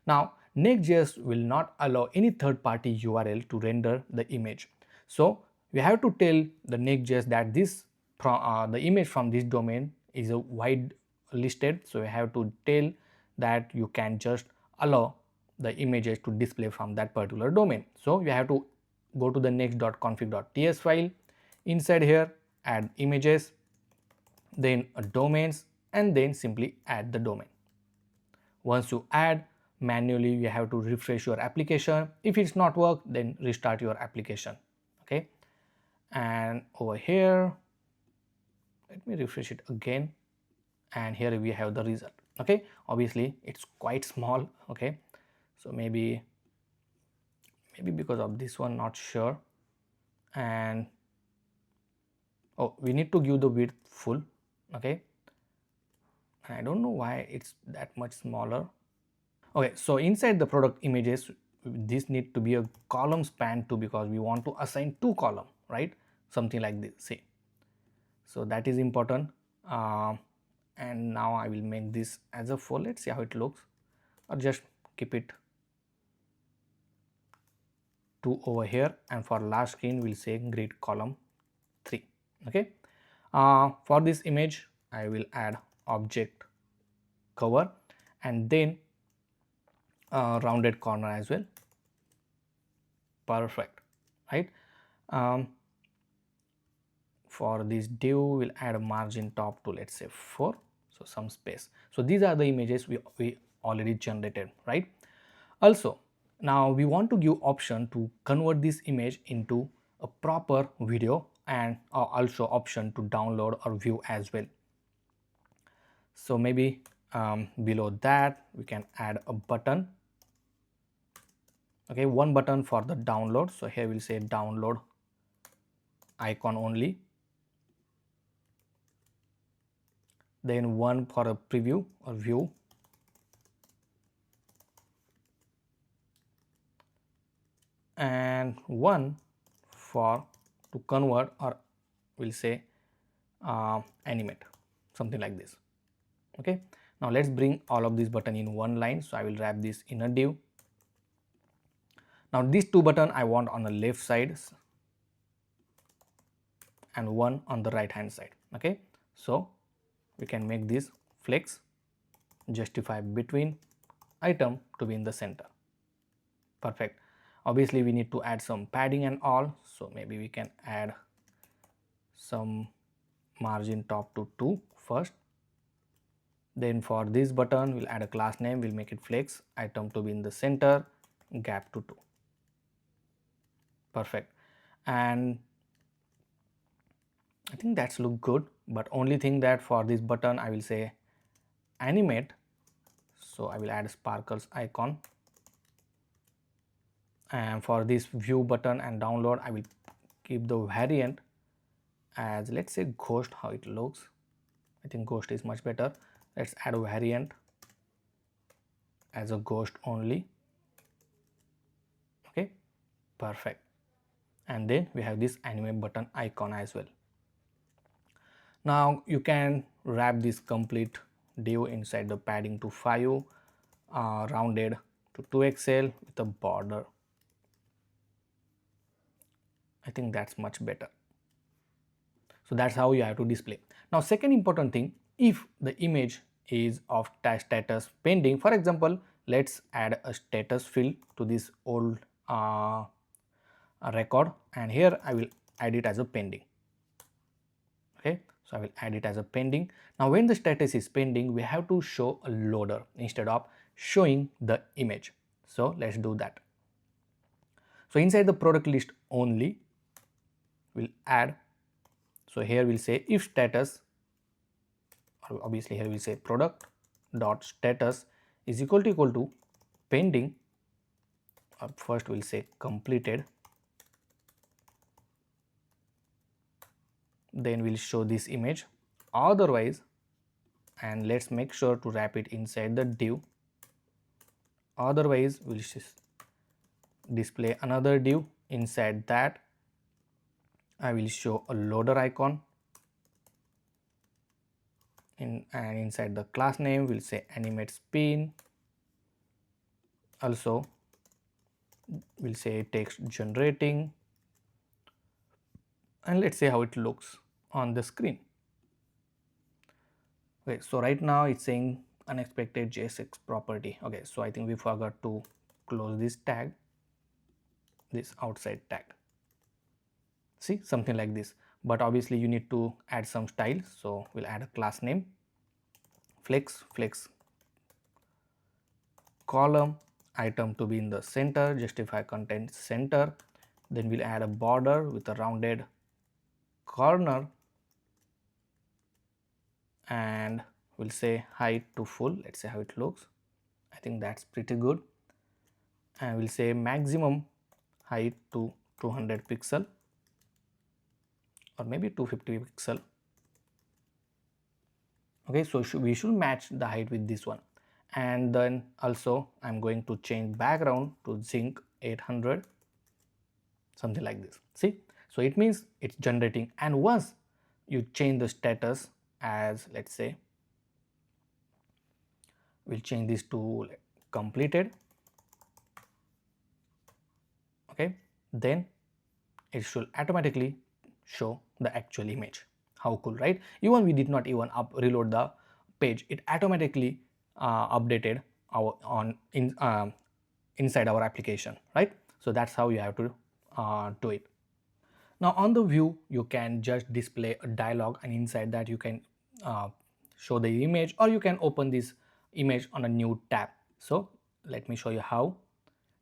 Now Next.js will not allow any third-party URL to render the image. So we have to tell the Next.js that this the image from this domain is a wide listed, so we have to tell that you can just allow the images to display from that particular domain. So we have to go to the next.config.ts file, inside here add images, then domains, and then simply add the domain. Once you add, manually you have to refresh your application. If it's not work, then restart your application, okay. And over here let me refresh it again, and here we have the result, okay. Obviously it's quite small, okay, so maybe because of this one, not sure. And oh, we need to give the width full, okay, and I don't know why it's that much smaller. Okay, so inside the product images this need to be a column span 2 because we want to assign 2 column, right, something like this, see. So that is important. And now I will make this as a 4, let's see how it looks, or just keep it 2 over here, and for last screen we'll say grid column 3, okay. For this image I will add object cover and then rounded corner as well. Perfect, right. For this div we'll add a margin top to let's say 4, so some space. So these are the images we already generated, right. Also now we want to give option to convert this image into a proper video, and also option to download or view as well. So maybe below that we can add a button, okay, one button for the download. So here we'll say download icon only, then one for a preview or view, and 1 for to convert, or we'll say animate, something like this. Okay, now let's bring all of these button in one line. So I will wrap this in a div. Now these two button I want on the left side and one on the right hand side. Okay, so we can make this flex justify between item to be in the center. Perfect. Obviously we need to add some padding and all, so maybe we can add some margin top to 2 first. Then for this button we'll add a class name, we'll make it flex item to be in the center, gap to 2. Perfect. And I think that's look good, but only thing that for this button I will say animate, so I will add sparkles icon, and for this view button and download I will keep the variant as, let's say, ghost, how it looks. I think ghost is much better. Let's add a variant as a ghost only. Okay, perfect. And then we have this animate button icon as well. Now you can wrap this complete div inside the padding to 5, rounded to 2XL with a border. I think that's much better. So that's how you have to display. Now second important thing, if the image is of status pending, for example, let's add a status field to this old record, and here I will add it as a pending. Okay, so I will add it as a pending. Now when the status is pending, we have to show a loader instead of showing the image. So let's do that. So inside the product list only, we'll add, so here we'll say if status, or obviously here we'll say product dot status is equal to pending, first we'll say completed, then we'll show this image, otherwise, and let's make sure to wrap it inside the div, otherwise we'll display another div. Inside that I will show a loader icon, and inside the class name we'll say animate spin, also we'll say text generating, and let's see how it looks on the screen. Okay, so right now it's saying unexpected JSX property. Okay, so I think we forgot to close this tag, this outside tag. See, something like this, but obviously you need to add some style, so we'll add a class name flex column item to be in the center, justify content center, then we'll add a border with a rounded corner, and we'll say height to full. Let's see how it looks. I think that's pretty good, and we'll say maximum height to 200 pixel or maybe 250 pixel. Okay, so we should match the height with this one, and then also I'm going to change background to zinc 800, something like this. See, so it means it's generating, and once you change the status as, let's say, we'll change this to completed. Okay, then it should automatically show the actual image. How cool, right? Even we did not even reload the page, it automatically updated our inside our application, right? So that's how you have to do it. Now on the view you can just display a dialog, and inside that you can show the image, or you can open this image on a new tab. So let me show you how.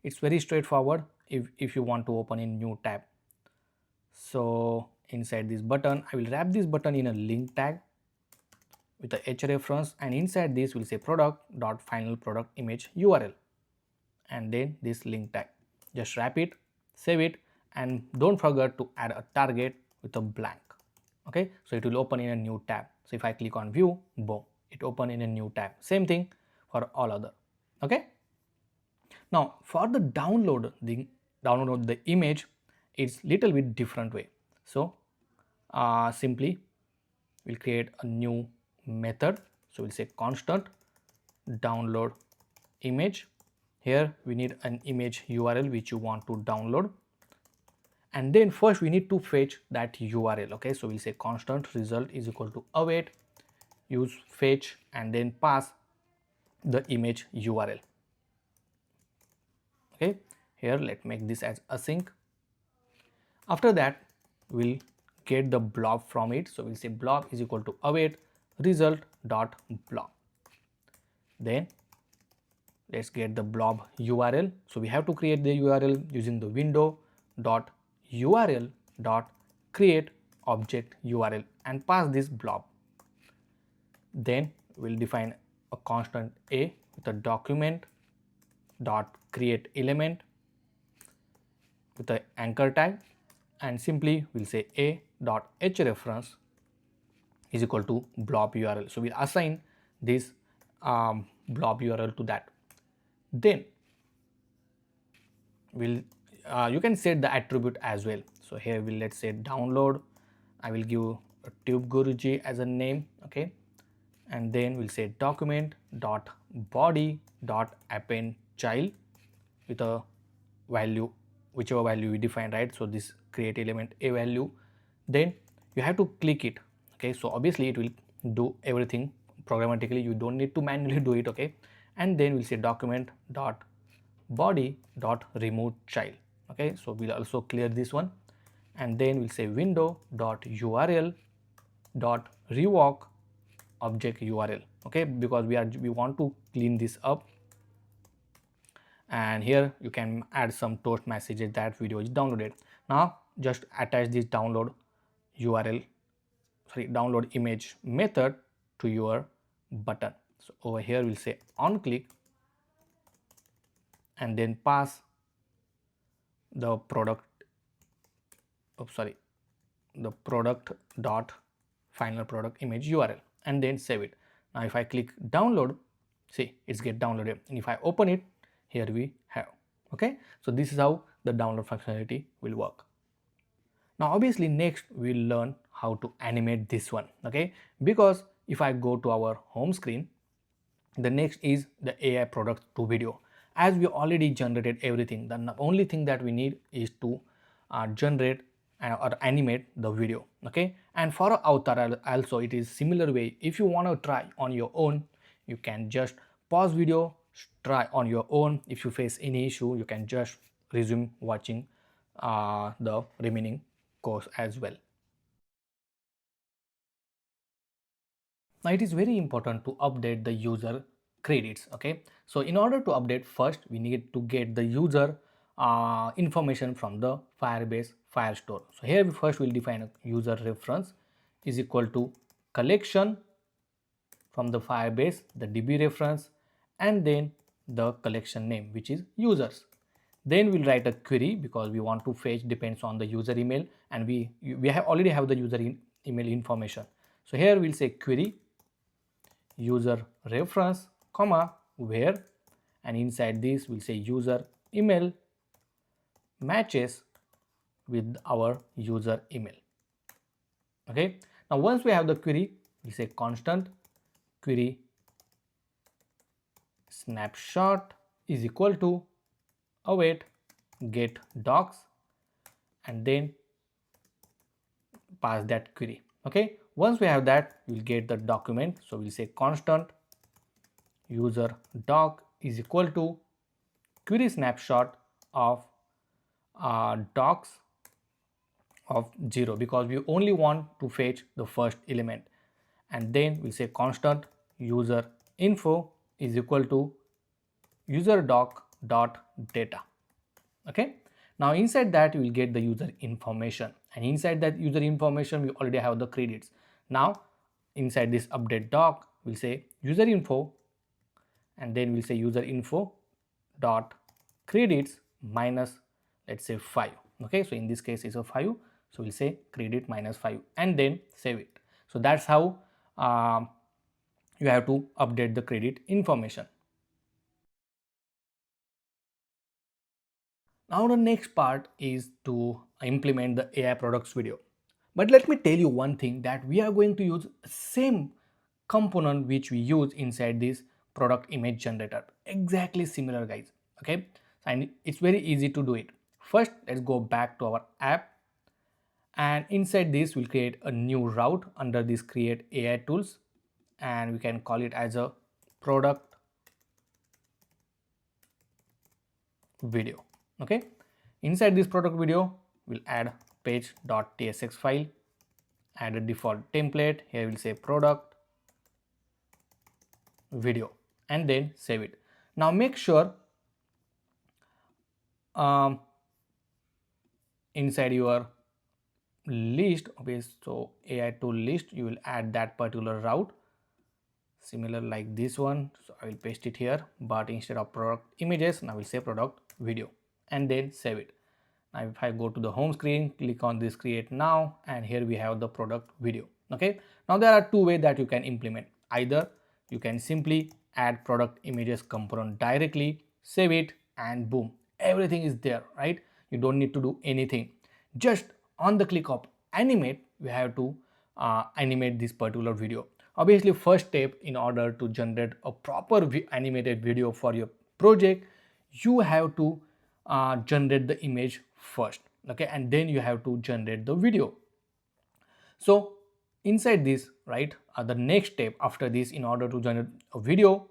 It's very straightforward if you want to open a new tab. So inside this button I will wrap this button in a link tag with a hrefs, and inside this we'll say product.final product image URL, and then this link tag. Just wrap it, save it, and don't forget to add a target with a blank. Okay, so it will open in a new tab. So if I click on view, boom, it open in a new tab. Same thing for all other. Okay, now for the download, the download the image, it's little bit different way. So simply we'll create a new method. So we'll say constant download image. Here we need an image URL which you want to download, and then first we need to fetch that URL. Okay, so we'll say constant result is equal to await, use fetch, and then pass the image URL. Okay, here let's make this as async. After that we'll get the blob from it. So we'll say blob is equal to await result dot blob. Then let's get the blob URL. So we have to create the URL using the window dot URL dot create object URL and pass this blob. Then we'll define a constant a with a document dot create element with the anchor tag, and simply we'll say a dot hrefs is equal to blob URL. So we'll assign this blob URL to that. Then we'll you can set the attribute as well. So here we'll let's say download. I will give a tube guruji as a name. Okay, and then we'll say document dot body dot append child with a value, whichever value we define, right? So this create element a value. Then you have to click it. Okay, so obviously it will do everything programmatically, you don't need to manually do it. Okay, and then we'll say document dot body dot remove child. Okay, so we'll also clear this one, and then we'll say window dot URL dot revoke object URL. Okay, because we want to clean this up, and here you can add some toast messages that video is downloaded. Now just attach this download URL, download image method to your button. So over here we'll say on click, and then pass the product the product dot final product image URL, and then save it. Now if I click download, see it's get downloaded, and if I open it, here we have. Okay, so this is how the download functionality will work. Now obviously next we'll learn how to animate this one. Okay, because if I go to our home screen, the next is the AI product to video. As we already generated everything, the only thing that we need is to generate or animate the video. Okay, and for avatar also it is similar way. If you want to try on your own, you can just pause video, try on your own. If you face any issue, you can just resume watching the remaining course as well. Now it is very important to update the user credits. Okay, so in order to update, first we need to get the user information from the Firebase Firestore. So here we first will define a user reference is equal to collection from the Firebase, the DB reference, and then the collection name, which is users. Then we'll write a query because we want to fetch depends on the user email, and we already have the user email information. So here we'll say query user reference comma where, and inside this we'll say user email matches with our user email. Okay, now once we have the query, we say constant query snapshot is equal to await get docs, and then pass that query. Okay, once we have that, we'll get the document. So we'll say constant user doc is equal to query snapshot of docs of 0, because we only want to fetch the first element, and then we'll say constant user info is equal to user doc dot data. Okay, now inside that you will get the user information, and inside that user information we already have the credits. Now inside this update doc we'll say user info, and then we'll say user info dot credits minus, let's say 5. Okay, so in this case it's a 5, so we'll say credit minus 5 and then save it. So that's how you have to update the credit information. Now the next part is to implement the AI products video. But let me tell you one thing, that we are going to use same component which we use inside this product image generator. Exactly similar, guys. Okay, and it's very easy to do it. First, let's go back to our app, and inside this we'll create a new route under this create AI tools, and we can call it as a product video. Okay, inside this product video we'll add page.tsx file, add a default template. Here we'll say product video and then save it. Now make sure inside your list, okay, so AI tool list, you will add that particular route similar like this one. So I will paste it here, but instead of product images, now I will say product video and then save it. Now if I go to the home screen, click on this create now, and here we have the product video. Okay, now there are two ways that you can implement. Either you can simply add product images component directly, save it, and boom, everything is there, right? You don't need to do anything. Just on the click of animate, we have to animate this particular video. Obviously, first step in order to generate a proper animated video for your project, you have to generate the image first, okay, and then you have to generate the video. So inside this, right, the next step after this, in order to generate a video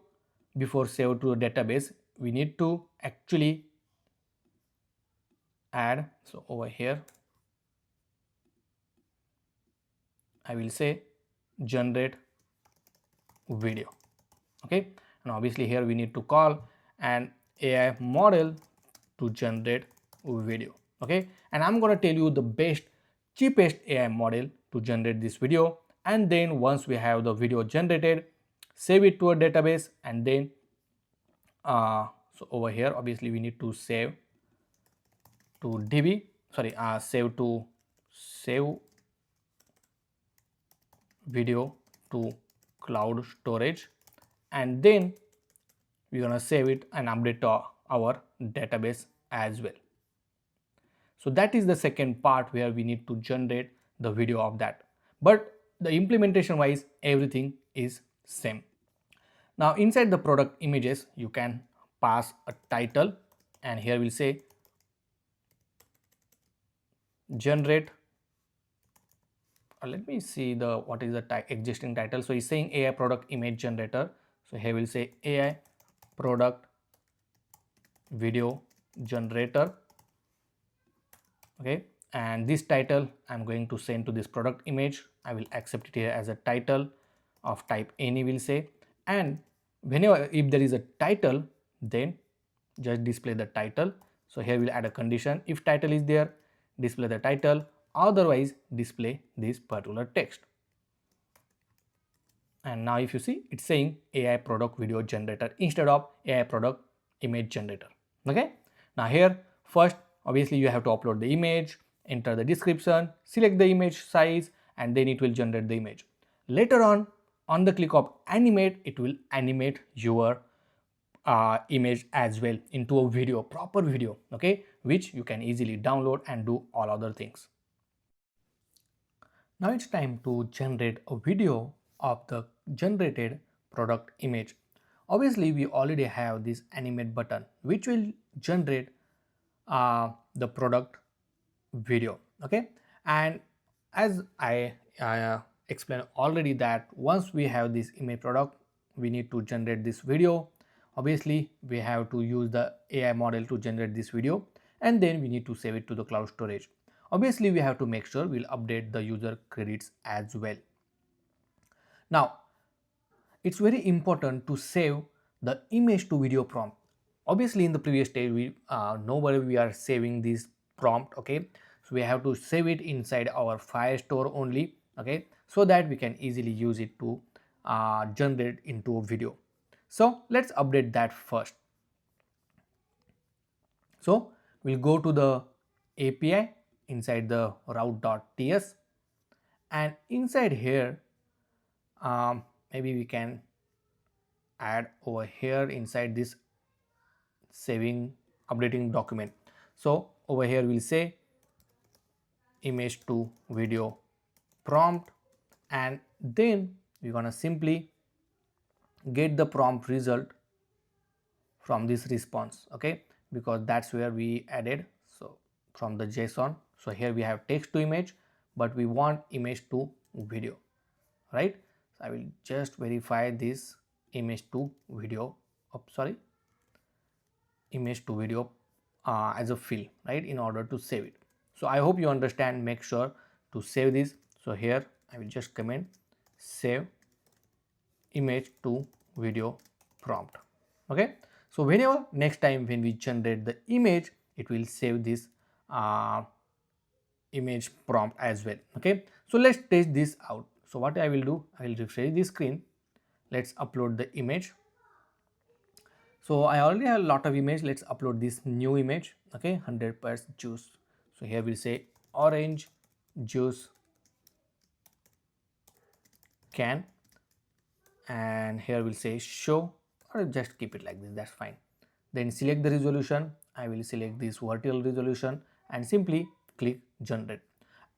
before save to a database, we need to actually add, so over here I will say generate video. Okay, and obviously here we need to call an AI model to generate video. Okay, and I'm going to tell you the best cheapest AI model to generate this video, and then once we have the video generated, save it to a database, and then so over here obviously we need to save to db, sorry, save video to cloud storage, and then we're gonna save it and update to our database as well. So that is the second part where we need to generate the video of that, but the implementation wise everything is same. Now inside the product images you can pass a title, and here we'll say generate, let me see the what is the existing title. So he's saying AI product image generator, so here we'll say AI product video generator. Okay, and this title I'm going to send to this product image. I will accept it here as a title of type any, will say, and whenever if there is a title, then just display the title. So here we'll add a condition: if title is there, display the title, otherwise display this particular text. And now if you see, it's saying AI product video generator instead of AI product image generator. Okay, now here first obviously you have to upload the image, enter the description, select the image size, and then it will generate the image. Later on the click of animate, it will animate your image as well into a video, proper video, okay, which you can easily download and do all other things. Now it's time to generate a video of the generated product image. Obviously we already have this animate button which will generate the product video. Okay, and as I explained already, that once we have this image product, we need to generate this video. Obviously we have to use the AI model to generate this video, and then we need to save it to the cloud storage. Obviously we have to make sure we'll update the user credits as well. Now it's very important to save the image to video prompt. Obviously in the previous stage we nobody we are saving this prompt. Okay, so we have to save it inside our Firestore only, okay, so that we can easily use it to generate into a video. So let's update that first. So we'll go to the API inside the route.ts, and inside here maybe we can add over here inside this saving updating document. So over here we'll say image to video prompt, and then we're gonna simply get the prompt result from this response, okay, because that's where we added, so from the JSON. So here we have text to image, but we want image to video, right? So I will just verify this image to video, image to video as a field, right, in order to save it. So I hope you understand. Make sure to save this. So here I will just comment save image to video prompt, okay. So whenever next time when we generate the image, it will save this image prompt as well, okay. So let's test this out. So what I will do, I will refresh the screen. Let's upload the image. So I already have a lot of image. Let's upload this new image, okay, 100% juice. So here we'll say orange juice can, and here we'll say show, or just keep it like this, that's fine. Then select the resolution. I will select this vertical resolution and simply click generate.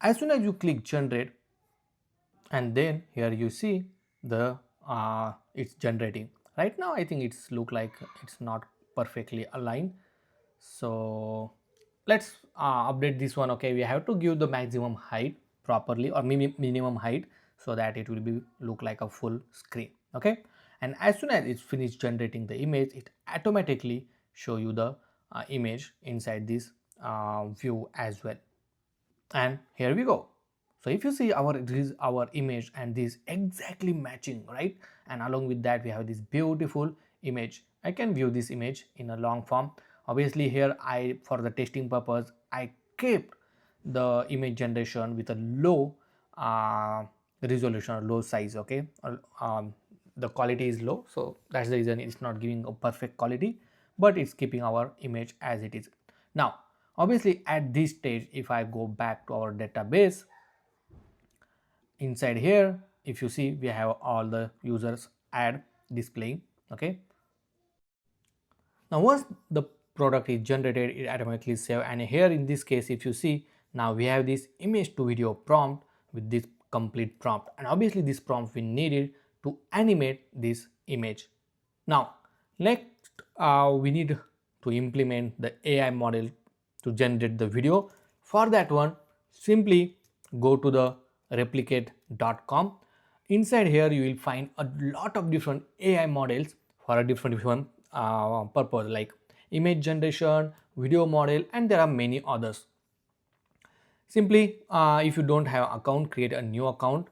As soon as you click generate, and then here you see the it's generating. Right now I think it's look like it's not perfectly aligned. So let's update this one, okay. We have to give the maximum height properly, or minimum height, so that it will be look like a full screen, okay. And as soon as it's finished generating the image, it automatically show you the image inside this view as well. And here we go. So if you see our image, and this exactly matching, right, and along with that we have this beautiful image. I can view this image in a long form. Obviously here for the testing purpose, I kept the image generation with a low resolution or low size, okay. The quality is low, so that's the reason it's not giving a perfect quality, but it's keeping our image as it is. Now obviously at this stage, if I go back to our database, inside here if you see we have all the users ad displaying, okay. Now once the product is generated, it automatically save, and here in this case if you see, now we have this image to video prompt with this complete prompt, and obviously this prompt we needed to animate this image. Now next we need to implement the AI model to generate the video. For that one, simply go to the replicate.com. Inside here you will find a lot of different AI models for a different purpose, like image generation, video model, and there are many others. Simply if you don't have account, create a new account.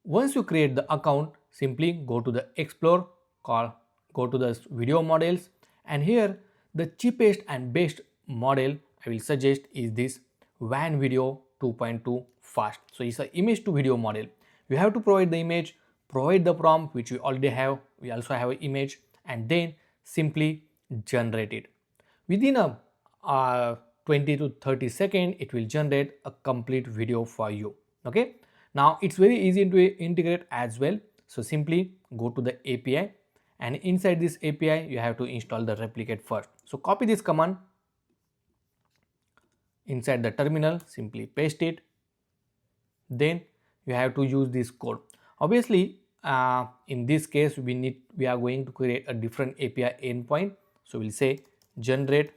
Once you create the account, simply go to the explore, go to the video models, and here the cheapest and best model I will suggest is this WAN video 2.2 fast. So it's an image to video model. You have to provide the image, provide the prompt, which we already have. We also have an image, and then simply generate it. Within a 20 to 30 seconds, it will generate a complete video for you, okay. Now it's very easy to integrate as well. So simply go to the API, and inside this API you have to install the replicate first. So copy this command inside the terminal, simply paste it, then you have to use this code. Obviously in this case we are going to create a different API endpoint. So we'll say generate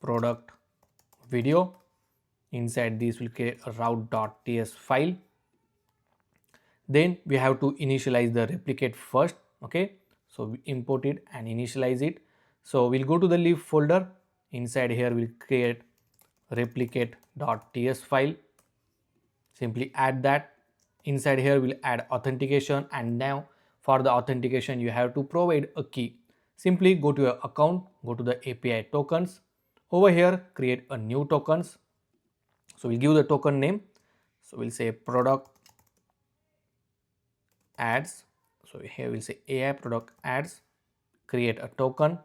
product video. Inside this we'll create a route.ts file. Then we have to initialize the replicate first, okay. So we import it and initialize it. So we'll go to the lib folder. Inside here we'll create replicate.ts file. Simply add that. Inside here we'll add authentication, and now for the authentication you have to provide a key. Simply go to your account, go to the API tokens. Over here create a new tokens. So we'll give the token name. So we'll say product ads. So here we'll say AI product ads, create a token,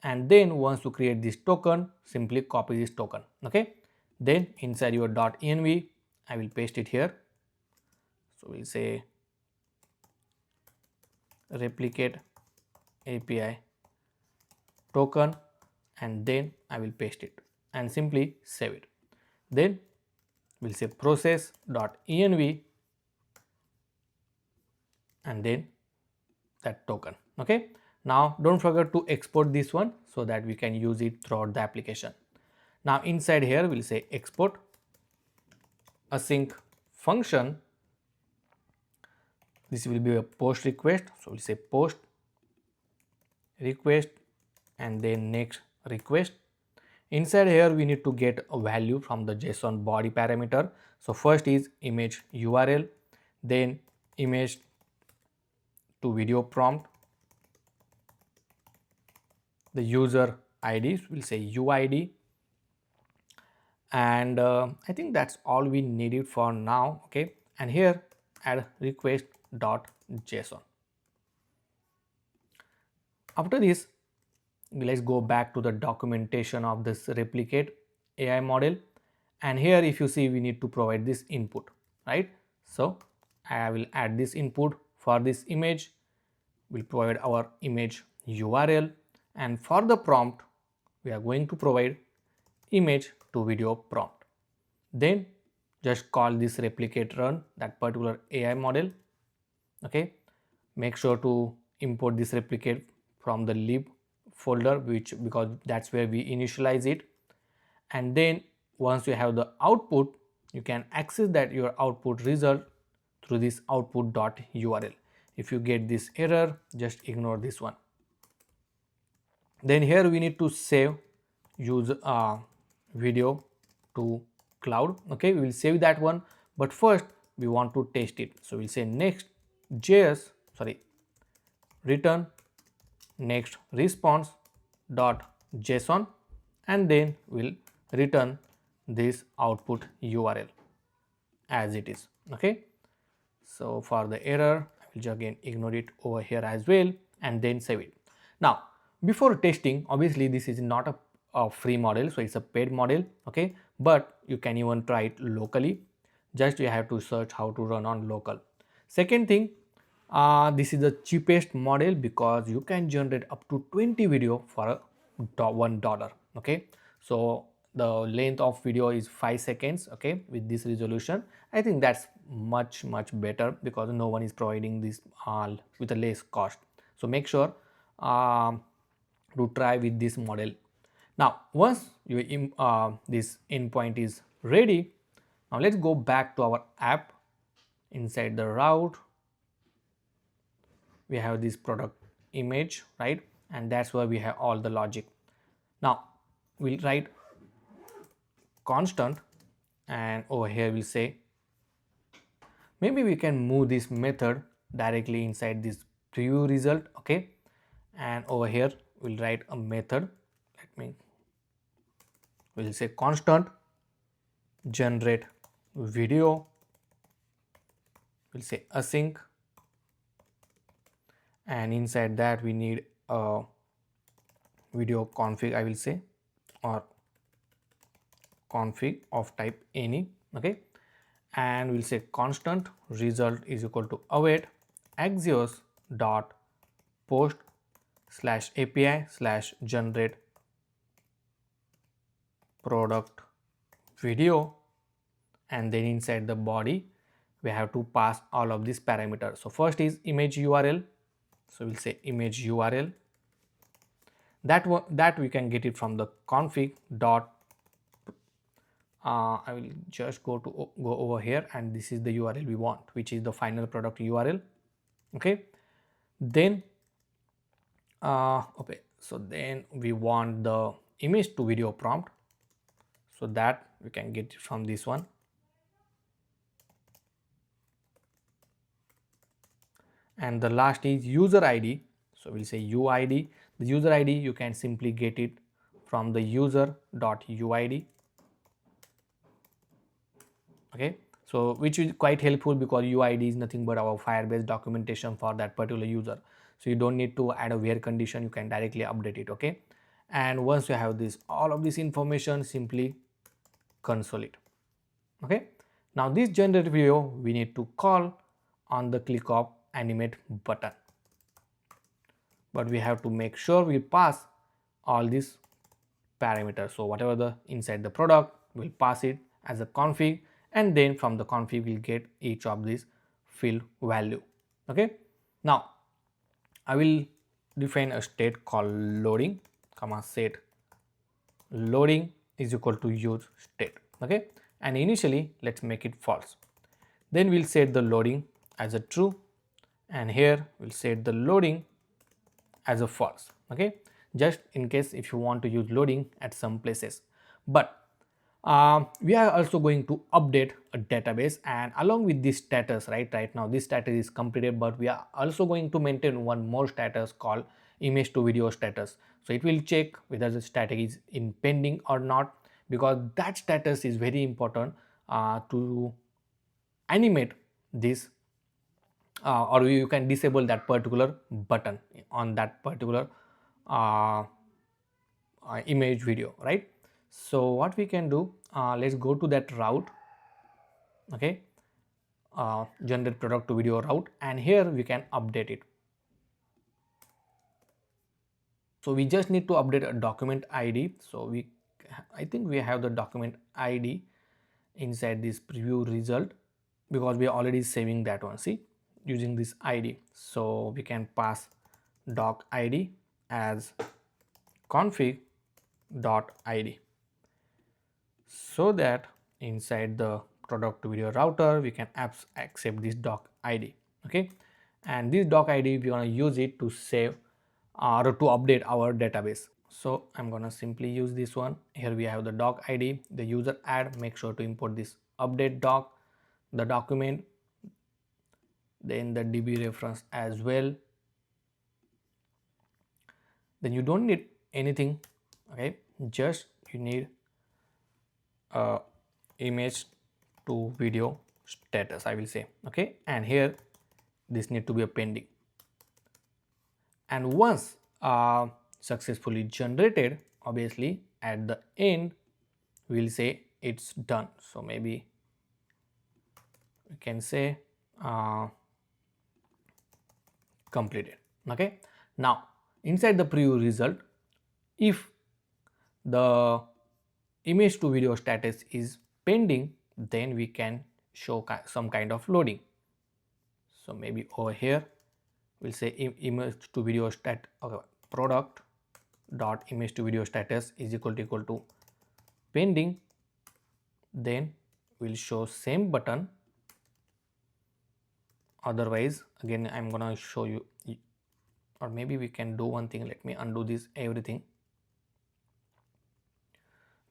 and then once you create this token, simply copy this token, okay. Then inside your .env I will paste it here. So we'll say replicate API token, and then I will paste it and simply save it. Then we'll say process.env and then that token. Okay, now don't forget to export this one so that we can use it throughout the application. Now inside here we'll say export async function. This will be a post request, so we'll say post request and then next request. Inside here we need to get a value from the JSON body parameter. So first is image URL, then image to video prompt, the user ID will say UID, and I think that's all we needed for now. Okay, and here add request.json. After this, let's go back to the documentation of this replicate AI model, and here if you see we need to provide this input, right? So I will add this input. For this image we'll provide our image URL, and for the prompt we are going to provide image to video prompt. Then just call this replicate run that particular AI model. Okay, make sure to import this replicate from the lib folder, because that's where we initialize it. And then once you have the output, you can access that your output result through this output.url. If you get this error, just ignore this one. Then here we need to save use video to cloud. Okay, we will save that one, but first we want to test it. So we'll say Next.js return next response dot json, and then we'll return this output URL as it is. Okay, so for the error I will just again ignore it over here as well and then save it. Now before testing, obviously this is not a free model, so it's a paid model. Okay, but you can even try it locally. Just you have to search how to run on local. Second thing, this is the cheapest model because you can generate up to 20 video for $1. Okay, so the length of video is 5 seconds. Okay, with this resolution I think that's much better because no one is providing this with a less cost. So make sure to try with this model. Now once your this endpoint is ready, now let's go back to our app. Inside the route we have this product image, right? And that's where we have all the logic. Now we'll write constant, and over here we'll say maybe we can move this method directly inside this preview result. Okay, and over here we'll write a method. We'll say constant generate video, we'll say async, and inside that we need a video config, I will say, or config of type any. Okay, and we'll say constant result is equal to await axios dot post slash API slash generate product video, and then inside the body we have to pass all of these parameters. So first is image URL, so we'll say image URL. That we can get it from the config dot I will just go over here, and this is the URL we want, which is the final product URL. Okay, then okay, so then we want the image to video prompt, so that we can get it from this one. And the last is user ID, so we'll say UID. The user ID you can simply get it from the user.uid. Okay, so which is quite helpful because UID is nothing but our Firebase documentation for that particular user, so you don't need to add a where condition, you can directly update it. Okay, and once you have this all of this information, simply console it. Okay, now this generate video we need to call on the click of animate button, but we have to make sure we pass all these parameter. So whatever the inside the product, we'll pass it as a config, and then from the config we'll get each of these field value. Okay, now I will define a state called loading, comma set loading is equal to use state. Okay, and initially let's make it false. Then we'll set the loading as a true, and here we'll set the loading as a false. Okay, just in case if you want to use loading at some places. But we are also going to update a database, and along with this status, right now this status is completed, but we are also going to maintain one more status called image to video status. So it will check whether the status is in pending or not, because that status is very important to animate this, or you can disable that particular button on that particular image video, right? So what we can do, let's go to that route. Okay, generate product to video route, and here we can update it. So we just need to update a document ID. So I think we have the document ID inside this preview result, because we are already saving that one, see, using this ID. So we can pass doc ID as config dot id, so that inside the product to video router we can accept this doc id. Okay, and this doc id we want to use it to save or to update our database. So I'm gonna simply use this one. Here we have the doc id, the user add, make sure to import this update doc, the document, then the db reference as well. Then you don't need anything. Okay, just you need image to video status, I will say. Okay, and here this need to be a pending, and once successfully generated, obviously at the end we'll say it's done. So maybe we can say completed. Okay, now inside the preview result, if the image to video status is pending, then we can show some kind of loading. So maybe over here we'll say image to video stat, okay, product dot image to video status is equal to pending. Then we'll show same button, otherwise again I'm gonna show you, or maybe we can do one thing. Let me undo this everything.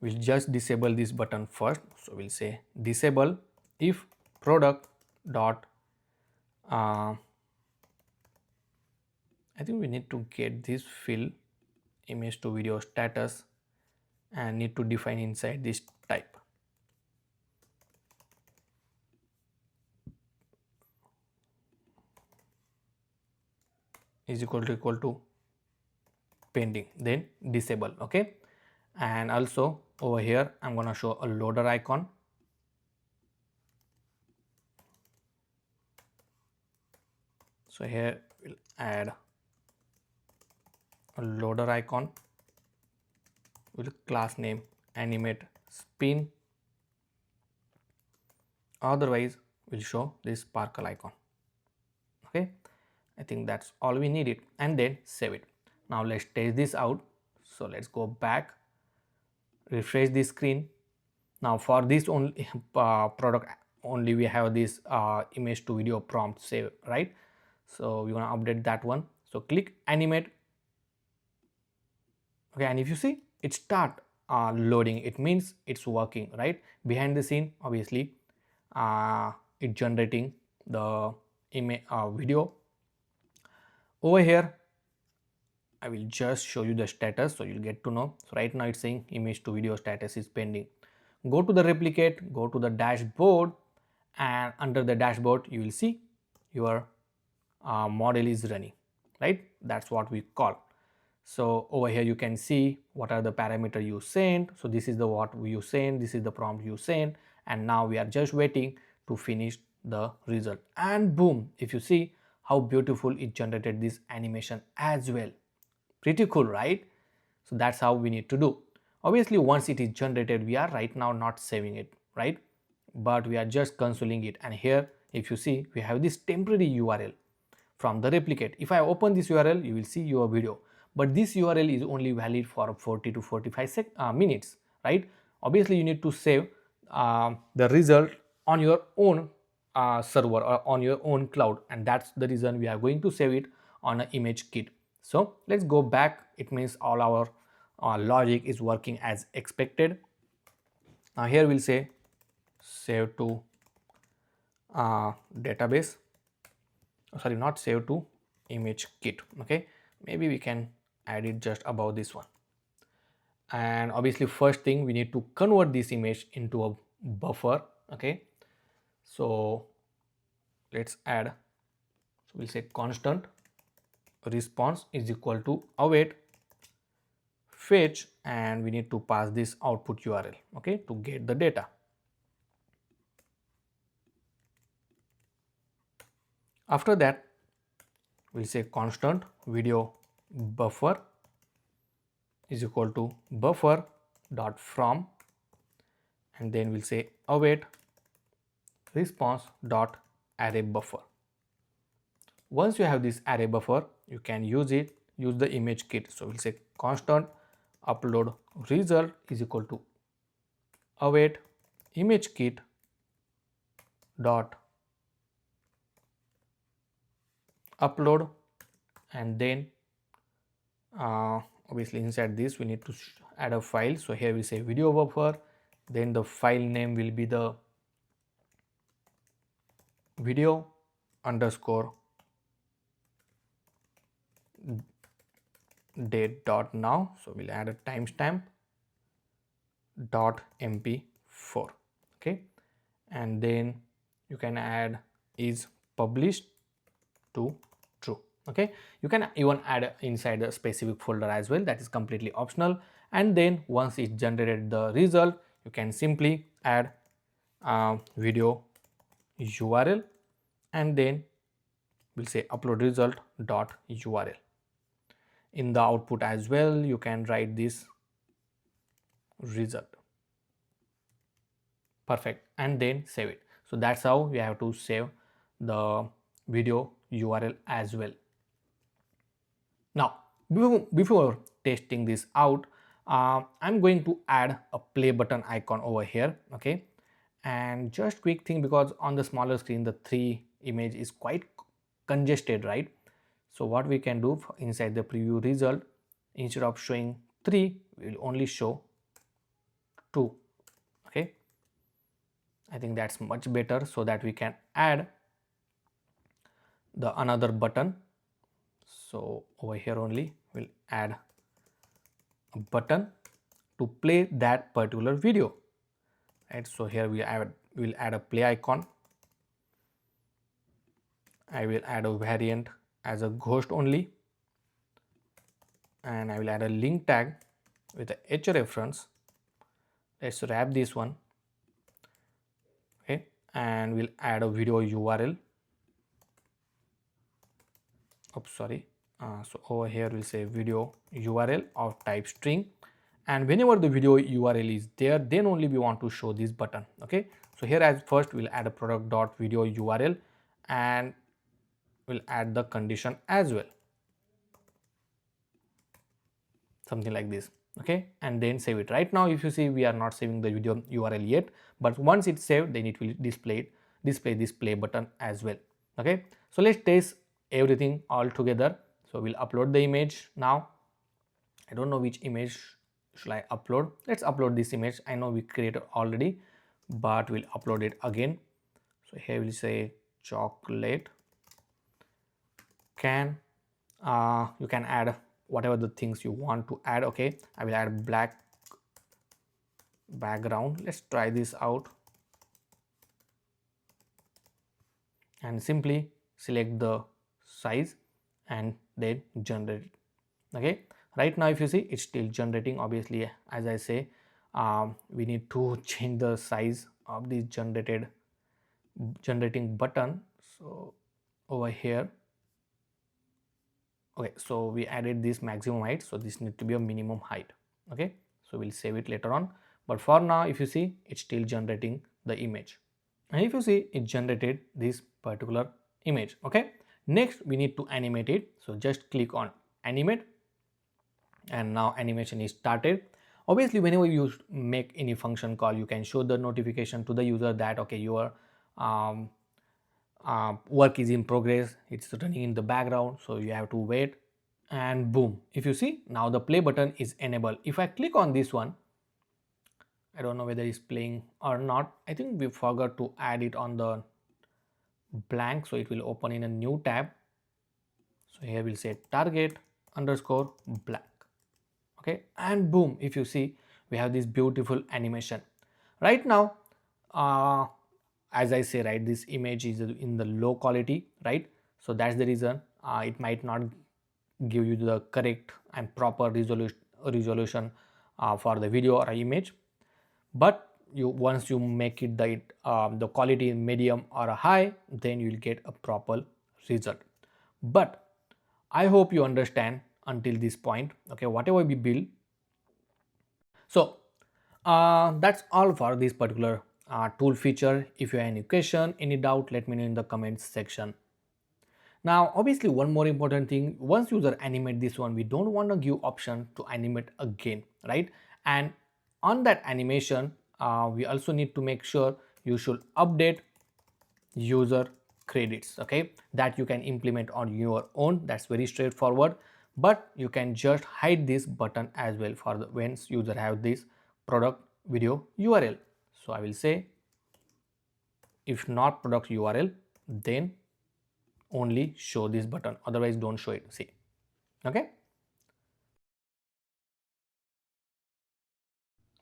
We'll just disable this button first. So we'll say disable if product dot I think we need to get this field image to video status and need to define inside this type. Is equal to pending, then disable. Okay, and also over here I'm gonna show a loader icon. So here we'll add a loader icon with class name animate spin, otherwise we'll show this sparkle icon. Okay, I think that's all we needed, and then save it. Now let's test this out. So let's go back, refresh the screen. Now for this only product only we have this image to video prompt save, right? So we want to update that one. So click animate. Okay, and if you see it start loading, it means it's working, right? Behind the scene, obviously it generating the image video. Over here I will just show you the status, so you'll get to know. So right now it's saying image to video status is pending. Go to the replicate, go to the dashboard, and under the dashboard you will see your model is running, right? That's what we call. So over here you can see what are the parameter you sent. So this is the what you sent, this is the prompt you sent, and now we are just waiting to finish the result, and boom, if you see how beautiful it generated this animation as well. Pretty cool, right? So that's how we need to do. Obviously once it is generated, we are right now not saving it, right? But we are just consoling it. And here if you see, we have this temporary URL from the replicate. If I open this URL, you will see your video, but this URL is only valid for 40 to 45 minutes, right? Obviously you need to save the result on your own server or on your own cloud, and that's the reason we are going to save it on an ImageKit. So let's go back. It means all our logic is working as expected. Now here we'll say save to database, sorry, not save to ImageKit. Okay, maybe we can add it just above this one. And obviously first thing, we need to convert this image into a buffer. Okay, so let's add, so we'll say constant response is equal to await fetch, and we need to pass this output URL, okay, to get the data. After that, we'll say constant video buffer is equal to buffer dot from, and then we'll say await response dot array buffer. Once you have this array buffer, you can use the ImageKit. So we'll say constant upload result is equal to await ImageKit dot upload, and then obviously inside this we need to add a file. So here we say video buffer, then the file name will be the video underscore date dot now. So we'll add a timestamp dot mp4. Okay, and then you can add is published to true. Okay, you can even add inside a specific folder as well, that is completely optional. And then once it generated the result, you can simply add video URL, and then we'll say upload result dot URL. In the output as well, you can write this result. Perfect, and then save it. So that's how we have to save the video URL as well. Now before testing this out, I'm going to add a play button icon over here. Okay, and just quick thing, because on the smaller screen the 3 image is quite congested, right? So what we can do, inside the preview result, instead of showing 3, we will only show 2. Okay, I think that's much better, so that we can add the another button. So over here only we'll add a button to play that particular video, right? So here we'll add a play icon. I will add a variant as a ghost only, and I will add a link tag with a h reference. Let's wrap this one. Okay, and we'll add a video URL. Oops, sorry. So over here we'll say video URL of type string, and whenever the video URL is there, then only we want to show this button. Okay, so here as first we'll add a product dot video URL, and we'll add the condition as well, something like this. Okay, and then save it. Right now if you see, we are not saving the video URL yet, but once it's saved, then it will display this play button as well. Okay, so let's test everything all together. So we'll upload the image now. I don't know which image should I upload. Let's upload this image. I know we created already, but we'll upload it again. So here we'll say chocolate can, you can add whatever the things you want to add. Okay, I will add black background. Let's try this out, and simply select the size and then generate it. Okay, right now if you see, it's still generating. Obviously, as I say, we need to change the size of this generating button. So over here, okay, so we added this maximum height, so this need to be a minimum height. Okay, so we'll save it later on. But for now, if you see, it's still generating the image, and if you see, it generated this particular image. Okay, next we need to animate it, so just click on animate, and now animation is started. Obviously, whenever you make any function call, you can show the notification to the user that okay, your work is in progress, it's running in the background, so you have to wait. And boom, if you see, now the play button is enabled. If I click on this one, I don't know whether it's playing or not. I think we forgot to add it on the blank, so it will open in a new tab. So here we'll say target underscore blank. Okay, and boom, if you see, we have this beautiful animation. Right now, as I say, right, this image is in the low quality, right? So that's the reason it might not give you the correct and proper resolution for the video or image. But once you make it the quality in medium or a high, then you will get a proper result. But I hope you understand until this point. Okay, whatever we build. So that's all for this particular tool feature. If you have any question, any doubt, let me know in the comments section. Now, obviously, one more important thing, once user animate this one, we don't want to give option to animate again, right? And on that animation, we also need to make sure you should update user credits, okay, that you can implement on your own. That's very straightforward, but you can just hide this button as well for the when user have this product video URL. So I will say, if not product URL, then only show this button, otherwise don't show it. See, okay.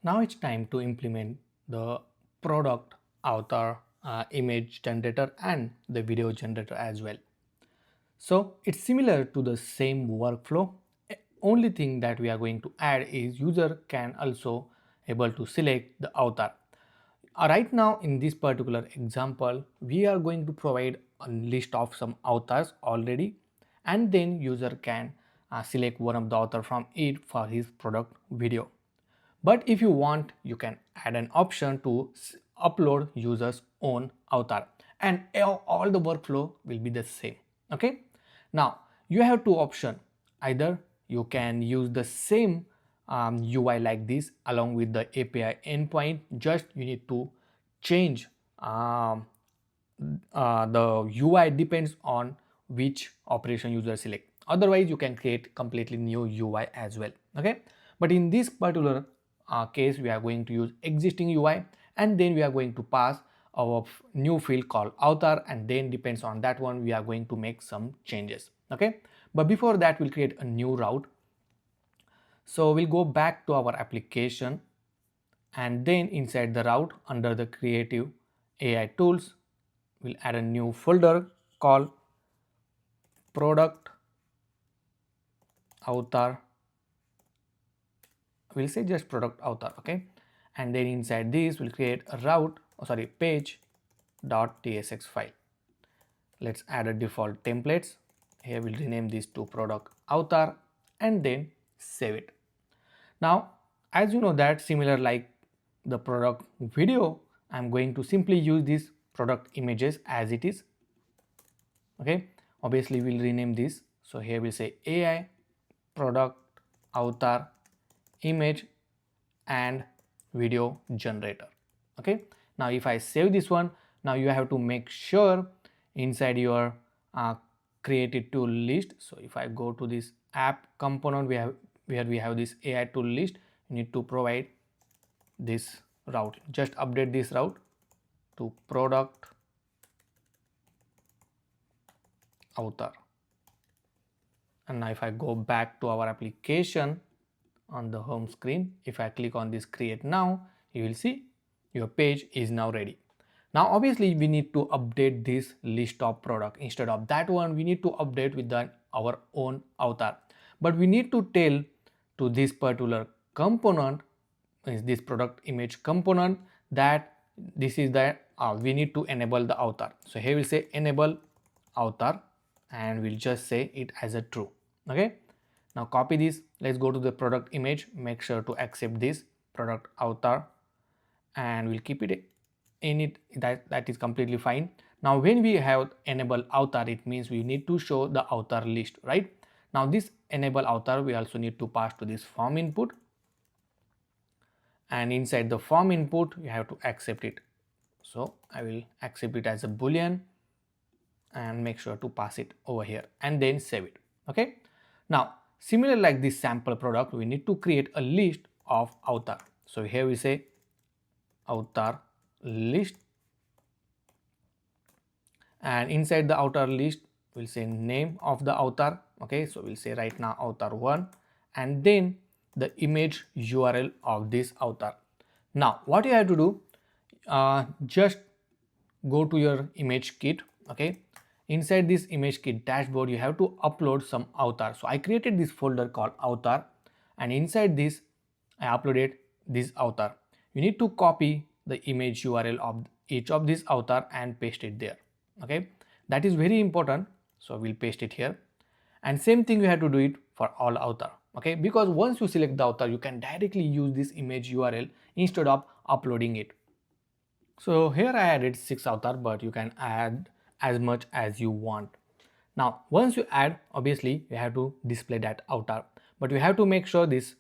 Now it's time to implement the product author image generator and the video generator as well. So it's similar to the same workflow. Only thing that we are going to add is user can also able to select the author. Right now in this particular example, we are going to provide a list of some authors already, and then user can select one of the author from it for his product video. But if you want, you can add an option to upload user's own author, and all the workflow will be the same. Okay, now you have two options. Either you can use the same UI like this along with the API endpoint, just you need to change the UI depends on which operation user select. Otherwise you can create completely new UI as well. Okay, but in this particular case, we are going to use existing UI, and then we are going to pass our new field called author, and then depends on that one we are going to make some changes. Okay, but before that we'll create a new route. So we'll go back to our application, and then inside the route under the creative AI tools, we'll add a new folder called product author. We'll say just product author. Okay, and then inside this we'll create a route, page.tsx file. Let's add a default templates. Here we'll rename this to product author and then save it. Now, as you know that similar like the product video, I'm going to simply use these product images as it is. Okay, obviously we'll rename this. So here we'll say AI product author image and video generator. Okay, now if I save this one, now you have to make sure inside your created tool list. So if I go to this app component, where we have this AI tool list, you need to provide this route. Just update this route to product author. And now if I go back to our application on the home screen, if I click on this create now, you will see your page is now ready. Now obviously we need to update this list of product. Instead of that one, we need to update with our own author, but we need to tell to this particular component, is this product image component, that this is the we need to enable the author. So here we'll say enable author, and we'll just say it as a true. Okay, Now copy this. Let's go to the product image. Make sure to accept this product author, and we'll keep it in it. That is completely fine. Now when we have enable author, it means we need to show the author list, right? Now this enable author, we also need to pass to this form input, and inside the form input you have to accept it. So I will accept it as a boolean and make sure to pass it over here and then save it. Okay, now similar like this sample product, we need to create a list of author. So here we say author list, and inside the author list we'll say name of the author. Okay, so we'll say right now author 1, and then the image URL of this author. Now what you have to do, just go to your ImageKit. Okay, inside this ImageKit dashboard you have to upload some author. So I created this folder called author, and inside this I uploaded this author. You need to copy the image URL of each of this author and paste it there. Okay, that is very important. So we'll paste it here, and same thing you have to do it for all author. Okay, because once you select the author, you can directly use this image URL instead of uploading it. So here I added 6 author, but you can add as much as you want. Now once you add, obviously you have to display that author, but we have to make sure this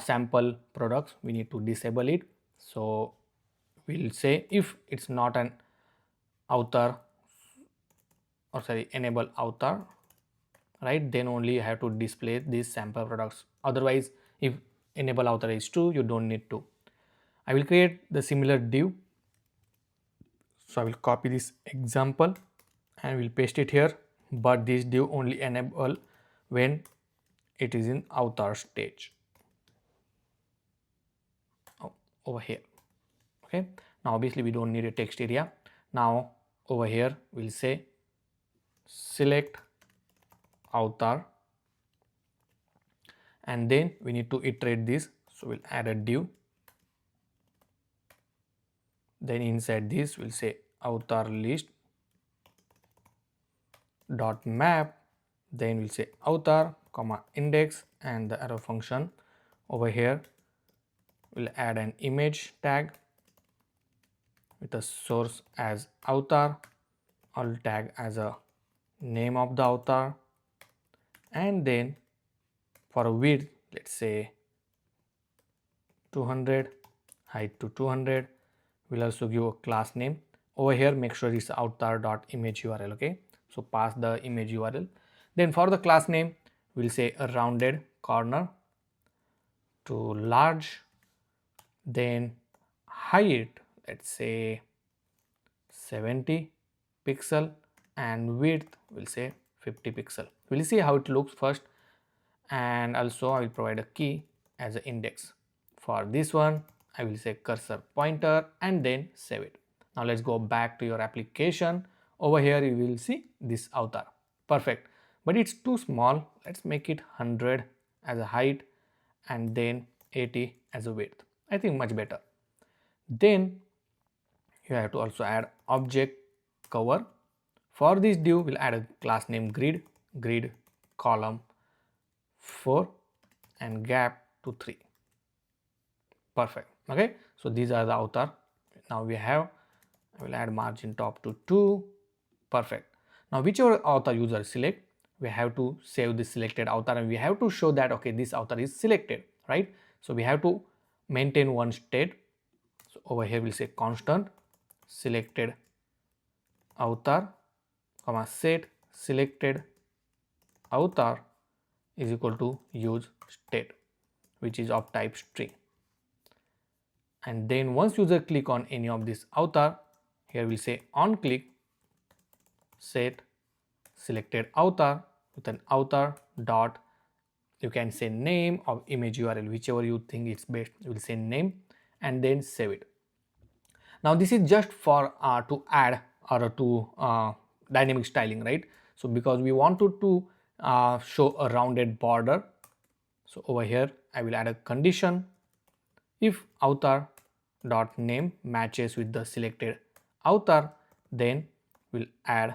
sample products, we need to disable it. So we'll say if it's not an author, or sorry, enable author, right, then only you have to display these sample products. Otherwise, if enable author is true, you don't need to. I will create the similar div. So I will copy this example and we'll paste it here, but this div only enable when it is in author stage. Over here. Okay, now obviously we don't need a text area. Now over here we'll say select author, and then we need to iterate this. So we'll add a div, then inside this we'll say author list dot map, then we'll say author comma index, and the arrow function. Over here we'll add an image tag with a source as author, alt tag as a name of the author, and then for a width, let's say 200, height to 200. We'll also give a class name. Over here make sure it's author.image URL. Okay, so pass the image URL. Then for the class name we'll say a rounded corner to large, then height, let's say 70 pixel, and width we'll say 50 pixel. We'll see how it looks first, and also I will provide a key as an index. For this one I will say cursor pointer and then save it. Now let's go back to your application. Over here you will see this author. Perfect, but it's too small. Let's make it 100 as a height and then 80 as a width. I think much better. Then you have to also add object cover. For this div we'll add a class name grid column 4 and gap to 3. Perfect. Okay, so these are the author. Now we have, I will add margin top to 2. Perfect. Now whichever author user select, we have to save the selected author, and we have to show that okay, this author is selected, right? So we have to maintain one state. So over here we'll say constant selected author comma set selected author is equal to use state, which is of type string. And then once user click on any of this author, here we'll say on click set selected author with an author dot, you can say name of image URL, whichever you think is best. You will say name and then save it. Now this is just for to add or to dynamic styling, right? So because we wanted to show a rounded border, so over here I will add a condition. If author dot name matches with the selected author, then we'll add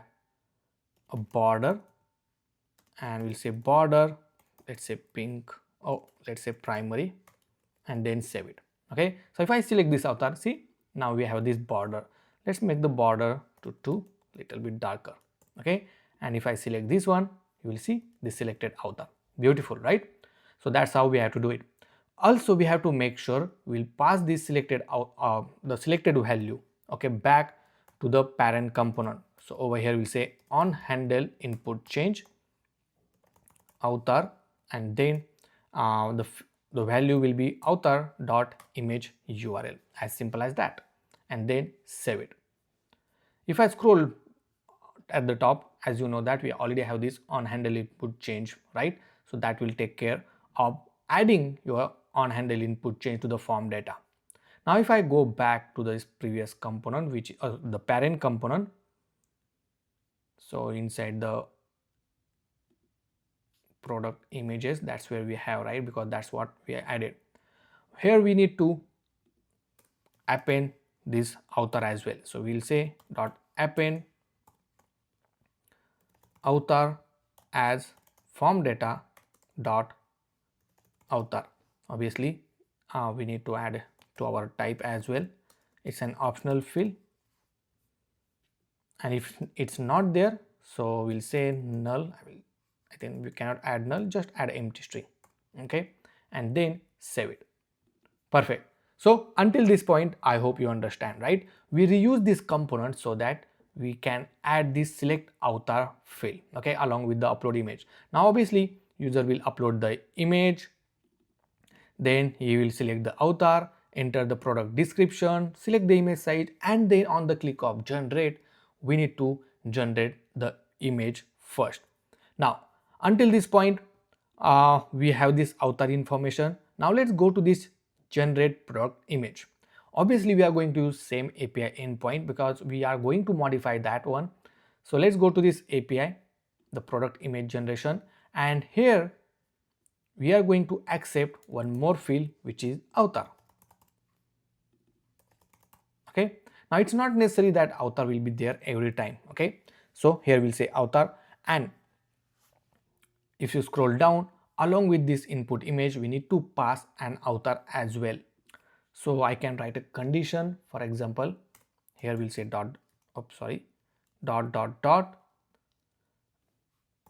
a border, and we'll say border let's say pink, oh let's say primary, and then save it. Okay, so if I select this avatar, see now we have this border. Let's make the border to 2 little bit darker. Okay, and if I select this one, you will see the selected avatar. Beautiful, right? So that's how we have to do it. Also we have to make sure we'll pass this selected the selected value, okay, back to the parent component. So over here we'll say on handle input change avatar, and then the value will be avatar dot image URL, as simple as that, and then save it. If I scroll at the top, as you know that we already have this on handle input change, right? So that will take care of adding your on handle input change to the form data. Now if I go back to this previous component, which the parent component, so inside the product images, that's where we have, right, because that's what we added. Here we need to append this avatar as well. So we'll say dot append avatar as form data dot avatar. Obviously we need to add to our type as well. It's an optional field, and if it's not there, so we'll say null. I think we cannot add null, just add empty string. Okay, and then save it. Perfect. So until this point, I hope you understand, right? We reuse this component so that we can add this select avatar field, okay, along with the upload image. Now obviously user will upload the image, then he will select the avatar, enter the product description, select the image size, and then on the click of generate, we need to generate the image first. Now until this point we have this avatar information. Now let's go to this generate product image. Obviously we are going to use same API endpoint because we are going to modify that one. So let's go to this API, the product image generation, and here we are going to accept one more field, which is avatar. Okay, now it's not necessary that avatar will be there every time. Okay, so here we'll say avatar, and if you scroll down, along with this input image, we need to pass an avatar as well. So I can write a condition, for example, here we'll say dot dot,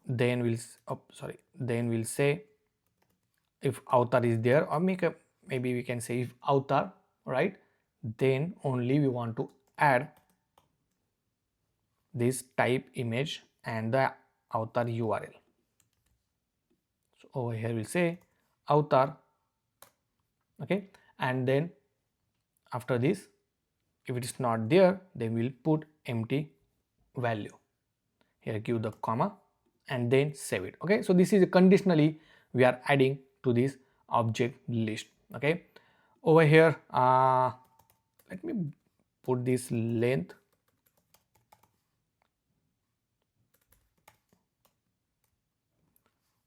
then we'll say if avatar is there, or maybe we can say if avatar, right, then only we want to add this type image and the avatar URL. So over here we'll say avatar, okay, and then after this, if it is not there, then we'll put empty value. Here give the comma and then save it. Okay, so this is conditionally we are adding to this object list. Okay, over here let me put this length.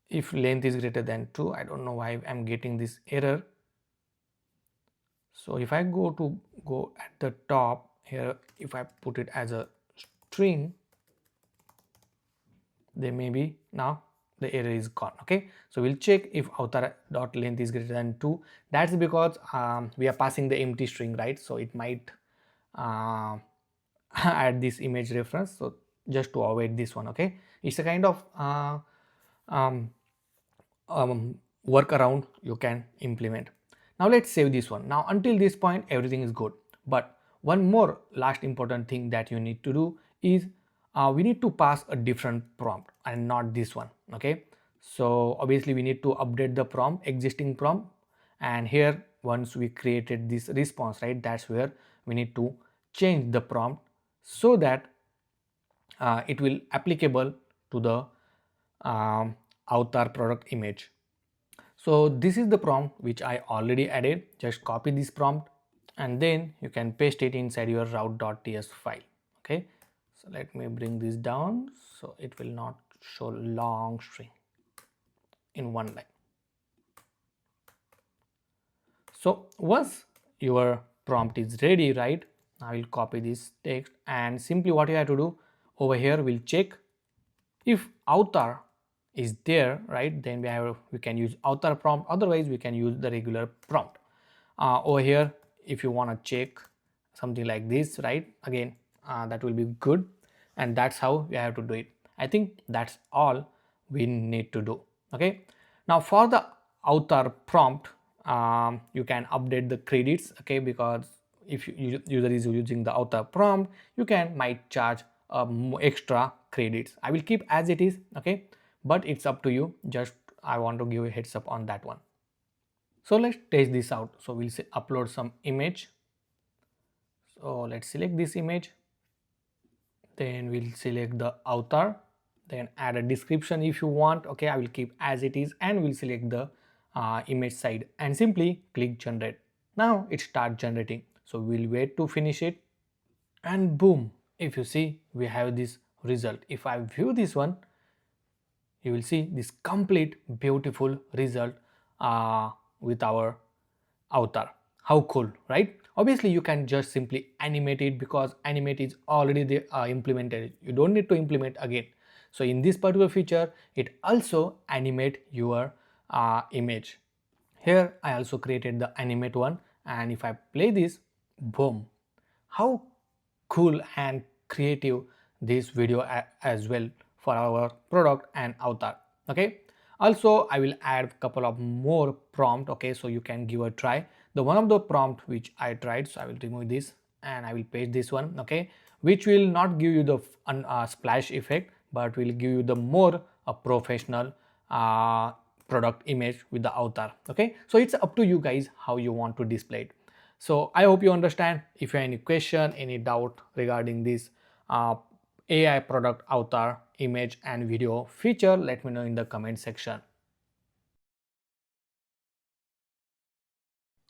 If length is greater than 2, I don't know why I'm getting this error. So if I go at the top here, if I put it as a string, then maybe now the error is gone. Okay, so we'll check if avatar dot length is greater than 2. That's because we are passing the empty string, right? So it might add this image reference. So just to avoid this one, okay, it's a kind of workaround you can implement. Now let's save this one. Now until this point everything is good, but one more last important thing that you need to do is we need to pass a different prompt and not this one. Okay, so obviously we need to update the prompt, existing prompt, and here once we created this response, right, that's where we need to change the prompt so that it will applicable to the avatar product image. So this is the prompt which I already added. Just copy this prompt and then you can paste it inside your route.ts file. Okay, so let me bring this down so it will not show long string in one line. So once your prompt is ready, right, I will copy this text and simply what you have to do over here, we'll check if avatar is there, right, then we can use author prompt, otherwise we can use the regular prompt. Over here, if you want to check something like this, right, again that will be good, and that's how we have to do it. I think that's all we need to do. Okay, now for the author prompt, you can update the credits, okay, because if user is using the author prompt, you can might charge extra credits. I will keep as it is, okay, but it's up to you. Just I want to give a heads up on that one. So let's test this out. So we'll say upload some image. So let's select this image, then we'll select the author, then add a description if you want. Okay, I will keep as it is, and we'll select the image side and simply click generate. Now it starts generating, so we'll wait to finish it, and boom, if you see, we have this result. If I view this one, you will see this complete beautiful result with our author. How cool, right? Obviously you can just simply animate it, because animate is already implemented. You don't need to implement again. So in this particular feature, it also animate your image. Here I also created the animate one, and if I play this, boom, how cool and creative this video as well for our product and author. Okay, also I will add a couple of more prompt, okay, so you can give a try. The one of the prompt which I tried, so I will remove this and I will paste this one, okay, which will not give you the splash effect, but will give you the more professional product image with the author. Okay, so it's up to you guys how you want to display it. So I hope you understand. If you have any question, any doubt regarding this AI product author image and video feature, let me know in the comment section.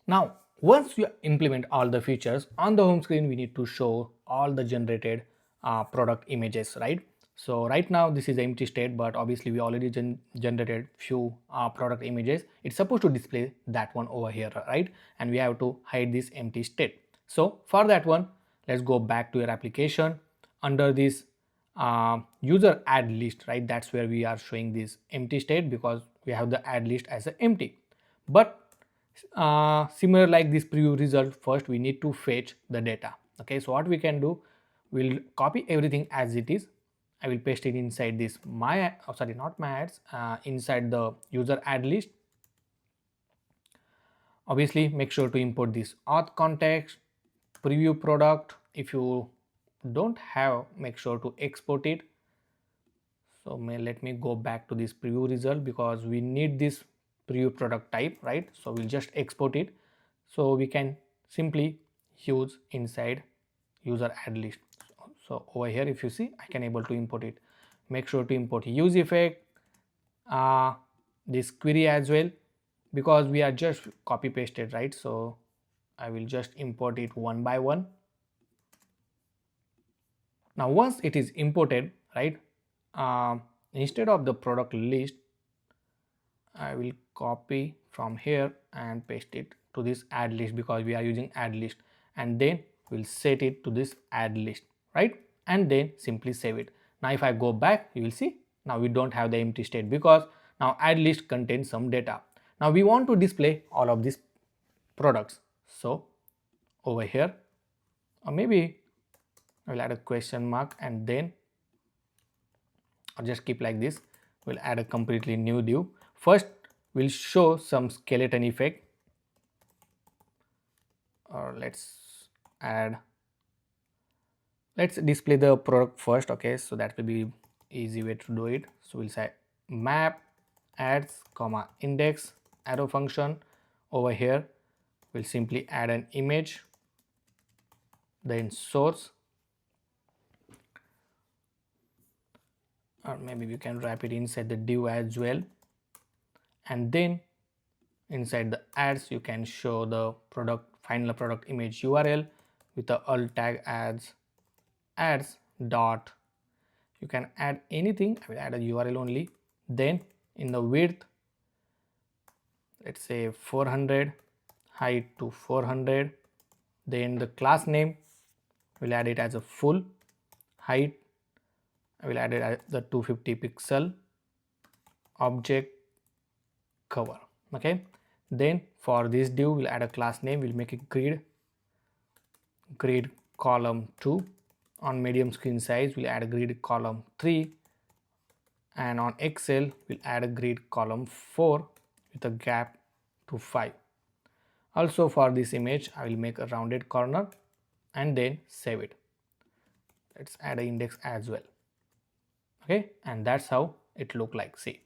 Now once you implement all the features on the home screen, we need to show all the generated product images, right? So right now this is empty state, but obviously we already generated few product images. It's supposed to display that one over here, right? And we have to hide this empty state. So for that one, let's go back to your application. Under this user add list, right, that's where we are showing this empty state, because we have the add list as a empty. But similar like this preview result, first we need to fetch the data. Okay, so what we can do, we'll copy everything as it is. I will paste it inside this not my ads, inside the user add list. Obviously make sure to import this auth context, preview product. If you don't have, make sure to export it. So let me go back to this preview result, because we need this preview product type, right? So we'll just export it, so we can simply use inside user add list. So over here, if you see, I can able to import it. Make sure to import use effect, this query as well, because we are just copy pasted, right? So I will just import it one by one. Now once it is imported, right, instead of the product list, I will copy from here and paste it to this add list, because we are using add list, and then we'll set it to this add list, right, and then simply save it. Now if I go back, you will see now we don't have the empty state, because now add list contains some data. Now we want to display all of these products. So over here, or maybe I will add a question mark, and then I'll just keep like this. We'll add a completely new div. First we'll show some skeleton effect, or let's display the product first. Okay, so that will be easy way to do it. So we'll say map ads comma index arrow function. Over here we'll simply add an image, then source, or maybe we can wrap it inside the div as well, and then inside the ads you can show the final product image URL with the alt tag ads dot, you can add anything. I will add a URL only. Then in the width, let's say 400, height to 400. Then the class name, we'll add it as a full. Height, I will add it as the 250 pixel. object cover. Okay, then for this div we'll add a class name, we'll make it grid column 2. On medium screen size we'll add a grid column 3, and on Excel we'll add a grid column 4 with a gap to 5. Also for this image I will make a rounded corner and then save it. Let's add an index as well. Okay, and that's how it look like. See,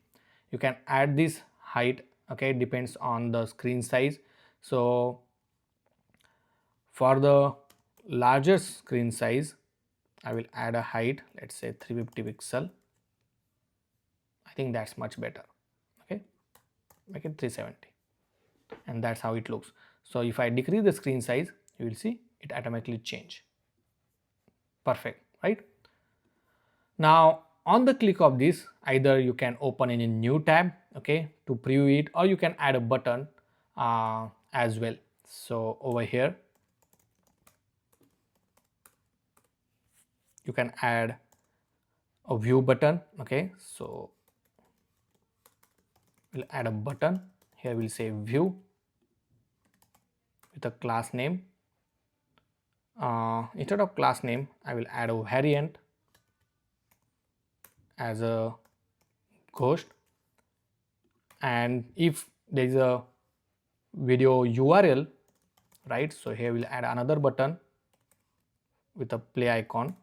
you can add this height. Okay, it depends on the screen size. So for the larger screen size I will add a height, let's say 350 pixel. I think that's much better. Okay, make it 370, and that's how it looks. So if I decrease the screen size, you will see it automatically change. Perfect, right? Now on the click of this, either you can open in a new tab, okay, to preview it, or you can add a button as well. So over here you can add a view button. Okay, so we'll add a button here. We'll say view with a class name. Instead of class name I will add a variant as a ghost, and if there is a video URL, right, so here we'll add another button with a play icon,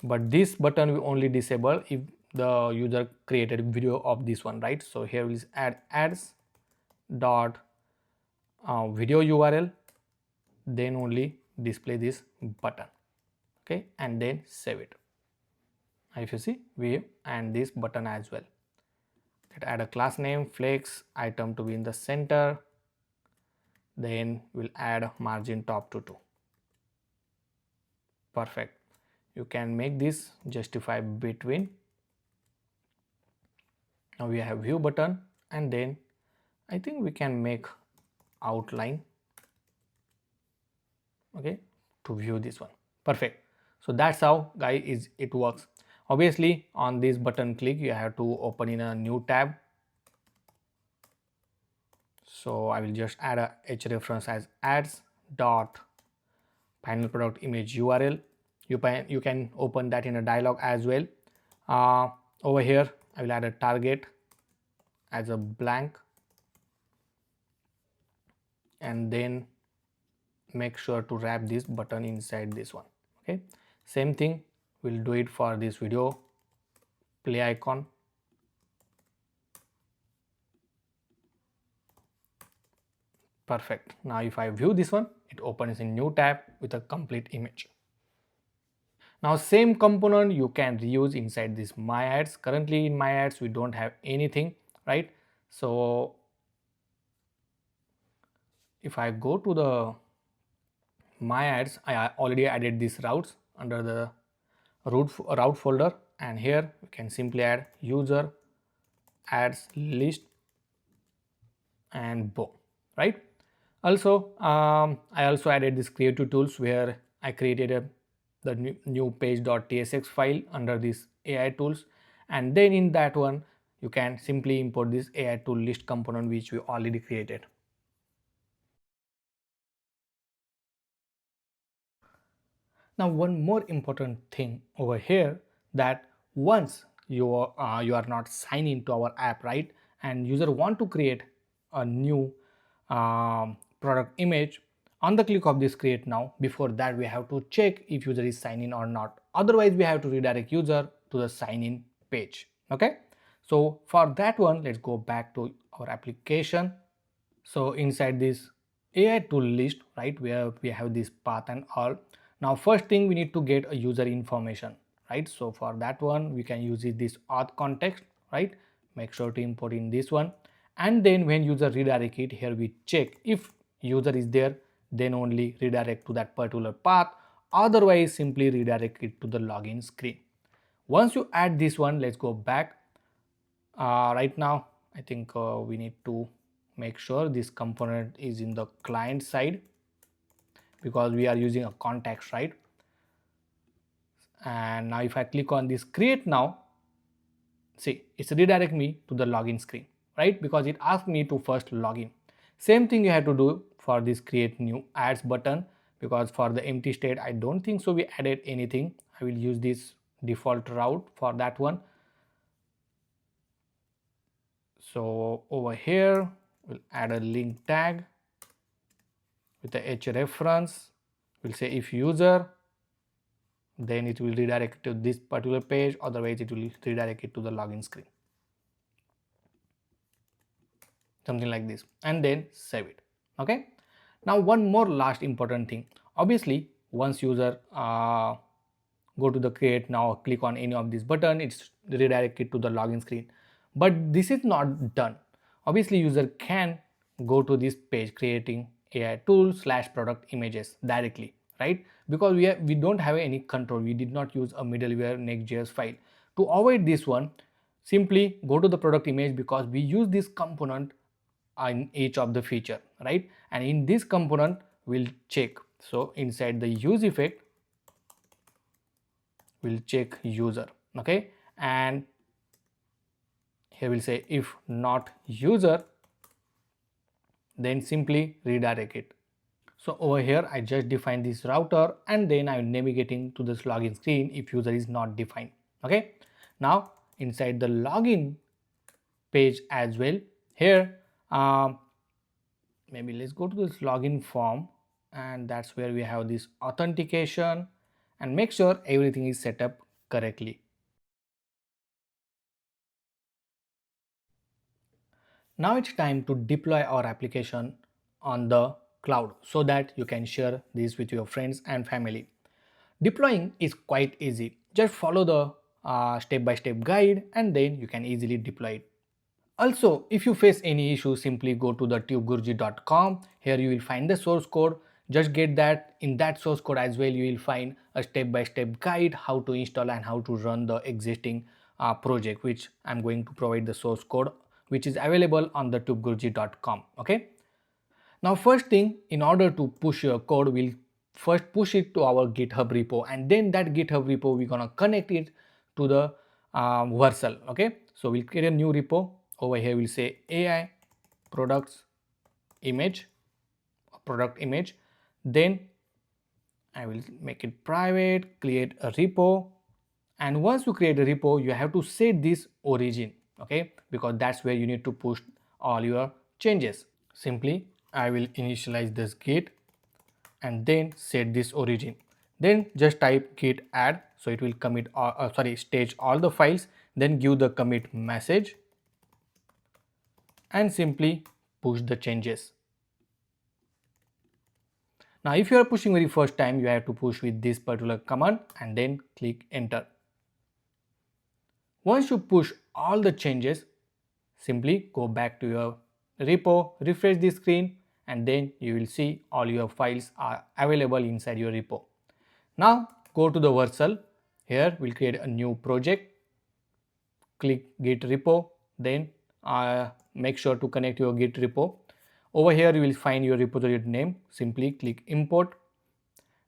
but this button will only disable if the user created video of this one, right? So here we'll add ads dot video URL, then only display this button. Okay, and then save it. If you see, we and this button as well. Let's add a class name, flex item to be in the center, then we'll add margin top to 2. Perfect. You can make this justify between. Now we have view button, and then I think we can make outline, okay, to view this one. Perfect. So that's how guys it works. Obviously on this button click you have to open in a new tab. So I will just add a hrefs as ads dot final product image URL. You can open that in a dialog as well. Over here I will add a target as a blank, and then make sure to wrap this button inside this one. Okay, same thing we'll do it for this video play icon. Perfect. Now if I view this one, it opens in new tab with a complete image. Now same component you can reuse inside this my ads. Currently in my ads we don't have anything, right? So if I go to the my ads, I already added these routes under the route folder, and here we can simply add user ads list and boom, right? Also I also added this creative tools where I created the new page.tsx file under this AI tools, and then in that one you can simply import this AI tool list component which we already created. Now one more important thing over here, that once you are not signed into our app, right, and user want to create a new product image, on the click of this create now, before that we have to check if user is signed in or not, otherwise we have to redirect user to the sign in page. Okay, so for that one let's go back to our application. So inside this AI tool list, right, where we have this path and all. Now first thing we need to get a user information, right? So for that one we can use this auth context, right? Make sure to import in this one, and then when user redirect it, here we check if user is there, then only redirect to that particular path, otherwise simply redirect it to the login screen. Once you add this one, let's go back. Right now I think we need to make sure this component is in the client side because we are using a context, right? And now if I click on this create now, see, it's redirect me to the login screen, right? Because it asked me to first login. Same thing you have to do for this create new ads button, because for the empty state I don't think so we added anything. I will use this default route for that one. So over here we'll add a link tag with the h reference. We'll say if user, then it will redirect to this particular page, otherwise it will redirect it to the login screen, something like this, and then save it. Okay, now one more last important thing. Obviously once user go to the create now, click on any of this button, it's redirected to the login screen, but this is not done. Obviously user can go to this page creating AI tool / product images directly, right? Because we don't have any control, we did not use a middleware Next.js file. To avoid this one, simply go to the product image, because we use this component in each of the feature, right? And in this component we'll check, so inside the use effect we'll check user, okay, and here we'll say if not user, then simply redirect it. So over here I just define this router, and then I'm navigating to this login screen if user is not defined. Okay, now inside the login page as well, here maybe let's go to this login form, and that's where we have this authentication, and make sure everything is set up correctly. Now it's time to deploy our application on the cloud so that you can share this with your friends and family. Deploying is quite easy. Just follow the step-by-step guide, and then you can easily deploy it. Also, if you face any issue, simply go to the tubegurji.com. Here you will find the source code. Just get that. In that source code as well, you will find a step-by-step guide how to install and how to run the existing project, which I'm going to provide the source code, which is available on the tubegurji.com. Okay. Now first thing, in order to push your code, we'll first push it to our GitHub repo, and then that GitHub repo we're gonna connect it to the Vercel. Okay, so we'll create a new repo. Over here we'll say AI products image, product image, then I will make it private, create a repo, and once you create a repo you have to set this origin, okay, because that's where you need to push all your changes. Simply I will initialize this git and then set this origin, then just type git add, so it will commit stage all the files, then give the commit message and simply push the changes. Now if you are pushing very first time, you have to push with this particular command and then click enter. Once you push all the changes, simply go back to your repo, refresh the screen, and then you will see all your files are available inside your repo. Now go to the Vercel. Here we'll create a new project, click git repo, then make sure to connect your git repo. Over here you will find your repository name, simply click import.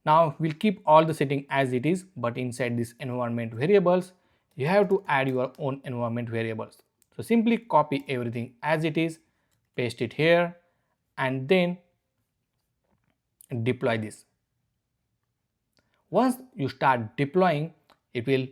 Now we'll keep all the setting as it is, but inside this environment variables you have to add your own environment variables. So simply copy everything as it is, paste it here, and then deploy this. Once you start deploying, it will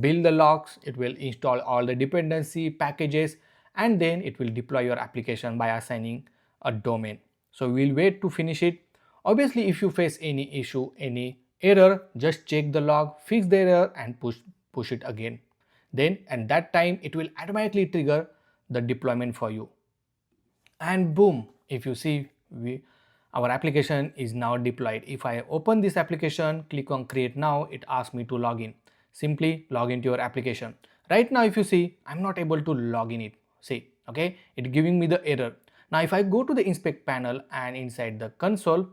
build the logs, it will install all the dependency packages, and then it will deploy your application by assigning a domain. So we'll wait to finish it. Obviously if you face any issue, any error, just check the log, fix the error, and push it again. Then at that time it will automatically trigger the deployment for you, and boom, if you see our application is now deployed. If I open this application, click on create now, it asks me to log in. Simply log into your application. Right now if you see, I'm not able to log in it, see, okay, it giving me the error. Now if I go to the inspect panel and inside the console,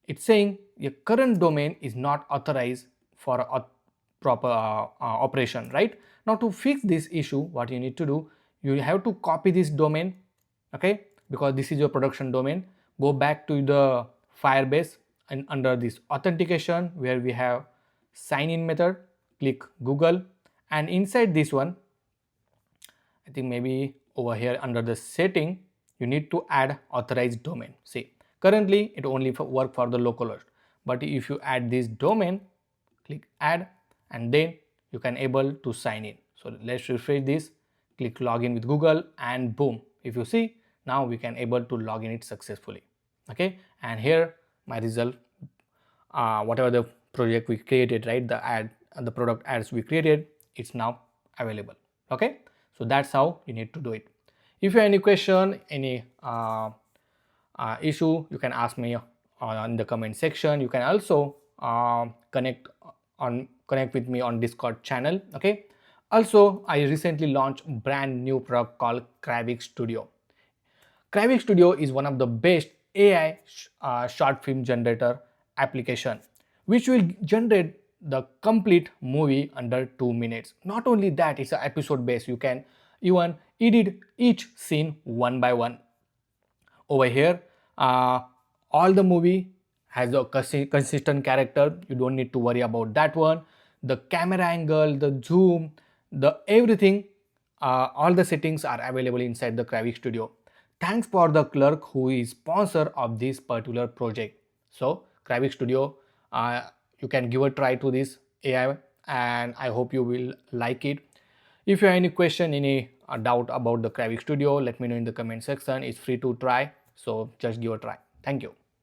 it's saying your current domain is not authorized for a proper operation. Right now, to fix this issue, what you need to do, you have to copy this domain, okay, because this is your production domain. Go back to the Firebase and under this authentication where we have sign in method, click Google, and inside this one I think maybe over here under the setting, you need to add authorized domain. See, currently it only work for the localhost, but if you add this domain, click add, and then you can able to sign in. So let's refresh this, click login with Google, and boom, if you see, now we can able to log in it successfully. Okay, and here my result, whatever the project we created, right, the ad and the product ads we created, it's now available. Okay, so that's how you need to do it. If you have any question, any issue, you can ask me in the comment section. You can also connect with me on Discord channel. Okay, also I recently launched brand new product called Kravix Studio. Kravix Studio is one of the best AI short film generator application, which will generate the complete movie under 2 minutes. Not only that, it's an episode based. You can even edit each scene one by one. Over here, all the movie has a consistent character. You don't need to worry about that one. The camera angle, the zoom, the everything, all the settings are available inside the Kravix Studio. Thanks for the clerk who is sponsor of this particular project. So Kravix Studio, you can give a try to this AI, and I hope you will like it. If you have any question, any doubt about the Kravix Studio, let me know in the comment section. It's free to try, so just give a try. Thank you.